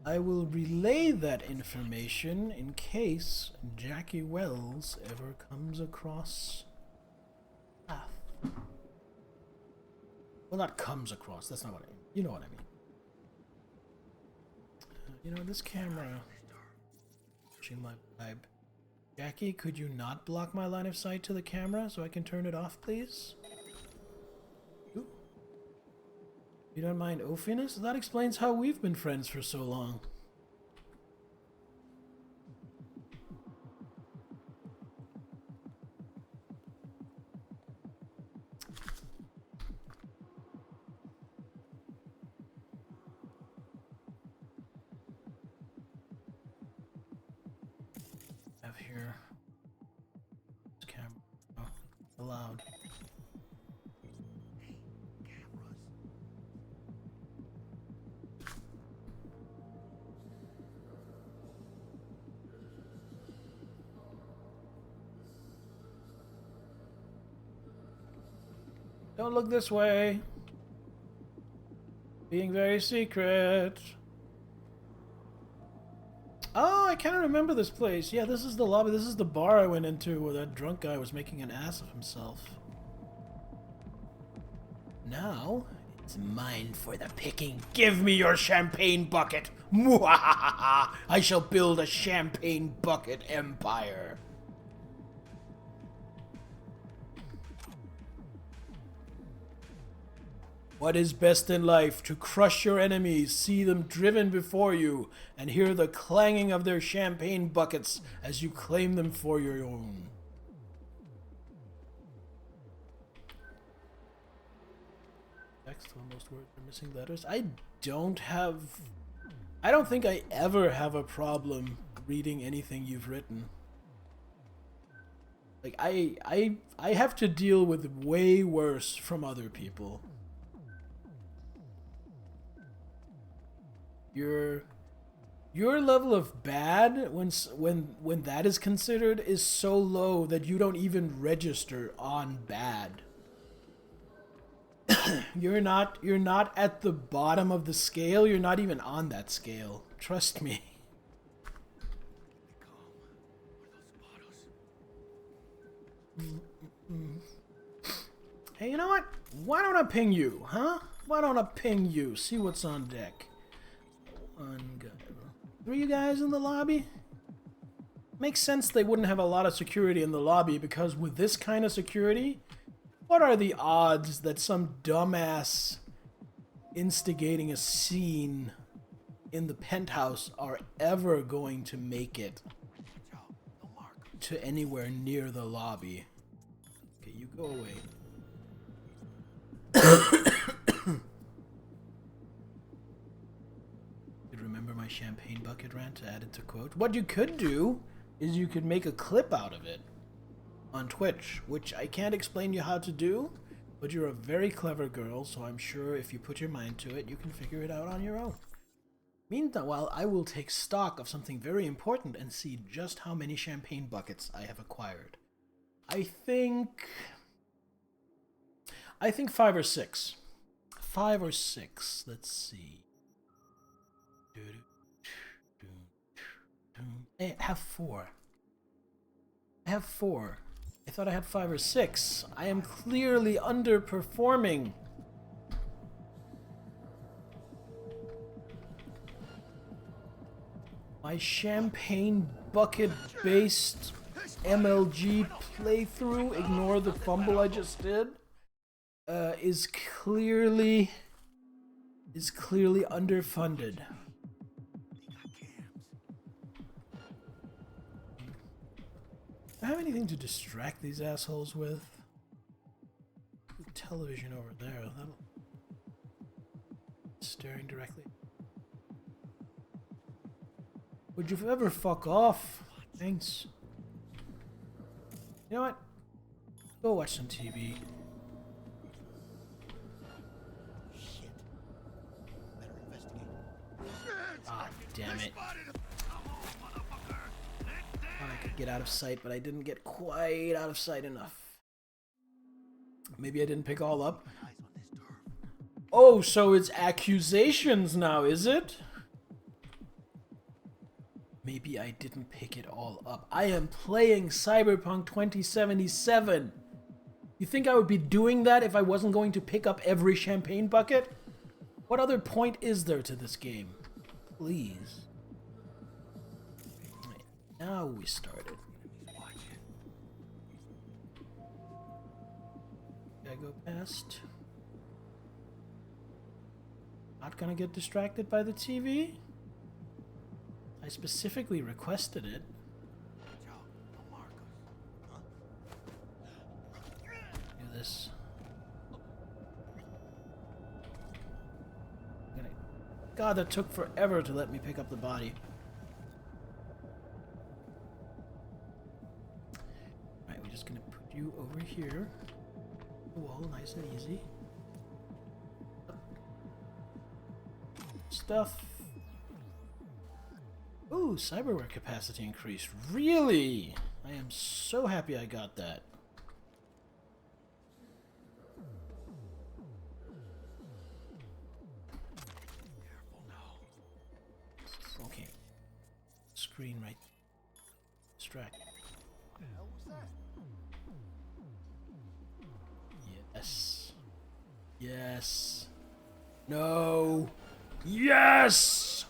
I will relay that information in case Jackie Wells ever comes across path. Well, not comes across, that's not what I mean. You know what I mean. You know, this camera... She might vibe. Jackie, could you not block my line of sight to the camera so I can turn it off, please? Ooh. You don't mind oafiness? That explains how we've been friends for so long. Here. This camera. Oh, allowed. Hey, cameras. Don't look this way. Being very secret. Oh, I kind of remember this place. Yeah, this is the lobby. This is the bar I went into where that drunk guy was making an ass of himself. Now, it's mine for the picking. Give me your champagne bucket. Mwahaha! I shall build a champagne bucket empire. What is best in life? To crush your enemies, see them driven before you, and hear the clanging of their champagne buckets as you claim them for your own. Text when most words are missing letters. I don't think I ever have a problem reading anything you've written. Like, I have to deal with way worse from other people. Your level of bad when that is considered is so low that you don't even register on bad. You're not at the bottom of the scale. You're not even on that scale. Trust me. Hey, you know what? Why don't I ping you, huh? Why don't I ping you? See what's on deck. One guy. 3 you guys in the lobby? Makes sense they wouldn't have a lot of security in the lobby, because with this kind of security, what are the odds that some dumbass instigating a scene in the penthouse are ever going to make it to anywhere near the lobby? Okay, you go away. Remember my champagne bucket rant to add it to quote? What you could do is you could make a clip out of it on Twitch, which I can't explain you how to do, but you're a very clever girl, so I'm sure if you put your mind to it, you can figure it out on your own. Meanwhile, I will take stock of something very important and see just how many champagne buckets I have acquired. I think 5 or 6. 5 or 6. Let's see. I have 4. I have 4. I thought I had 5 or 6. I am clearly underperforming. My champagne bucket-based MLG playthrough, ignore the fumble I just did, is clearly underfunded. Do I have anything to distract these assholes with? The television over there, that'll... staring directly. Would you ever fuck off? Thanks. You know what? Go watch some TV. Shit. Better investigate. Ah, damn it. Thought I could get out of sight, but I didn't get quite out of sight enough. Maybe I didn't pick all up. Oh, so it's accusations now, is it? Maybe I didn't pick it all up. I am playing Cyberpunk 2077. You think I would be doing that if I wasn't going to pick up every champagne bucket? What other point is there to this game? Please. Right, now we started. Gotta go past. Not gonna get distracted by the TV? I specifically requested it. Do this. God, that took forever to let me pick up the body. Alright, we're just gonna put you over here. The wall, nice and easy. Stuff. Ooh, cyberware capacity increased. Really? I am so happy I got that. Careful now. Okay. Screen right. Distract. What the hell was that? Yes. Yes. No. Yes!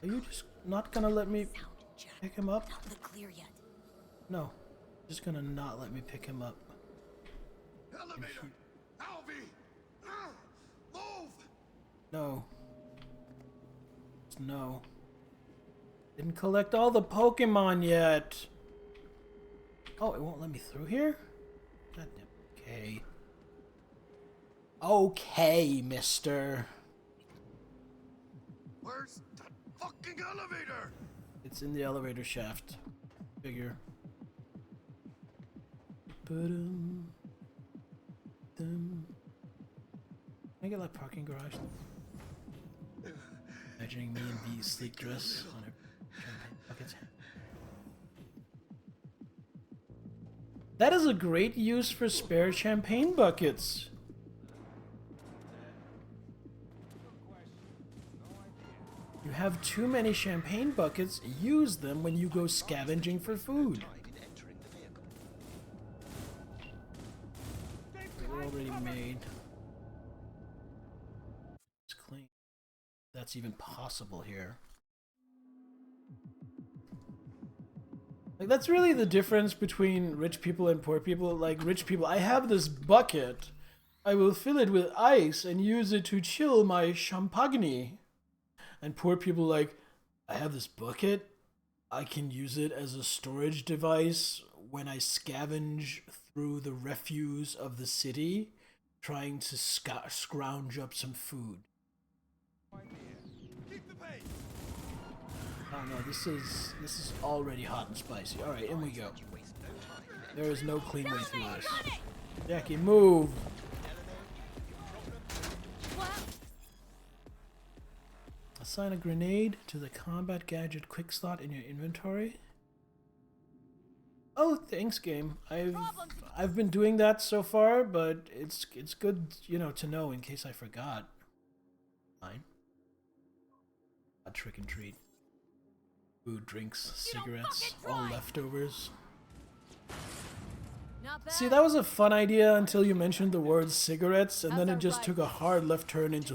Are you just not gonna let me pick him up? Not look clear yet. No. Just gonna not let me pick him up. Elevator! Alvy! Move! No. No. Didn't collect all the Pokemon yet. Oh, it won't let me through here? God damn. Okay. Okay, mister. Where's that fucking elevator? It's in the elevator shaft. Figure. Can I get that parking garage? Imagining me in the sleek dress on a champagne bucket. That is a great use for spare champagne buckets. You have too many champagne buckets, use them when you go scavenging for food. They're already made. It's clean. That's even possible here. Like, that's really the difference between rich people and poor people. Like, rich people, I have this bucket. I will fill it with ice and use it to chill my champagne. And poor people like, I have this bucket. I can use it as a storage device when I scavenge through the refuse of the city, trying to scrounge up some food. Oh no, this is already hot and spicy. Alright, in we go. There is no clean way through this. Jackie, move. Assign a grenade to the combat gadget quick slot in your inventory. Oh, thanks, game. I've been doing that so far, but it's good, you know, to know in case I forgot. Fine. A trick and treat. Food, drinks, cigarettes, all leftovers. See, that was a fun idea until you mentioned the word cigarettes, and then it just took a hard left turn into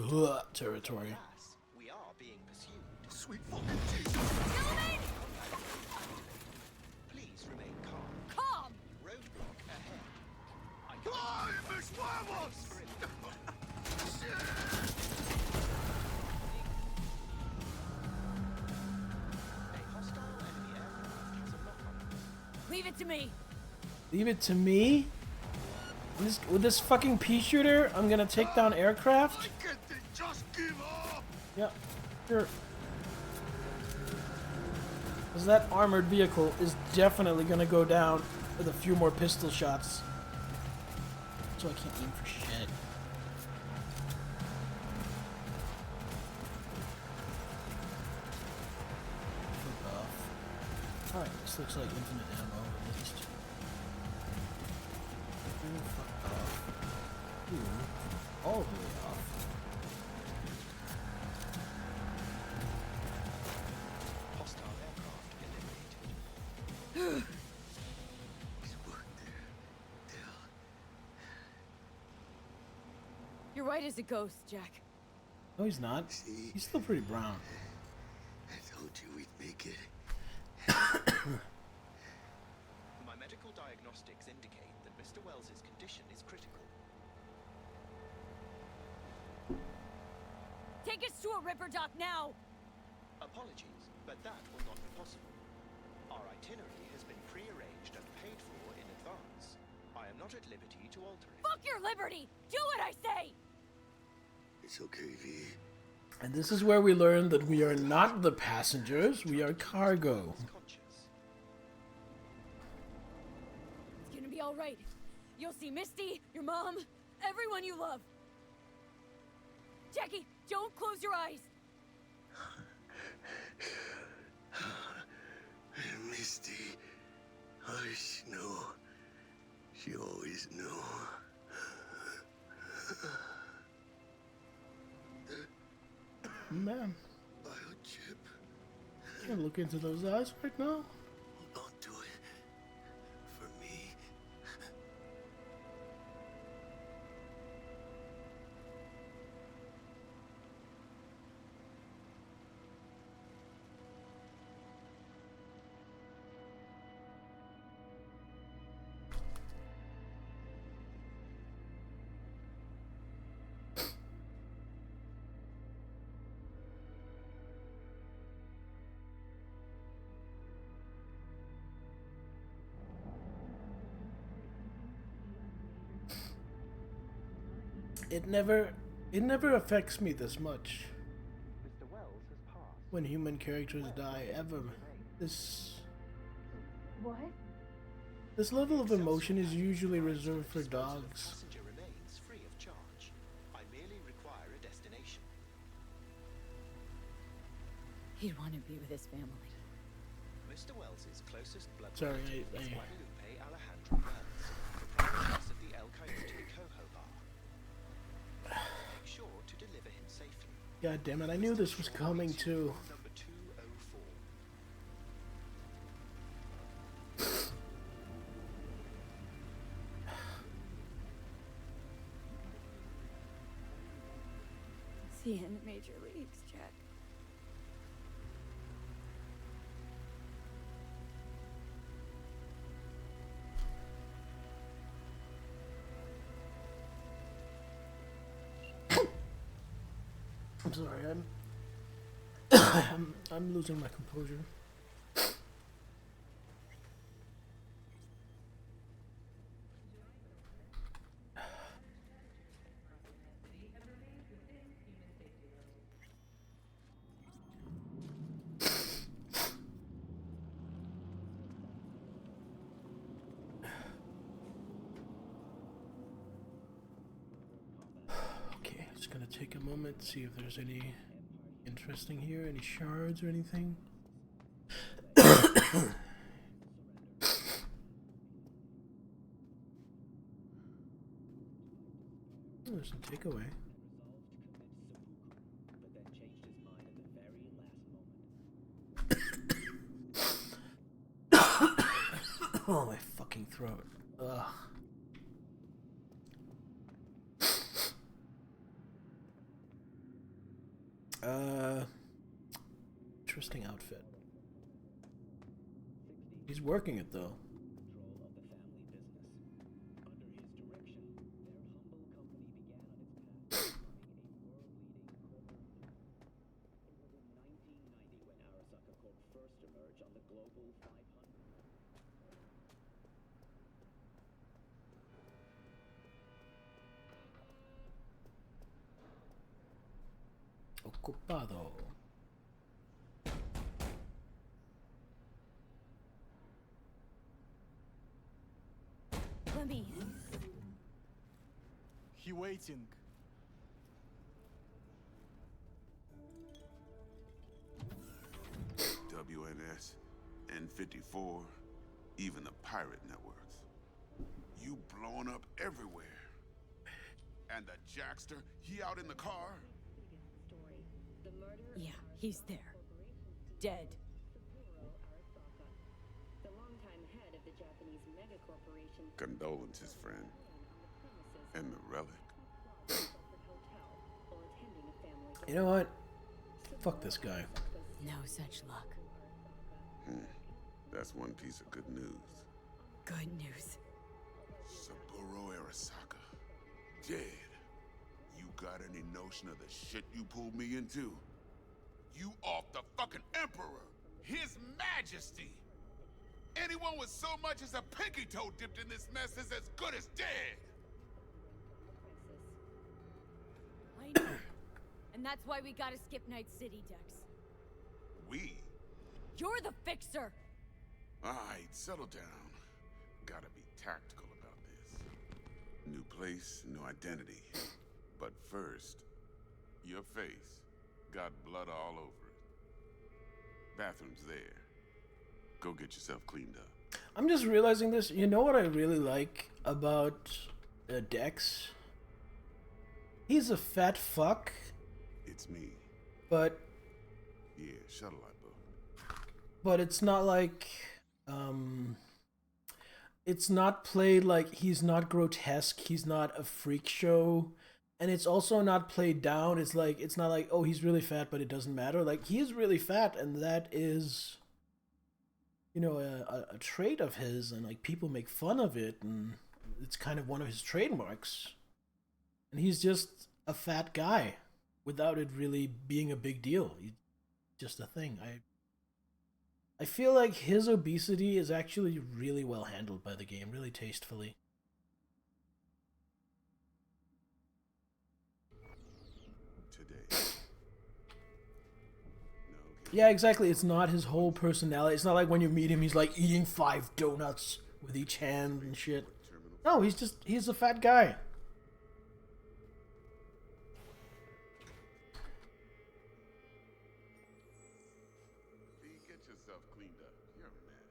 territory. We are being pursued. Sweet fucking Jesus! Please remain calm. Calm! Roadblock ahead. ¡Ay, mis huevos! Leave it to me. Leave it to me? With this fucking pea shooter, I'm gonna take down aircraft? Just give up! Yeah, sure. Because that armored vehicle is definitely gonna go down with a few more pistol shots. So I can't aim for shit. Fuck off. Alright, this looks like infinite ammo at least. Ooh, fuck off. Ooh, all the way off. Hostile aircraft eliminated. You're white as a ghost, Jack. No, he's not. He's still pretty brown. I told you we'd make it. My medical diagnostics indicate that Mr. Wells's condition is critical. Take us to a Ripper dock now! Apologies, but that will not be possible. Our itinerary has been pre-arranged and paid for in advance. I am not at liberty to alter it. Fuck your liberty! Do what I say! It's okay, V. And this is where we learn that we are not the passengers, we are cargo. It's gonna be alright. You'll see Misty, your mom, everyone you love. Jackie, don't close your eyes! Misty, she knew. She always knew. Man, Biochip. can't look into those eyes right now. Don't do it. For me. It never affects me this much. Mr. Wells has passed. When human characters die, ever. What? This level of emotion is usually reserved for dogs. Passenger remains free of charge. I merely require a destination. He'd want to be with his family. Mr. Wells's closest blood Sorry, relative I- is Guadalupe Alejandra Wells, proprietress of the El Coyote Coho Bar. Make sure to deliver him safely. God damn it, I knew this was coming too. Number 204. See you in the major leagues, Jack. I'm sorry, I'm losing my composure. Just gonna take a moment, see if there's any interesting here, any shards or anything. There's some takeaway. Oh, my fucking throat. Ugh. Interesting outfit. He's working it though. Ocupado. Let me. He waiting. WNS, N54, even the pirate networks. You blowing up everywhere. And the Jackster, he out in the car? Yeah, he's there. Dead. The longtime head of the Japanese megacorporation. Condolences, friend. And the relic. You know what? Fuck this guy. No such luck. That's one piece of good news. Good news. Saburo Arasaka. Dead. You got any notion of the shit you pulled me into? You off the fucking Emperor! His Majesty! Anyone with so much as a pinky toe dipped in this mess is as good as dead! I know. And that's why we gotta skip Night City, Dex. We? You're the fixer! Alright, settle down. Gotta be tactical about this. New place, new identity. But first, your face got blood all over it. Bathroom's there. Go get yourself cleaned up. I'm just realizing this. You know what I really like about Dex? He's a fat fuck. It's me. But... Yeah, shuttle I booked. But it's not like... it's not played like he's not grotesque, he's not a freak show, and it's also not played down. It's like, it's not like, oh, he's really fat but it doesn't matter. Like, he is really fat, and that is, you know, a trait of his, and like people make fun of it, and it's kind of one of his trademarks. And he's just a fat guy without it really being a big deal. He's just a thing. I feel like his obesity is actually really well handled by the game, really tastefully. Today. Yeah, exactly. It's not his whole personality. It's not like when you meet him, he's like eating 5 donuts with each hand and shit. No, he's a fat guy. Get yourself cleaned up. You're a mess.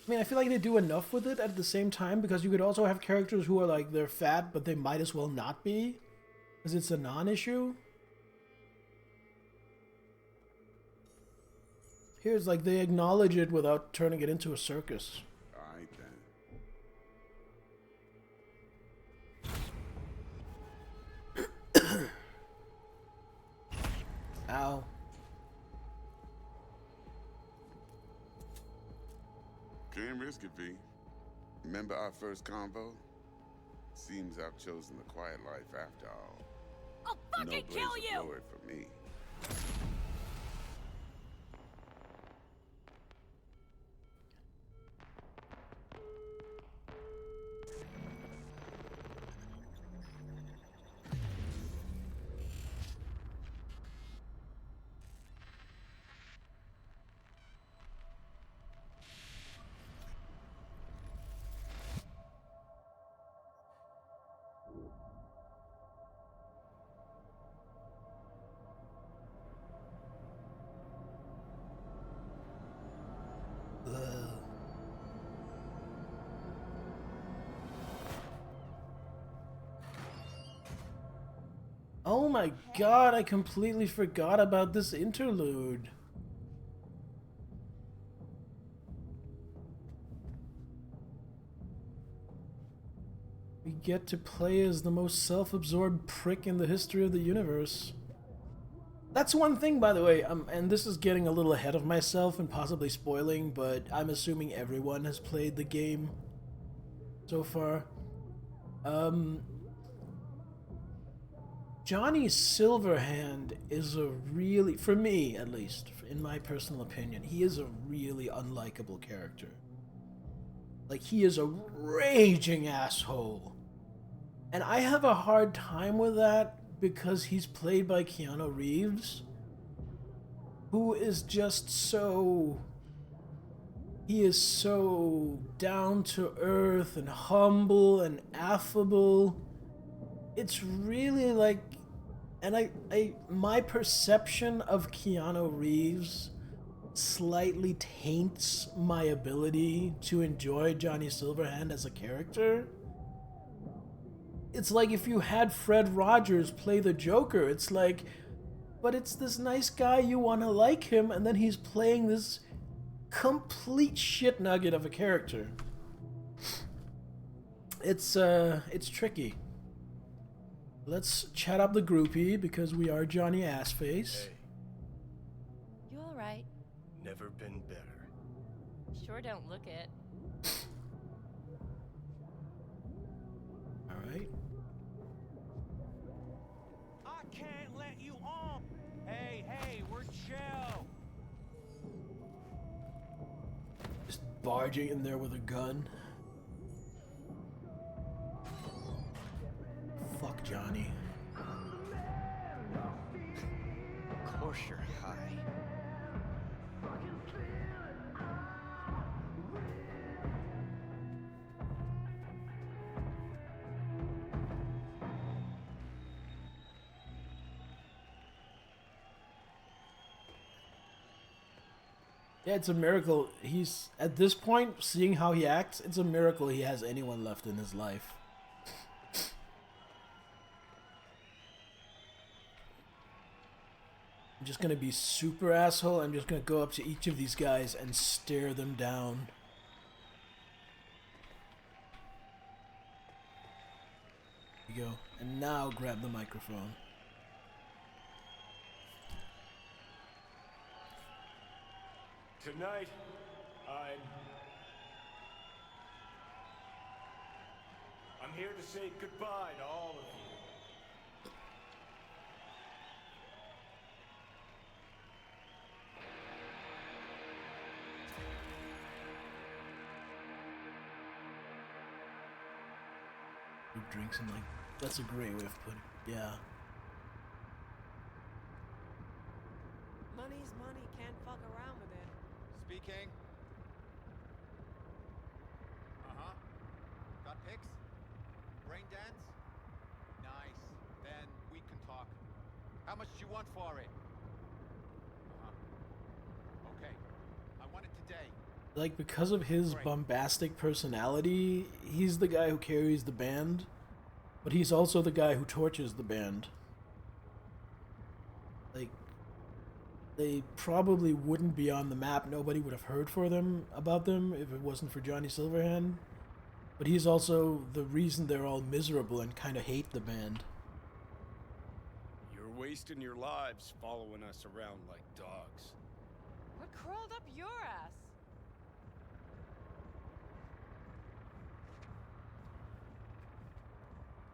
I mean, I feel like they do enough with it at the same time, because you could also have characters who are like, they're fat, but they might as well not be, because it's a non-issue. Here's like, they acknowledge it without turning it into a circus. Alright then. Ow. Can't risk it, V. Remember our first convo? Seems I've chosen the quiet life after all. I'll fucking no kill blaze you! of glory for me. Oh my god, I completely forgot about this interlude. We get to play as the most self-absorbed prick in the history of the universe. That's one thing, by the way, and this is getting a little ahead of myself and possibly spoiling, but I'm assuming everyone has played the game so far. Johnny Silverhand is a really, for me at least, in my personal opinion, he is a really unlikable character. Like, he is a raging asshole. And I have a hard time with that because he's played by Keanu Reeves, who is just so... He is so down to earth and humble and affable. It's really like... And my perception of Keanu Reeves slightly taints my ability to enjoy Johnny Silverhand as a character. It's like if you had Fred Rogers play the Joker, it's like, but it's this nice guy, you want to like him, and then he's playing this complete shit nugget of a character. It's tricky. Let's chat up the groupie because we are Johnny Assface. Hey, You alright? never been better. Sure don't look it. Alright. I can't let you on. Hey, we're chill. Just barging in there with a gun. Fuck Johnny. Of course you're high. Yeah, it's a miracle. He's, at this point, seeing how he acts, it's a miracle he has anyone left in his life. I'm just gonna be super asshole. I'm just gonna go up to each of these guys and stare them down. Here you go. And now grab the microphone. Tonight, I'm here to say goodbye to all of you. Who drinks and like, that's a great way of putting it. Yeah. Money's money, can't fuck around with it. Speaking. Uh-huh. Got pics? Brain dance? Nice. Then we can talk. How much do you want for it? Uh-huh. Okay. I want it today. Like, because of his bombastic personality, he's the guy who carries the band, but he's also the guy who torches the band. Like, they probably wouldn't be on the map. Nobody would have heard about them if it wasn't for Johnny Silverhand. But he's also the reason they're all miserable and kind of hate the band. You're wasting your lives following us around like dogs. What crawled up your ass?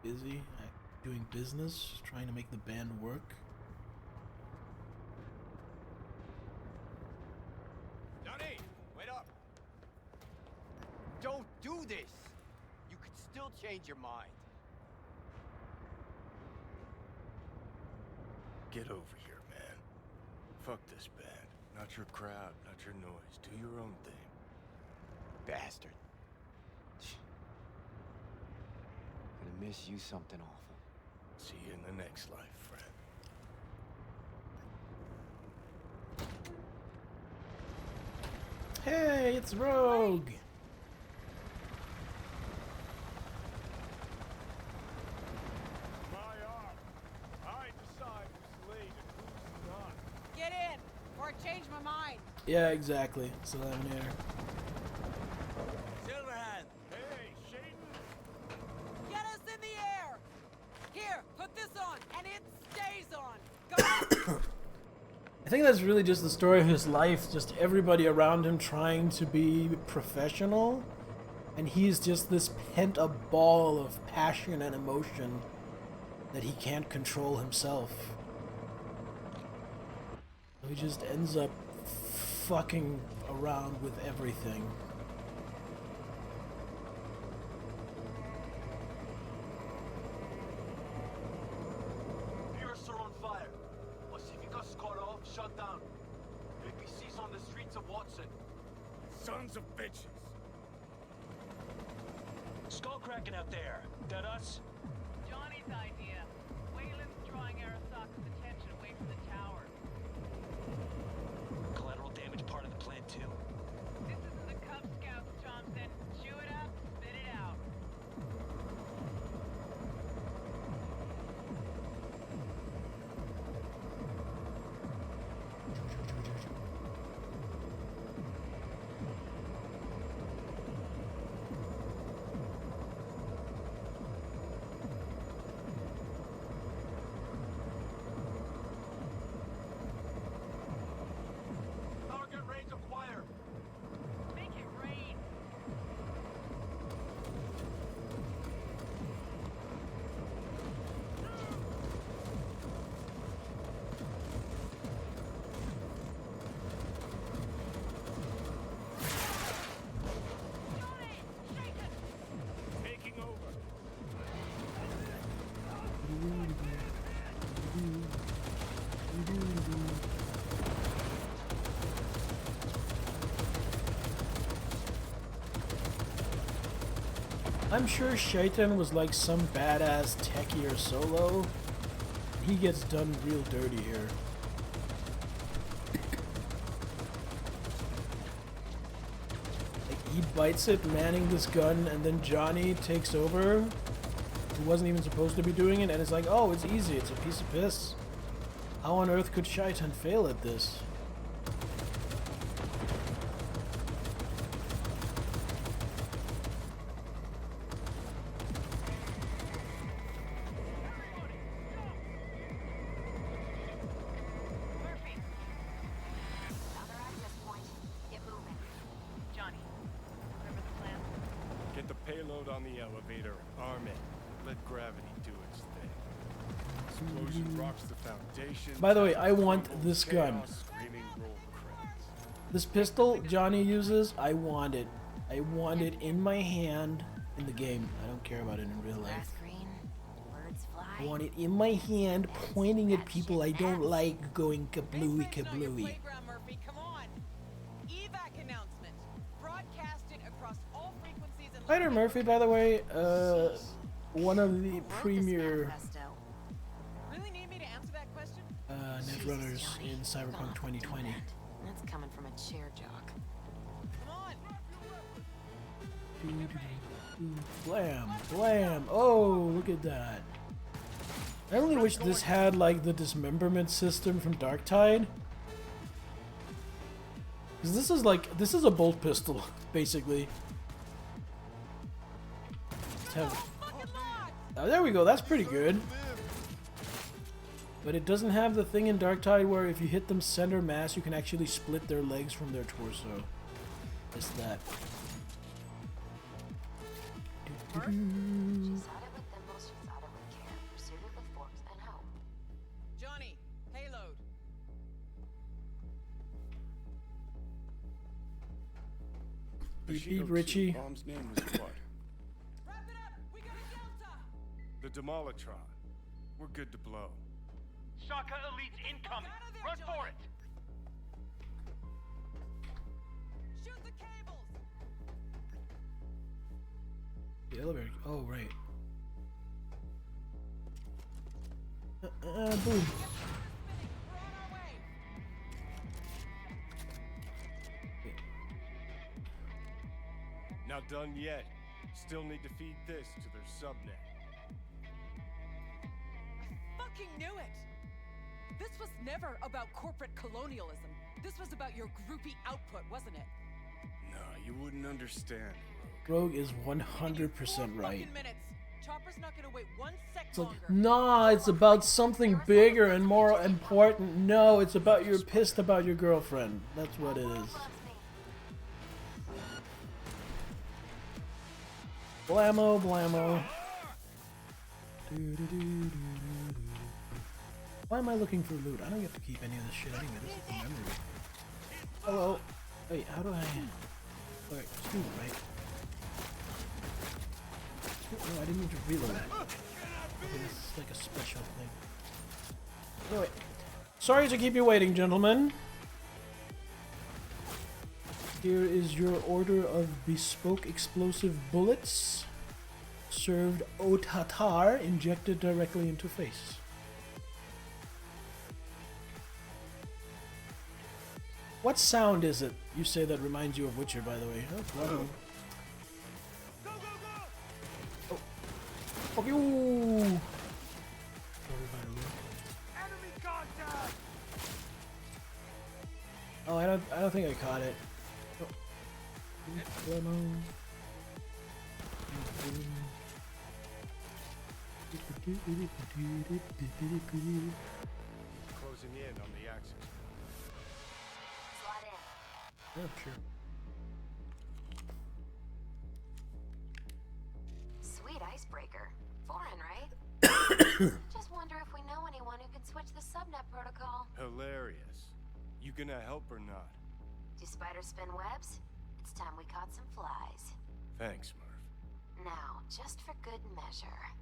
Busy, doing business, just trying to make the band work. Johnny, wait up. Don't do this. You could still change your mind. Get over here, man. Fuck this band. Not your crowd, not your noise. Do your own thing. Bastard. Gonna miss you something awful. See you in the next life, friend. Hey, it's Rogue! My arm. I Yeah, exactly. Salaminator. Silverhand. Hey, Shayden. Get us in the air! Here, put this on, and it stays on! I think that's really just the story of his life. Just everybody around him trying to be professional. And he's just this pent-up ball of passion and emotion that he can't control himself. He just ends up fucking around with everything. Pierce are on fire. Pacifica's cut off, shut down. APC's on the streets of Watson. Sons of bitches. Skullcracking out there. That us? Johnny's idea. Wayland's drawing Arasaka's attention away from the tower. Collateral damage part of the plan too. This isn't the Cub Scouts, Thompson. Chew it up, spit it out. Target range acquired. Make it rain. Taking over. I'm sure Shaitan was like some badass techie or solo. He gets done real dirty here. Like he bites it manning this gun and then Johnny takes over, who wasn't even supposed to be doing it, and it's like, oh, it's easy, it's a piece of piss. How on earth could Shaitan fail at this? Other access point. Get moving. Johnny, remember the plan? Get the payload on the elevator, arm it. Let gravity do its thing. Explosion rocks the foundation. By the way, I want this gun. Screaming roll credits. This pistol Johnny uses, I want it. I want it in my hand in the game. I don't care about it in real life. Grass green. Birds fly. I want it in my hand, pointing at people I don't like, going kablooey kablooey. Playground, Murphy, come on. Evac announcement. Broadcasted across all frequencies and Spider Murphy, by the way, one of the premier Really need me to answer that question? netrunners in Cyberpunk 2020. That's coming from a chair jock. Come on. Blam, blam. Oh, look at that. I really wish this had like the dismemberment system from Darktide. Because this is a bolt pistol, basically. Let's have, oh, there we go, that's pretty good. But it doesn't have the thing in Darktide where if you hit them center mass, you can actually split their legs from their torso. It's that. She sought it with thimbles, she sought it with care, pursued it with forks and hope. Johnny, payload. Beep beep, Richie. Bomb's name was what? Wrap it up. We got a Delta. The Demolitron. We're good to blow. Shaka Elite's incoming. Run for it. Shoot the cables. The elevator. Oh, right. Boom. We're on our way. Not done yet. Still need to feed this to their subnet. Fucking knew it. This was never about corporate colonialism. This was about your groupie output, wasn't it? No, you wouldn't understand. Rogue is 100% right. Minutes. Chopper's not gonna wait 1 sec It's like, longer. nah, it's about something bigger and more important. No, it's about you're pissed about your girlfriend. That's what it is. Blammo, blammo. Why am I looking for loot? I don't get to keep any of this shit anyway. This is the memory. Hello. Wait, how do I... Alright, just do it, right? No, I didn't mean to reload. Okay, this is like a special thing. Anyway, sorry to keep you waiting, gentlemen. Here is your order of bespoke explosive bullets. Served au tartare, injected directly into face. What sound is it you say that reminds you of Witcher, by the way? Oh, bravo. Oh. Fuck you! Enemy contact! Oh, I don't think I caught it. Oh. Lemon. Closing in on the access. Slot in. Yeah, sure. Sweet icebreaker. Foreign, right? Just wonder if we know anyone who can switch the subnet protocol. Hilarious. You gonna help or not? Do spiders spin webs? It's time we caught some flies. Thanks, Murph. Now, just for good measure.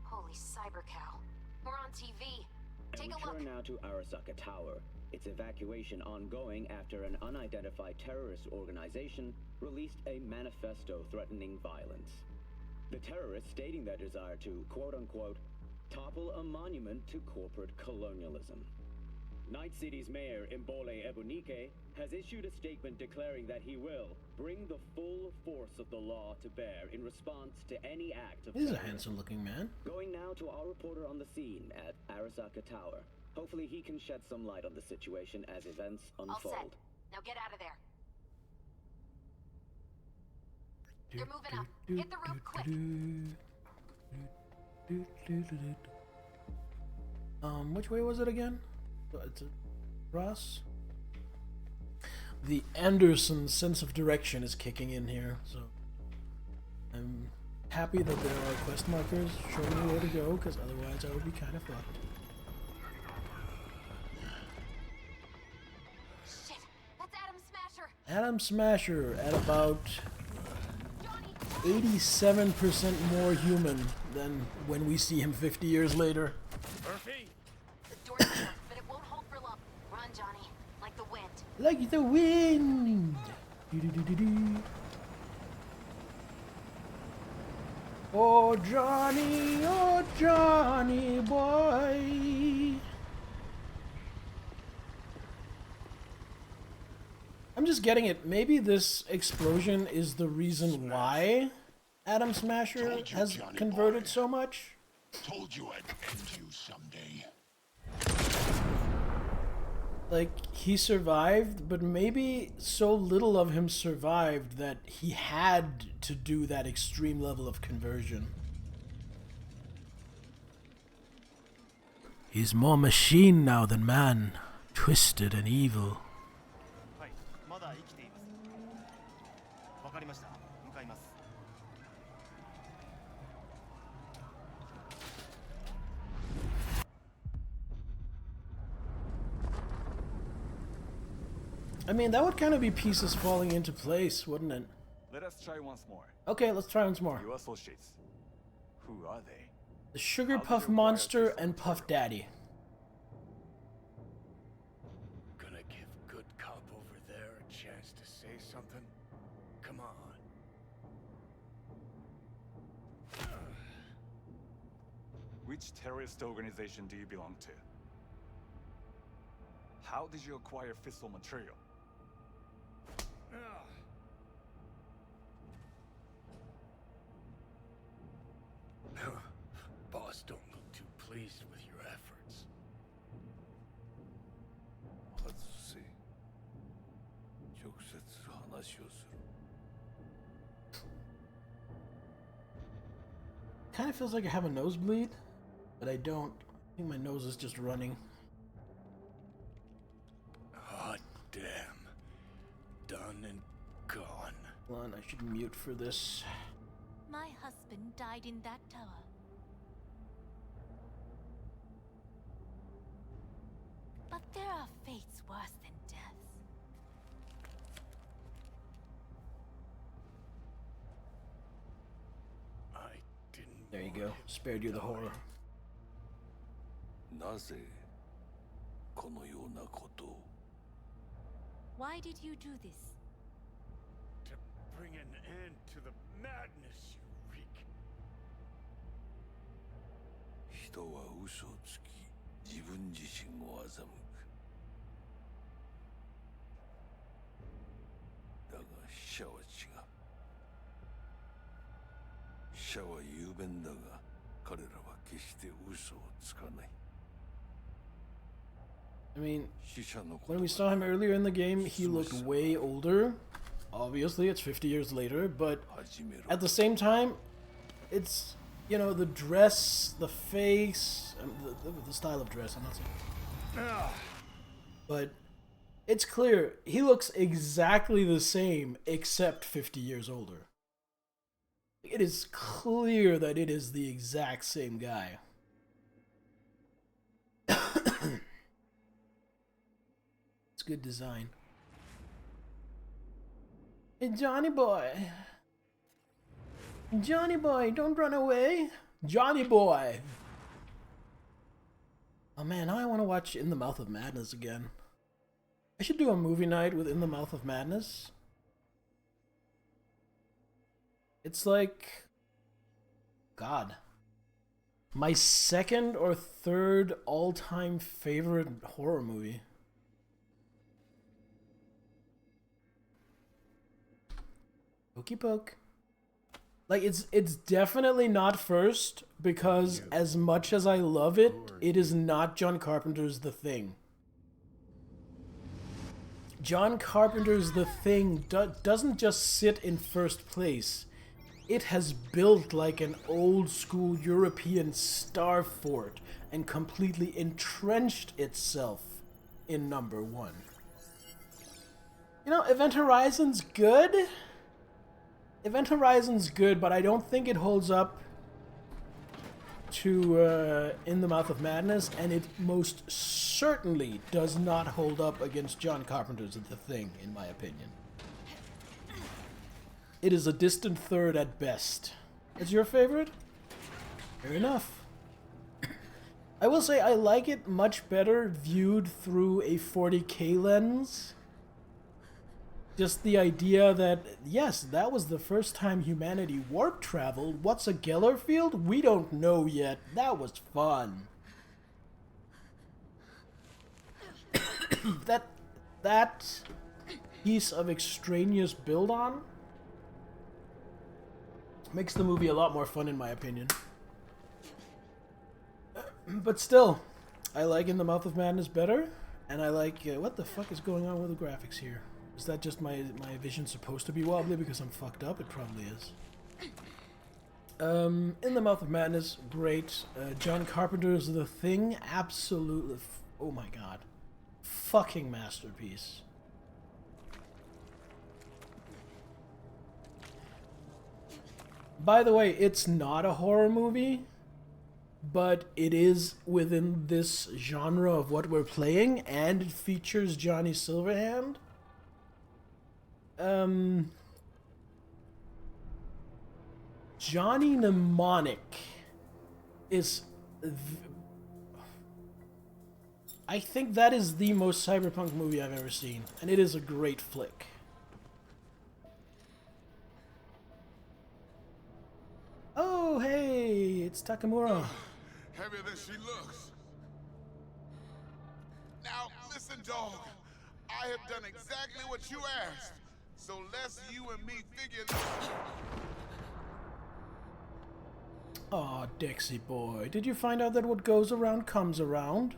Holy cyber cow. We're on TV. Take a look. Turn now to Arasaka Tower. Its evacuation ongoing after an unidentified terrorist organization released a manifesto threatening violence. The terrorists stating their desire to, quote-unquote, topple a monument to corporate colonialism. Night City's mayor, Imbole Ebunike, has issued a statement declaring that he will bring the full force of the law to bear in response to any act of He's a terrorism. handsome-looking man. Going now to our reporter on the scene at Arasaka Tower. Hopefully he can shed some light on the situation as events unfold. All set. Now get out of there. They're moving up. Hit the roof quick. Which way was it again? It's a Ross? The Anderson sense of direction is kicking in here, so I'm happy that there are quest markers showing me where to go, because otherwise I would be kind of fucked. Shit, that's Adam Smasher. Adam Smasher at about 87% more human than when we see him 50 years later. Murphy! The door's shut, but it won't hold for long. Run, Johnny, like the wind. Like the wind! Do-do-do-do-do. Oh Johnny boy. I'm just getting it. Maybe this explosion is the reason why Adam Smasher has Johnny converted boy. so much. Told you I'd end you someday. Like, he survived, but maybe so little of him survived that he had to do that extreme level of conversion. He's more machine now than man, twisted and evil. I mean, that would kind of be pieces falling into place, wouldn't it? Let us try once more. Okay, let's try once more. Your associates. Who are they? The Sugar How did Puff you Monster acquire and Puff Daddy. Gonna give good cop over there a chance to say something? Come on. Which terrorist organization do you belong to? How did you acquire fissile material? Boss don't look too pleased with your efforts. Let's see. 話をする。 Kind of feels like I have a nosebleed, but I don't. I think my nose is just running. Hot damn. Done and gone. Hold on, I should mute for this. My husband died in that tower. But there are fates worse than death. I didn't. There you go. Spared you the horror. なぜこのようなことを Why did you do this? To bring an end to the madness you wreak. 人は嘘をつき自分自身を欺く。だが死者は違う。死者は雄弁だが彼らは決して嘘をつかない。 I mean, when we saw him earlier in the game, he looked way older. Obviously, it's 50 years later, but at the same time, it's, you know, the dress, the face, the style of dress, I'm not saying. But it's clear, he looks exactly the same, except 50 years older. It is clear that it is the exact same guy. It's good design. Hey, Johnny boy. Johnny boy, don't run away. Johnny boy. Oh man, now I want to watch In the Mouth of Madness again. I should do a movie night with In the Mouth of Madness. It's like... God. My second or third all-time favorite horror movie. Pokey poke. Like, it's definitely not first, because as much as I love it, it is not John Carpenter's The Thing. John Carpenter's The Thing doesn't just sit in first place. It has built like an old-school European star fort and completely entrenched itself in #1. You know, Event Horizon's good. Event Horizon's good, but I don't think it holds up to In the Mouth of Madness, and it most certainly does not hold up against John Carpenter's The Thing, in my opinion. It is a distant third at best. It's your favorite? Fair enough. I will say I like it much better viewed through a 40K lens. Just the idea that, yes, that was the first time humanity warp traveled. What's a Geller field? We don't know yet. That was fun. that piece of extraneous build-on makes the movie a lot more fun, in my opinion. But still, I like In the Mouth of Madness better, and I like... what the fuck is going on with the graphics here? Is that just my vision supposed to be wobbly because I'm fucked up? It probably is. In the Mouth of Madness, great. John Carpenter's The Thing, absolutely... oh my god. Fucking masterpiece. By the way, it's not a horror movie, but it is within this genre of what we're playing, and it features Johnny Silverhand. Johnny Mnemonic is... I think that is the most Cyberpunk movie I've ever seen, and it is a great flick. Oh, hey, it's Takamura. Heavier than she looks. Now, listen, dog. I have done exactly what you asked. So let's you and me figure this. Aw, Dixie boy, did you find out that what goes around comes around?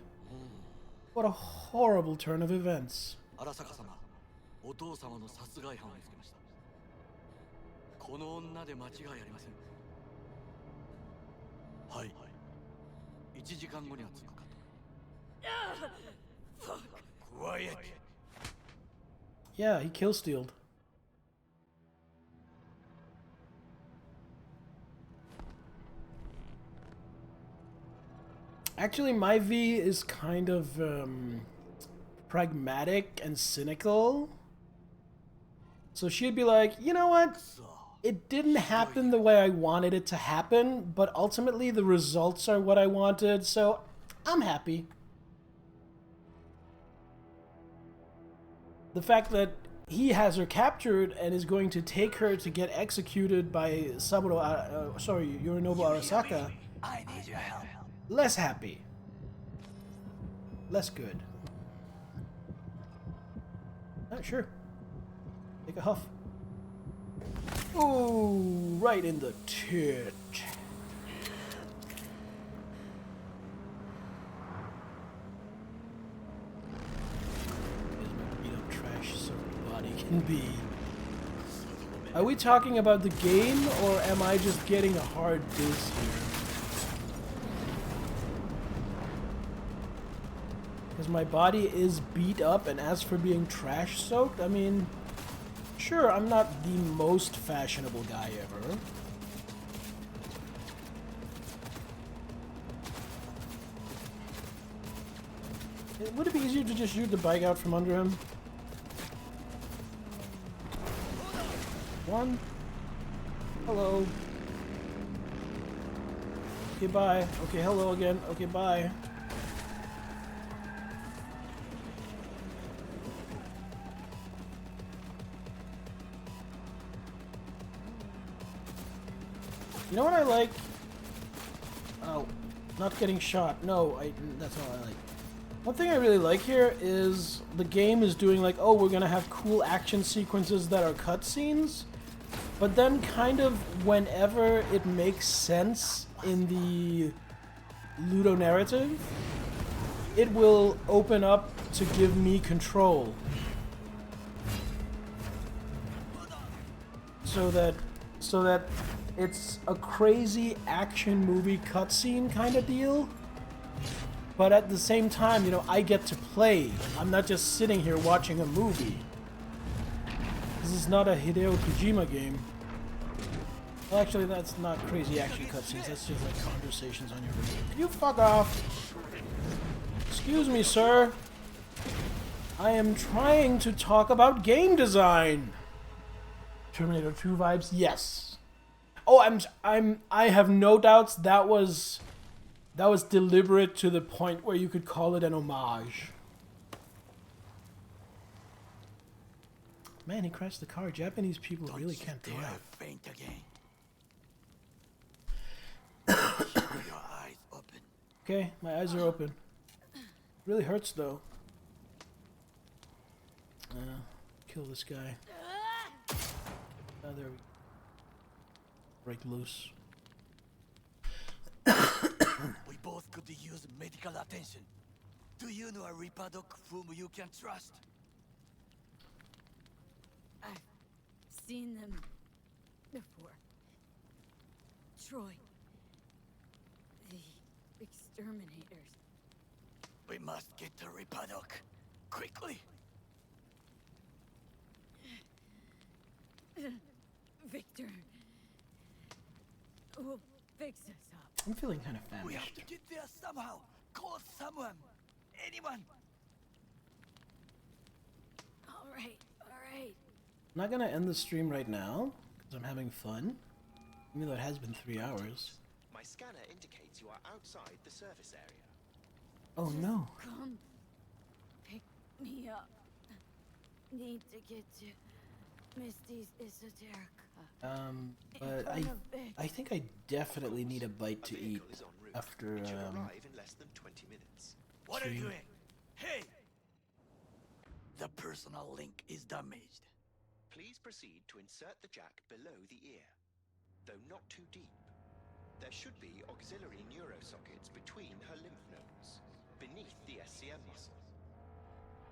What a horrible turn of events. お父様の殺害犯を見つけました。この女で間違いありません。はい。1時間後には着くかと。Quiet. Yeah, he kill stealed. Actually, my V is kind of pragmatic and cynical. So she'd be like, you know what? It didn't happen the way I wanted it to happen, but ultimately the results are what I wanted, so I'm happy. The fact that he has her captured and is going to take her to get executed by Yorinobu Arasaka. I need your help. Less happy. Less good. Sure. Take a huff. Ooh, right in the tit. Beat up trash so body can be. Are we talking about the game, or am I just getting a hard diss here? Because my body is beat up, and as for being trash soaked, I mean, sure, I'm not the most fashionable guy ever. Would it be easier to just shoot the bike out from under him? One. Hello. Okay, bye. Okay, hello again. Okay, bye. You know what I like? Oh, not getting shot. No, that's not what I like. One thing I really like here is the game is doing like, oh, we're gonna have cool action sequences that are cutscenes, but then kind of whenever it makes sense in the Ludo narrative, it will open up to give me control. So that it's a crazy action movie cutscene kind of deal, but at the same time, you know, I get to play. I'm not just sitting here watching a movie. This is not a Hideo Kojima game. Well, actually, that's not crazy action cutscenes. That's just like conversations on your video. Can you fuck off? Excuse me, sir. I am trying to talk about game design. Terminator 2 vibes, yes. Oh, I have no doubts that was deliberate to the point where you could call it an homage. Man, he crashed the car. Japanese people really can't drive. Faint again. Your eyes open. Okay, my eyes are open. Really hurts though. Kill this guy. Oh, there we go. Break loose. We both could use medical attention. Do you know a Reaper doc whom you can trust? I've seen them before. Troy. The exterminators. We must get to Reaper doc. Quickly. Victor. Will fix us up. I'm feeling kind of famished. We have to get there somehow. Call someone. Anyone. All right. I'm not gonna end the stream right now because I'm having fun, even though it has been 3 hours. My scanner indicates you are outside the service area. Oh no. Come pick me up. Need to get to Misty's esoterica. But I think I definitely need a bite to eat after It should arrive in less than 20 minutes. What are you doing? Hey! The personal link is damaged. Please proceed to insert the jack below the ear, though not too deep. There should be auxiliary neurosockets between her lymph nodes, beneath the SCM muscle.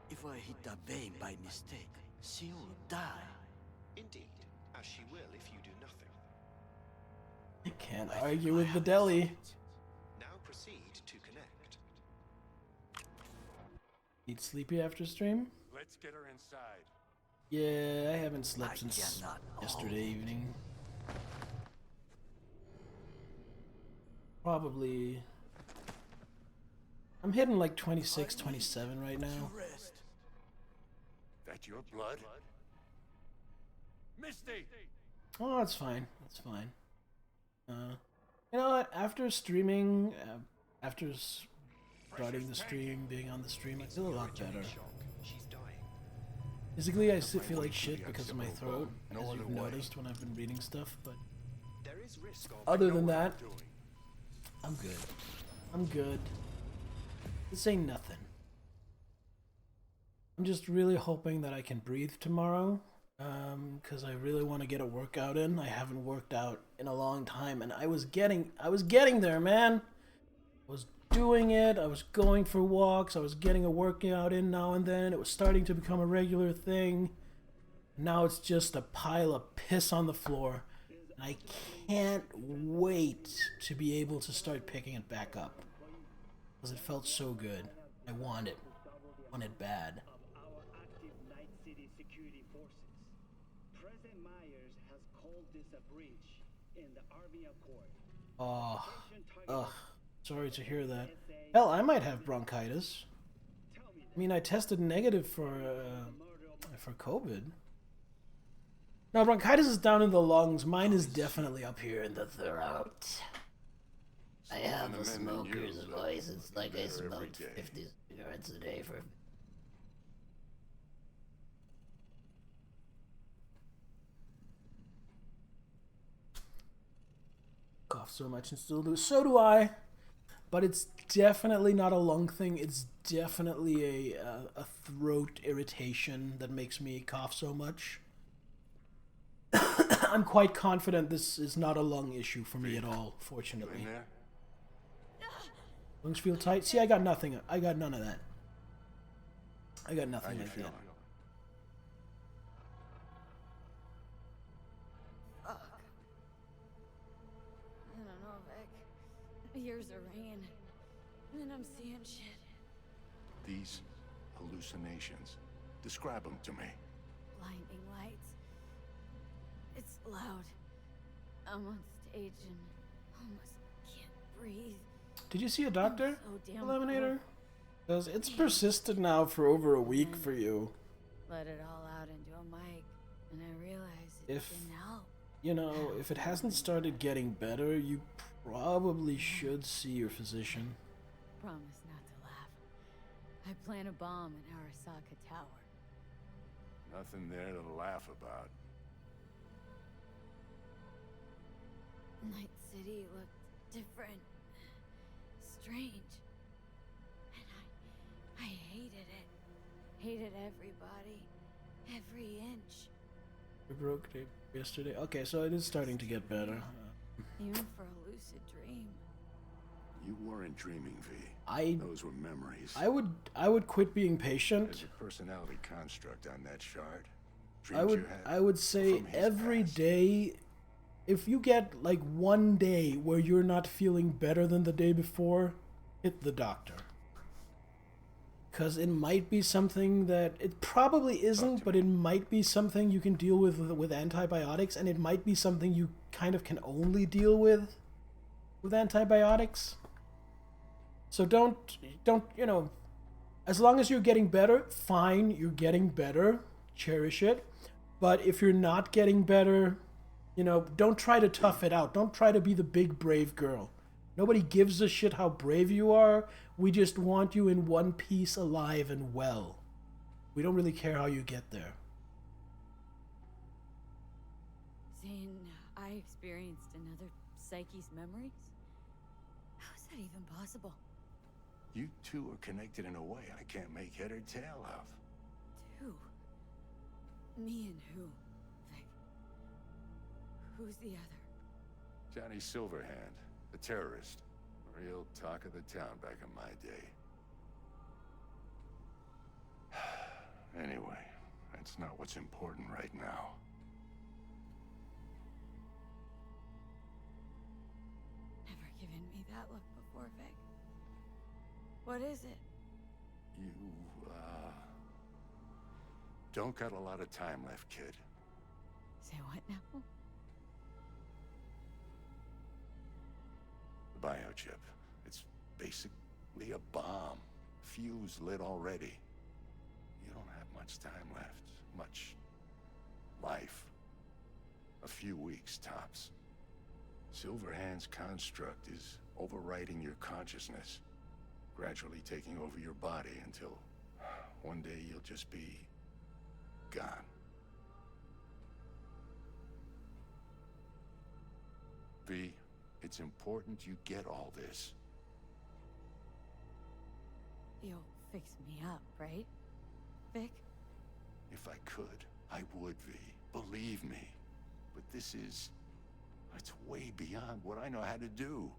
If I hit the vein by mistake, She will die. Indeed, as she will if you do nothing. I can't argue with the deli. Now proceed to connect. Eat sleepy after stream? Let's get her inside. Yeah, I haven't slept since yesterday evening. Probably... I'm hitting like 26, 27 right now. That your blood? Misty! Oh, that's fine. That's fine. You know what? After streaming, after starting the stream, being on the stream, I feel a lot better. Physically, I still feel like shit because of my throat, as you've noticed when I've been reading stuff, but other than that, I'm good. I'm good. This ain't nothing. I'm just really hoping that I can breathe tomorrow, because I really want to get a workout in. I haven't worked out in a long time, and I was getting there, man. I was doing it. I was going for walks. I was getting a workout in now and then. It was starting to become a regular thing. Now it's just a pile of piss on the floor, and I can't wait to be able to start picking it back up, because it felt so good. I want it bad. Oh, ugh. Sorry to hear that. Hell, I might have bronchitis. I mean, I tested negative for COVID. No, bronchitis is down in the lungs. Mine is definitely up here in the throat. I have a smoker's voice. It's like I smoked 50 cigarettes a day for... Cough so much and still do. So do I. But it's definitely not a lung thing. It's definitely a throat irritation that makes me cough so much. I'm quite confident this is not a lung issue for me at all, fortunately. Lungs feel tight. See, I got nothing. I got none of that. I got nothing like that. Fuck. I don't know, Vic. Years are ringing. And I'm seeing shit. These hallucinations. Describe them to me. Blinding lights. It's loud. I'm on stage and almost can't breathe. Did you see a doctor, so damn Eliminator? Because it's persisted now for over a week for you. Let it all out into a mic, and I realized it didn't help. You know, if it hasn't started getting better, you probably should see your physician. Promise not to laugh. I plan a bomb in Arasaka Tower. Nothing there to laugh about. Night City looked different. Strange. And I hated it. Hated everybody. Every inch. You broke it yesterday. Okay, so it is starting to get better. Even for a lucid dream. You weren't dreaming, V. Those were memories. I would quit being patient. There's a personality construct on that shard. I would say every day, if you get like one day where you're not feeling better than the day before, hit the doctor. Because it might be something that, it probably isn't, but it might be something you can deal with antibiotics, and it might be something you kind of can only deal with antibiotics. So don't, you know, as long as you're getting better, fine, you're getting better, cherish it. But if you're not getting better, you know, don't try to tough it out. Don't try to be the big brave girl. Nobody gives a shit how brave you are. We just want you in one piece, alive and well. We don't really care how you get there. Saying I experienced another Psyche's memories? How is that even possible? You two are connected in a way I can't make head or tail of. Two? Me and who? Vic? Who's the other? Johnny Silverhand, the terrorist. Real talk of the town back in my day. Anyway, I That's not what's important right now. Never given me that look before, Vic. What is it? You, don't got a lot of time left, kid. Say what now? The biochip. It's basically a bomb. Fuse lit already. You don't have much time left. Much life. A few weeks, tops. Silverhand's construct is overriding your consciousness, gradually taking over your body until one day you'll just be gone. V, it's important you get all this. You'll fix me up, right, Vic? If I could, I would, V. Believe me. But this is... it's way beyond what I know how to do.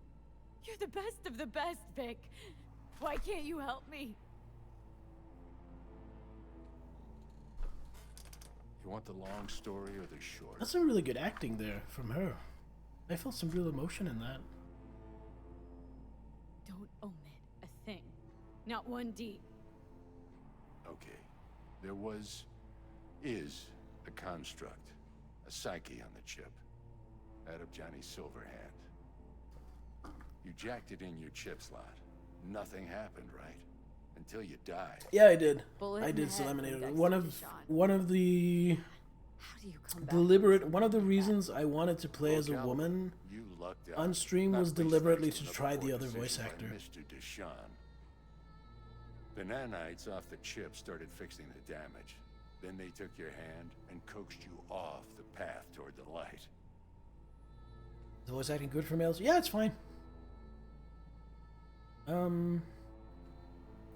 You're the best of the best, Vic. Why can't you help me? You want the long story or the short? That's some really good acting there from her. I felt some real emotion in that. Don't omit a thing. Not one D. Okay. There is a construct. A psyche on the chip. That of Johnny Silverhand. You jacked it in your chip slot. Nothing happened, right? Until you died. Yeah, I did. Bullet I in did the head eliminate from it. Dexter One of the How do you come back? one of the reasons I wanted to play as a woman You lucked out. on stream Not was least deliberately thanks to another try the poor other voice decision by actor. Mr. Deshawn. The nanites off the chip started fixing the damage. Then they took your hand and coaxed you off the path toward the light. Is the voice acting good for males? Yeah, it's fine.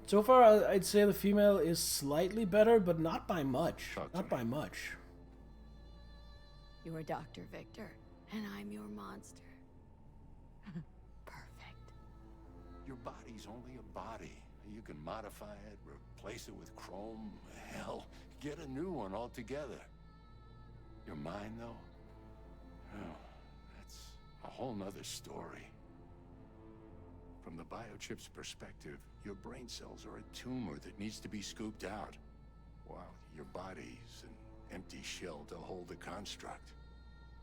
So far I'd say the female is slightly better, but not by much. Not by much. You're Dr. Victor, and I'm your monster. Perfect. Your body's only a body. You can modify it, replace it with chrome, hell, get a new one altogether. Your mind, though? Oh, that's a whole nother story. From the biochip's perspective, your brain cells are a tumor that needs to be scooped out, while your body's an empty shell to hold the construct.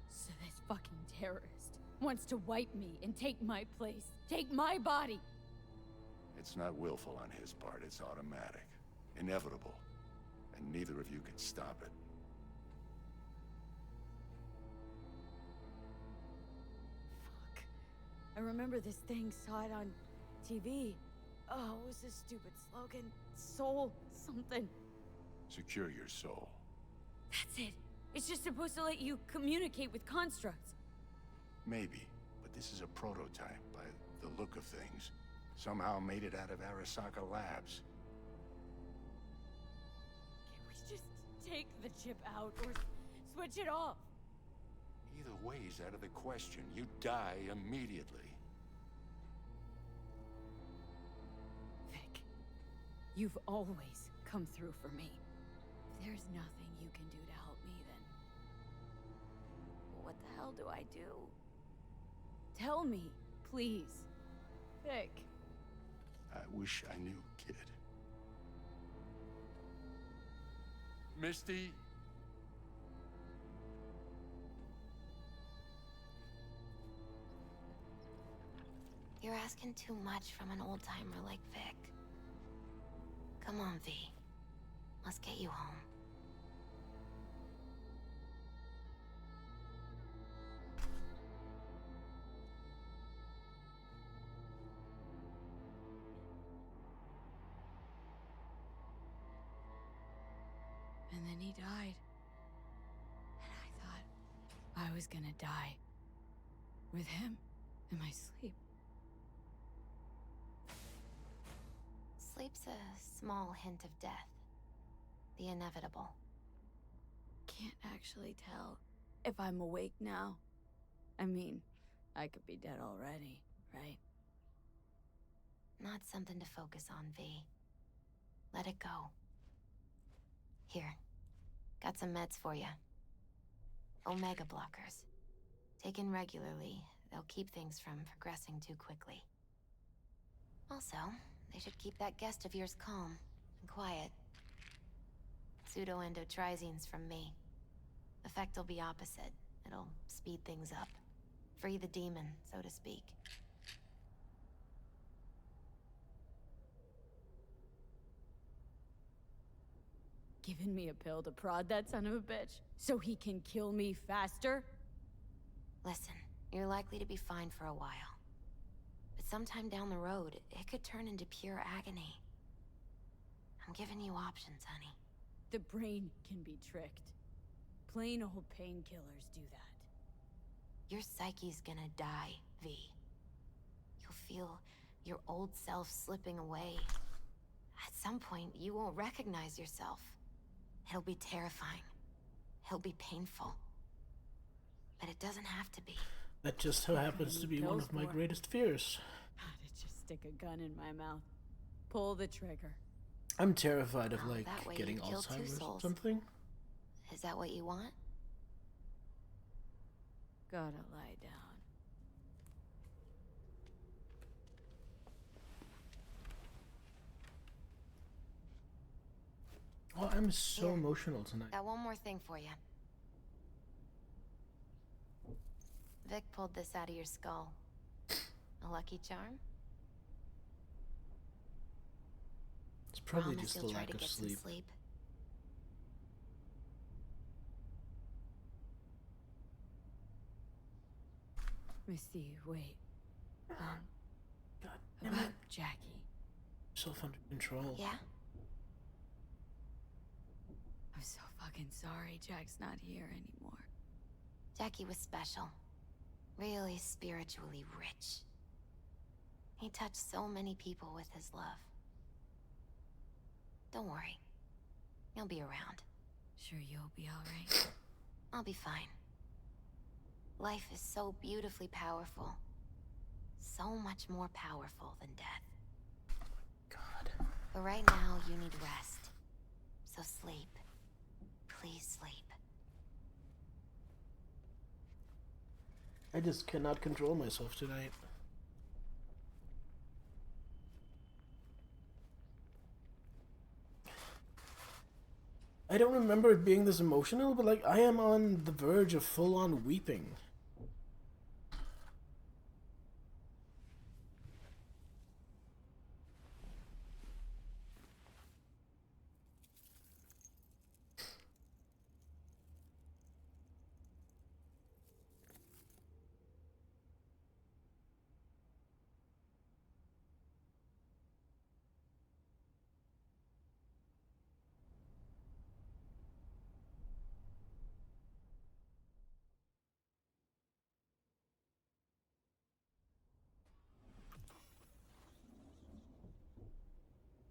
So this fucking terrorist wants to wipe me and take my place. Take my body. It's not willful on his part, it's automatic. Inevitable. And neither of you can stop it. I remember this thing, saw it on TV. Oh, it was this stupid slogan. Soul something. Secure your soul. That's it. It's just supposed to let you communicate with constructs. Maybe, but this is a prototype by the look of things. Somehow made it out of Arasaka Labs. Can't we just take the chip out or switch it off? Either way's out of the question. You die immediately. Vic, you've always come through for me. If there's nothing you can do to help me, then what the hell do I do? Tell me, please. Vic. I wish I knew, kid. Misty? You're asking too much from an old-timer like Vic. Come on, V. Let's get you home. And then he died. And I thought I was gonna die. With him in my sleep. Sleep's a small hint of death. The inevitable. Can't actually tell if I'm awake now. I mean, I could be dead already, right? Not something to focus on, V. Let it go. Here, Got some meds for you. Omega blockers. Taken regularly, they'll keep things from progressing too quickly. Also, they should keep that guest of yours calm and quiet. Pseudoendotrizines from me. Effect will be opposite. It'll speed things up. Free the demon, so to speak. Giving me a pill to prod that son of a bitch so he can kill me faster? Listen, you're likely to be fine for a while. But sometime down the road, it could turn into pure agony. I'm giving you options, honey. The brain can be tricked. Plain old painkillers do that. Your psyche's gonna die, V. You'll feel your old self slipping away. At some point, you won't recognize yourself. It'll be terrifying. It'll be painful. But it doesn't have to be. That just so happens to be one of my greatest fears. To just stick a gun in my mouth. Pull the trigger. I'm terrified of, Well, like, that way getting you kill two Alzheimer's or souls. something. Is that what you want? Gotta lie down. Oh, I'm so emotional tonight. Got one more thing for you. Vic pulled this out of your skull. A lucky charm? It's probably Promise just the you'll try lack to of get some sleep. sleep. Missy, wait. God about Jackie. Self under control. Yeah? I'm so fucking sorry Jack's not here anymore. Jackie was special. Really spiritually rich. He touched so many people with his love. Don't worry. He'll be around. Sure you'll be alright? I'll be fine. Life is so beautifully powerful. So much more powerful than death. God. But right now, you need rest. So sleep. Please sleep. I just cannot control myself tonight. I don't remember it being this emotional, but like I am on the verge of full-on weeping.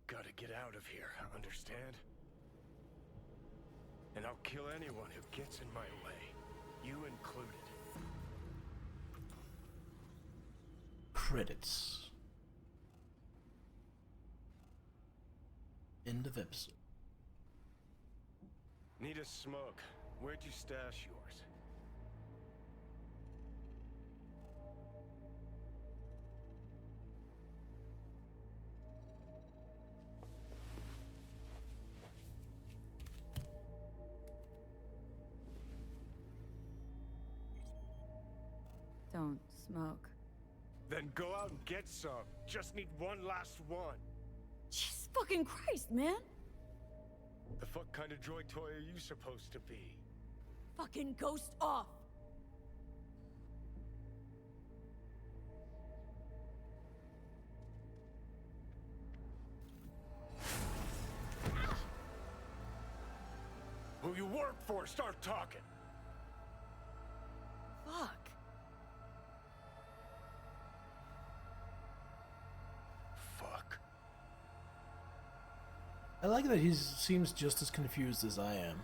Gotta get out of here, understand? And I'll kill anyone who gets in my way, you included. Credits. End of episode. Need a smoke. Where'd you stash yours? Don't smoke. Then go out and get some. Just need one last one. Jesus fucking Christ, man! The fuck kind of droid toy are you supposed to be? Fucking ghost off! Who you work for, start talking! Fuck. Fuck. I like that he seems just as confused as I am.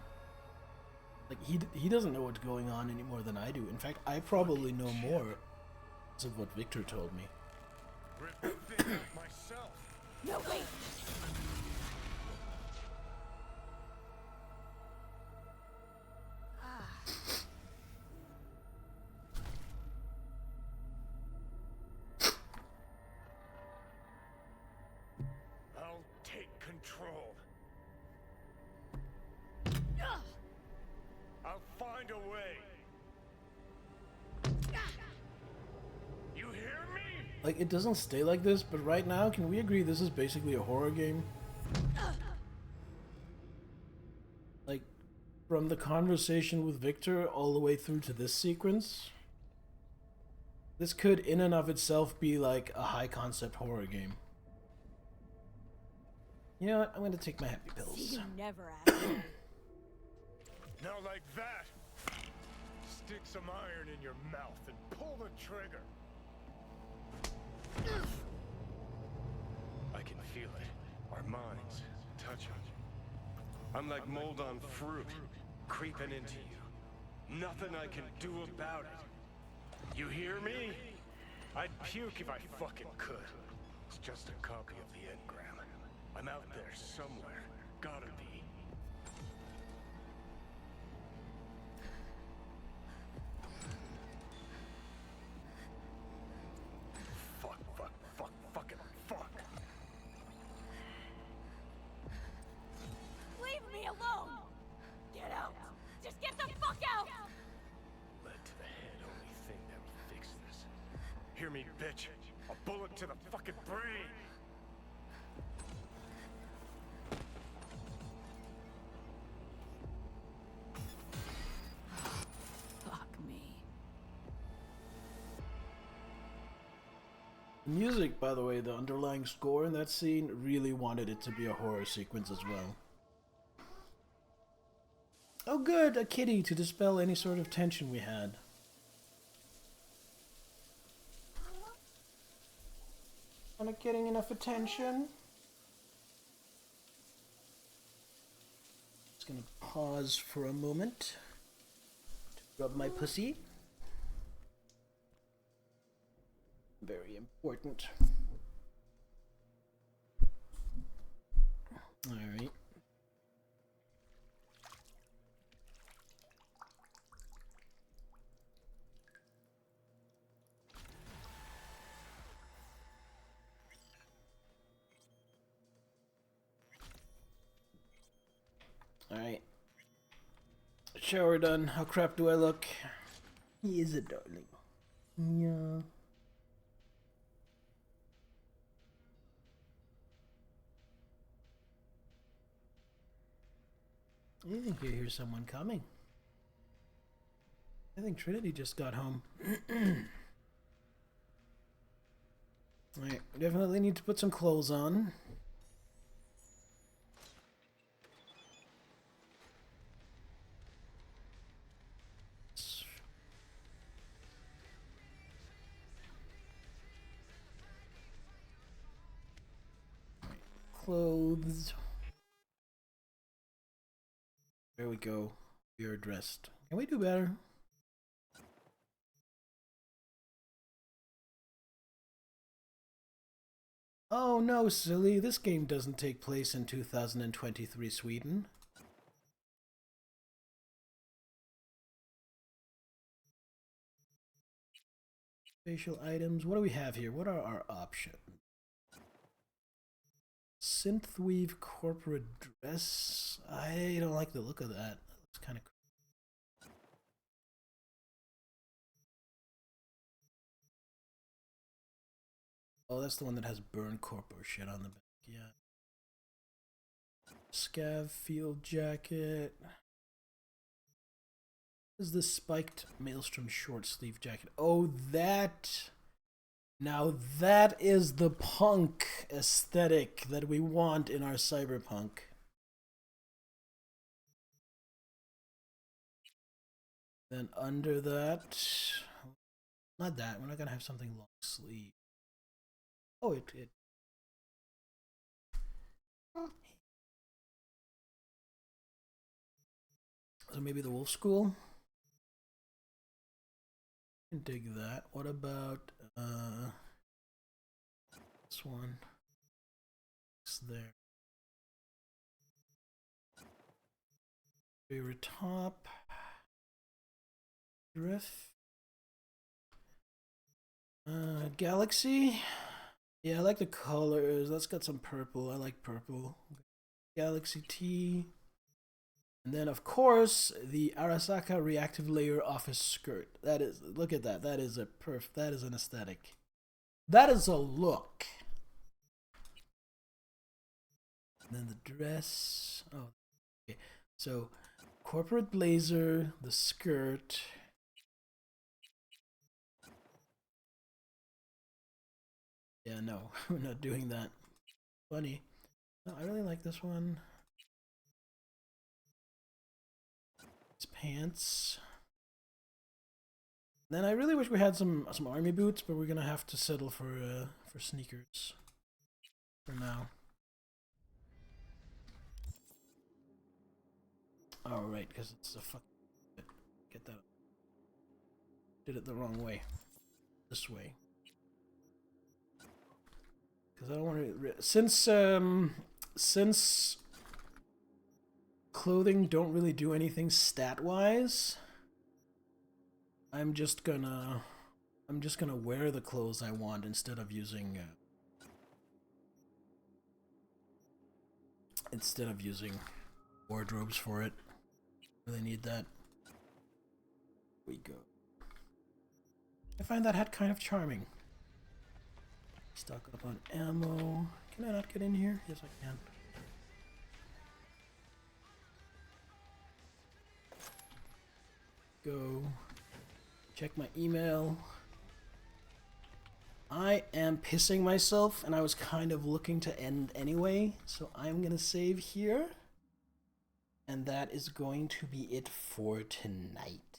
Like, he doesn't know what's going on any more than I do. In fact, I probably know more because of what Victor told me. Rip the thing out myself. No, wait! find a way. You hear me? Like, it doesn't stay like this, but right now, can we agree this is basically a horror game? Like, from the conversation with Victor all the way through to this sequence, this could in and of itself be like a high concept horror game. You know what? I'm gonna take my happy pills. See, you never asked me. Now like that. Stick some iron in your mouth and pull the trigger. I can feel it. Our minds touching. I'm like mold on fruit, creeping into you. Nothing I can do about it. You hear me? I'd puke if I fucking could. It's just a copy of the engram. I'm out there somewhere. Gotta be. Fuck, fuck, fuck, fucking fuck. Leave me alone! Get out! Just get the fuck out! Lead to the head, only thing that'll fix this. Hear me, bitch? A bullet to the fucking brain! Fuck me. The music, by the way, the underlying score in that scene really wanted it to be a horror sequence as well. Oh good, a kitty to dispel any sort of tension we had. I'm not getting enough attention. Just gonna pause for a moment to rub my pussy. Very important. Alright. Alright. Shower done. How crap do I look? He is a darling. Yeah. I think you hear someone coming. I think Trinity just got home. Alright, definitely need to put some clothes on. Clothes. There we go. We are dressed. Can we do better? Oh no, silly. This game doesn't take place in 2023 Sweden. Facial items. What do we have here? What are our options? Synthweave corporate dress. I don't like the look of that. That looks kind of cool. Oh, that's the one that has burn corpo shit on the back. Yeah. Scav field jacket. This is the spiked maelstrom short sleeve jacket. Oh, that. Now that is the punk aesthetic that we want in our cyberpunk. Then under that, not that, we're not gonna have something long sleeve. Oh, it. So maybe the wolf school? Can dig that. What about this one? It's there. Favorite top. Drift. Galaxy. Yeah, I like the colors. That's got some purple. I like purple. Galaxy T. And then, of course, the Arasaka reactive layer office skirt. That is, look at that. That is that is an aesthetic. That is a look. And then the dress. Oh, okay. So, corporate blazer, the skirt. Yeah, no, we're not doing that. Funny. No, I really like this one. These pants. Then I really wish we had some army boots, but we're gonna have to settle for sneakers for now. Oh right, because it's a fuck. Get that. Did it the wrong way. This way. Because I don't want to. Since clothing don't really do anything stat wise. I'm just gonna wear the clothes I want instead of using wardrobes for it. Really need that. Here we go. I find that hat kind of charming. Stock up on ammo. Can I not get in here? Yes, I can. Go. Check my email. I am pissing myself, and I was kind of looking to end anyway, so I'm gonna save here. And that is going to be it for tonight.